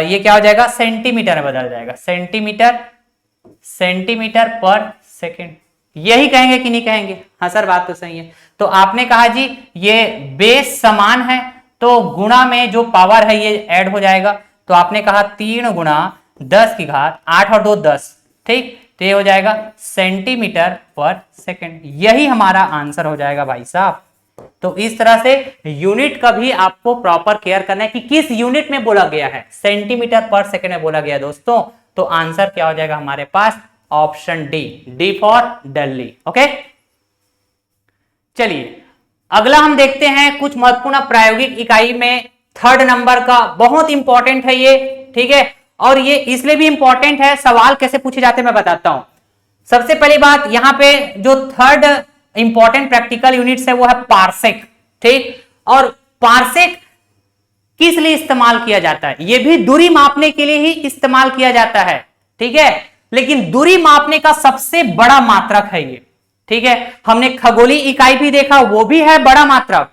ये क्या हो जाएगा? सेंटीमीटर में बदल जाएगा, सेंटीमीटर पर सेकंड। यही कहेंगे कि नहीं कहेंगे? हाँ सर, बात तो सही है। तो आपने कहा जी ये बेस समान है, तो गुणा में जो पावर है ये ऐड हो जाएगा। तो आपने कहा 3 गुणा 10 की घात 8 और 2 10, ठीक, तो ये हो जाएगा सेंटीमीटर पर सेकंड। यही हमारा आंसर हो जाएगा भाई साहब। तो इस तरह से यूनिट का भी आपको प्रॉपर केयर करना है कि किस यूनिट में बोला गया है, सेंटीमीटर पर सेकेंड में बोला गया दोस्तों। तो आंसर क्या हो जाएगा हमारे पास, option D for Delhi. Okay, चलिए अगला हम देखते हैं कुछ महत्वपूर्ण प्रायोगिक इकाई में 3rd नंबर का, बहुत इंपॉर्टेंट है ये, ठीक है। और ये इसलिए भी इंपॉर्टेंट है, सवाल कैसे पूछे जाते हैं मैं बताता हूं। सबसे पहली बात, यहां पे जो 3rd इंपॉर्टेंट प्रैक्टिकल यूनिट्स है वो है पार्सेक, ठीक। और पार्सेक किस लिए इस्तेमाल किया जाता है, ये भी दूरी मापने के लिए ही इस्तेमाल किया जाता है, ठीक है। लेकिन दूरी मापने का सबसे बड़ा मात्रक है ये, ठीक है। हमने खगोलीय इकाई भी देखा, वो भी है बड़ा मात्रक।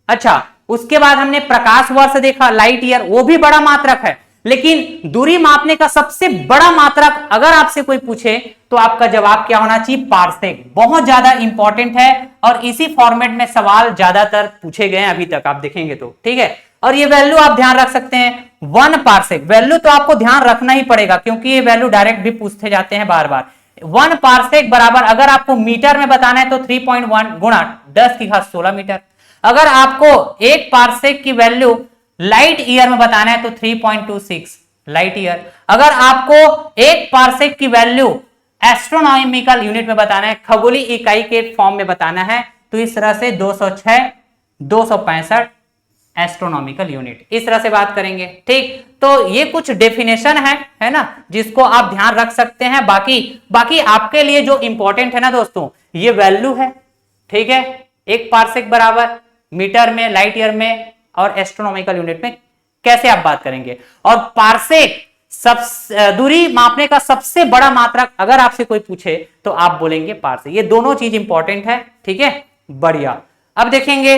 अच्छा, उसके बाद हमने प्रकाश वर्ष देखा, लाइट ईयर, वो भी बड़ा मात्रक है। लेकिन दूरी मापने का सबसे बड़ा मात्रक अगर आपसे कोई पूछे तो आपका जवाब क्या होना चाहिए, पार्सेक। बहुत ज्यादा इंपॉर्टेंट है और इसी फॉर्मेट में सवाल ज्यादातर पूछे गए हैं अभी तक, आप देखेंगे तो, ठीक है। और ये वैल्यू आप ध्यान रख सकते हैं, 1 पार्सेक वैल्यू तो आपको ध्यान रखना ही पड़ेगा क्योंकि ये वैल्यू डायरेक्ट भी पूछते जाते हैं बार बार। 1 पार्सेक बराबर, अगर आपको मीटर में बताना है तो 3.1 गुणा 10⁻16 मीटर। अगर आपको 1 पार्सेक की वैल्यू लाइट ईयर में बताना है तो 3.26 लाइट ईयर। अगर आपको 1 पार्सेक की वैल्यू एस्ट्रोनॉमिकल यूनिट में बताना है, खगोलीय इकाई के फॉर्म में बताना है, तो इस तरह से 206, 265 एस्ट्रोनॉमिकल यूनिट, इस तरह से बात करेंगे, ठीक। तो ये कुछ डेफिनेशन है ना, जिसको आप ध्यान रख सकते हैं। बाकी आपके लिए जो इंपॉर्टेंट है ना दोस्तों, ये वैल्यू है, ठीक है। 1 पार्सेक बराबर मीटर में, लाइट ईयर में और एस्ट्रोनॉमिकल यूनिट में कैसे आप बात करेंगे। और पार्सेक दूरी मापने का सबसे बड़ा मात्रक अगर आपसे कोई पूछे तो आप बोलेंगे पार्सेक। ये दोनों चीज इंपॉर्टेंट है, ठीक है, बढ़िया। अब देखेंगे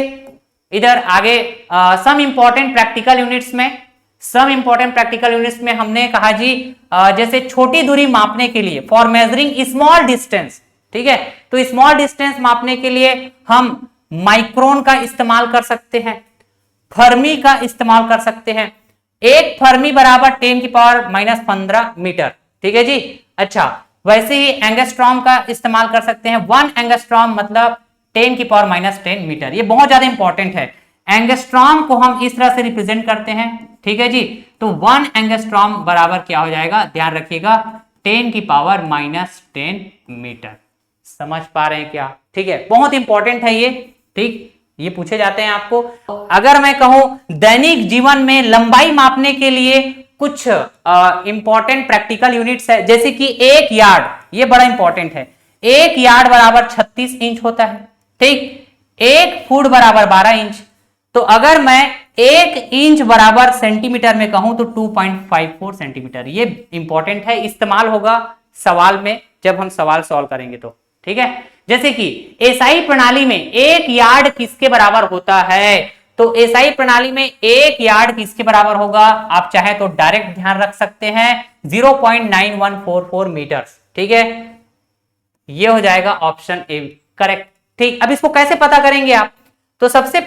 इधर आगे सम इंपॉर्टेंट प्रैक्टिकल यूनिट्स में हमने कहा जी जैसे छोटी दूरी मापने के लिए, फॉर मेजरिंग स्मॉल डिस्टेंस, ठीक है। तो स्मॉल डिस्टेंस मापने के लिए हम माइक्रोन का इस्तेमाल कर सकते हैं, फर्मी का इस्तेमाल कर सकते हैं। 1 फर्मी बराबर 10⁻⁻15 मीटर, ठीक है जी। अच्छा, वैसे ही एंगस्ट्रॉम का इस्तेमाल कर सकते हैं। 1 एंगस्ट्रॉम मतलब 10⁻10 मीटर। ये बहुत ज्यादा इंपॉर्टेंट है। एंगस्ट्रॉम को हम इस तरह से रिप्रेजेंट करते हैं, ठीक है जी। तो 1 एंगस्ट्रॉम बराबर क्या हो जाएगा, ध्यान रखिएगा, 10⁻10 मीटर। समझ पा रहे हैं क्या, ठीक है, बहुत इंपॉर्टेंट है ये, ठीक। ये पूछे जाते हैं आपको। अगर मैं कहूं दैनिक जीवन में लंबाई मापने के लिए कुछ इंपॉर्टेंट प्रैक्टिकल यूनिट्स है, जैसे कि 1 यार्ड, ये बड़ा इंपॉर्टेंट है। 1 यार्ड बराबर 36 इंच होता है, ठीक। 1 फुट बराबर 12 इंच। तो अगर मैं 1 इंच बराबर सेंटीमीटर में कहूं तो 2.54 सेंटीमीटर। ये इंपॉर्टेंट है, इस्तेमाल होगा सवाल में जब हम सवाल सॉल्व करेंगे तो, ठीक है। जैसे कि एसआई प्रणाली में 1 यार्ड किसके बराबर होता है, तो एसआई प्रणाली में 1 यार्ड किसके बराबर होगा, आप चाहे तो डायरेक्ट ध्यान रख सकते हैं 0.9144 मीटर, ठीक है। ये हो जाएगा ऑप्शन ए करेक्ट, ठीक। अब इसको कैसे पता करेंगे आप, तो सबसे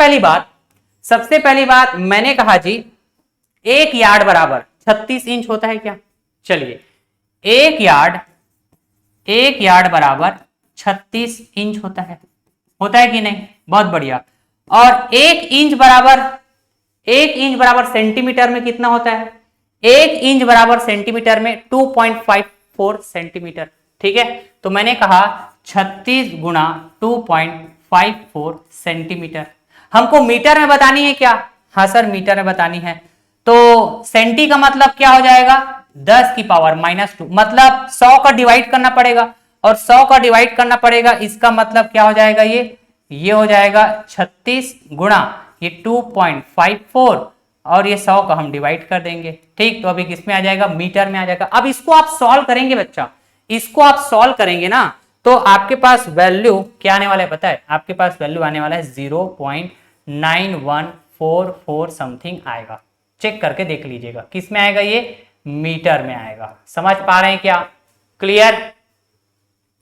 पहली बात मैंने कहा जी 1 यार्ड बराबर 36 इंच होता है क्या, चलिए 1 यार्ड बराबर 36 इंच होता है कि नहीं, बहुत बढ़िया। और 1 इंच बराबर सेंटीमीटर में कितना होता है, 1 इंच बराबर सेंटीमीटर में 2.54 सेंटीमीटर, ठीक है। तो मैंने कहा 36 गुणा 2.54 सेंटीमीटर। हमको मीटर में बतानी है क्या, हाँ सर मीटर में बतानी है। तो सेंटी का मतलब क्या हो जाएगा, 10⁻⁻², मतलब 100 का डिवाइड करना पड़ेगा, और 100 का डिवाइड करना पड़ेगा, इसका मतलब क्या हो जाएगा, ये हो जाएगा 36 गुणा ये 2.54 और ये 100 का हम डिवाइड कर देंगे, ठीक। तो अभी किसमें आ जाएगा, मीटर में आ जाएगा। अब इसको आप सॉल्व करेंगे बच्चा, इसको आप सॉल्व करेंगे ना, तो आपके पास वैल्यू क्या आने वाला है पता है, आपके पास वैल्यू आने वाला है 0.9144 समथिंग आएगा। चेक करके देख लीजिएगा किस में आएगा, ये मीटर में आएगा। समझ पा रहे हैं क्या, क्लियर।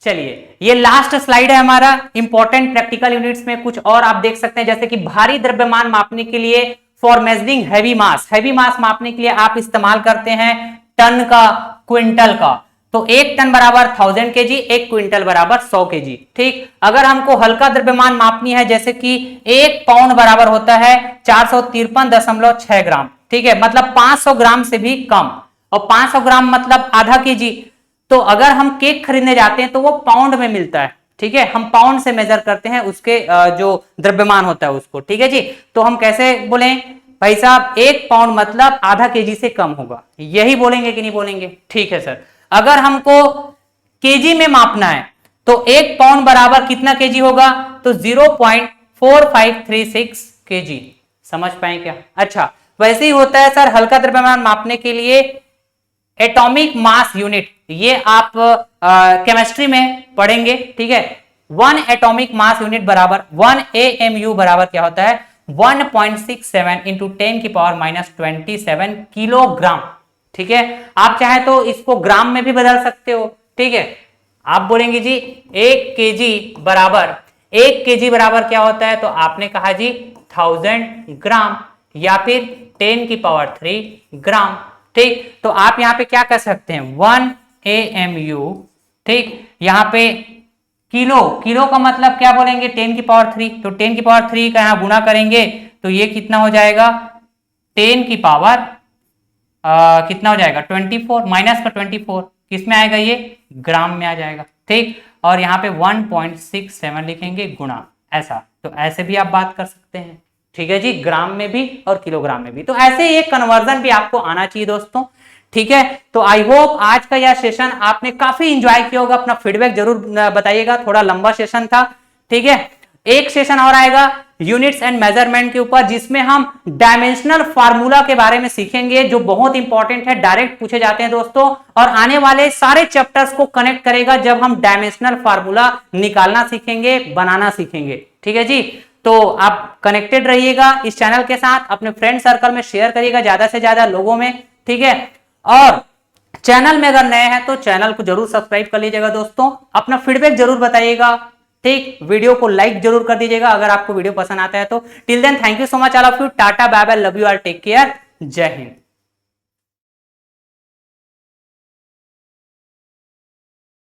चलिए ये लास्ट स्लाइड है हमारा इंपॉर्टेंट प्रैक्टिकल यूनिट्स में। कुछ और आप देख सकते हैं, जैसे कि भारी द्रव्यमान मापने के लिए फॉर मेजरिंग हैवी मास मापने के लिए आप इस्तेमाल करते हैं टन का, क्विंटल का। तो तो 1 टन बराबर 1000 केजी, 1 क्विंटल बराबर 100 केजी। ठीक, अगर हमको हल्का द्रव्यमान मापनी है, जैसे कि 1 पाउंड बराबर होता है 453.6 ग्राम। ठीक है, मतलब 500 ग्राम से भी कम, और 500 ग्राम मतलब आधा केजी। तो अगर हम केक खरीदने जाते हैं तो वो पाउंड में मिलता है। ठीक है, हम पाउंड से मेजर करते हैं उसके जो द्रव्यमान होता है उसको। ठीक है जी, तो हम कैसे बोलें भाई साहब, 1 पाउंड मतलब आधा केजी से कम होगा, यही बोलेंगे कि नहीं बोलेंगे? ठीक है सर। अगर हमको केजी में मापना है तो 1 पाउंड बराबर कितना केजी होगा? तो 0.4536 केजी। समझ पाए क्या? अच्छा, वैसे ही होता है सर हल्का द्रव्यमान मापने के लिए एटॉमिक मास यूनिट, ये आप केमिस्ट्री में पढ़ेंगे। ठीक है, 1 एटॉमिक मास यूनिट बराबर 1 AMU बराबर क्या होता है? 1.67 इंटू 10 की पावर -27 किलोग्राम। ठीक है, आप चाहे तो इसको ग्राम में भी बदल सकते हो। ठीक है, आप बोलेंगे जी 1 केजी बराबर क्या होता है? तो आपने कहा जी 1000 ग्राम या फिर 10 की पावर 3 ग्राम। ठीक, तो आप यहां पे क्या कर सकते हैं? 1 AMU। ठीक, यहां पे किलो का मतलब क्या बोलेंगे? 10 की पावर 3। तो 10 की पावर 3 का यहां गुणा करेंगे तो ये कितना हो जाएगा? 10 की पावर कितना हो जाएगा? 24, माइनस का 24 किस में आएगा? ये ग्राम में आ जाएगा। ठीक, और यहाँ पे 1.67 लिखेंगे गुणा, ऐसा। तो ऐसे भी आप बात कर सकते हैं। ठीक है जी, ग्राम में भी और किलोग्राम में भी। तो ऐसे एक कन्वर्जन भी आपको आना चाहिए दोस्तों। ठीक है, तो आई होप आज का यह सेशन आपने काफी इंजॉय किया होगा। अपना फीडबैक जरूर बताइएगा, थोड़ा लंबा सेशन था। ठीक है, एक सेशन और आएगा यूनिट्स एंड मेजरमेंट के ऊपर, जिसमें हम डायमेंशनल फार्मूला के बारे में सीखेंगे, जो बहुत इंपॉर्टेंट है, डायरेक्ट पूछे जाते हैं दोस्तों, और आने वाले सारे चैप्टर्स को कनेक्ट करेगा जब हम डायमेंशनल फार्मूला निकालना सीखेंगे, बनाना सीखेंगे। ठीक है जी, तो आप कनेक्टेड रहिएगा इस चैनल के साथ, अपने फ्रेंड सर्कल में शेयर करिएगा ज्यादा से ज्यादा लोगों में। ठीक है, और चैनल में अगर नए हैं तो चैनल को जरूर सब्सक्राइब कर लीजिएगा दोस्तों, अपना फीडबैक जरूर बताइएगा। ठीक, वीडियो को लाइक जरूर कर दीजिएगा अगर आपको वीडियो पसंद आता है तो। Till then, thank you so much all of you, tata bye bye, love you all, take care, जय हिंद।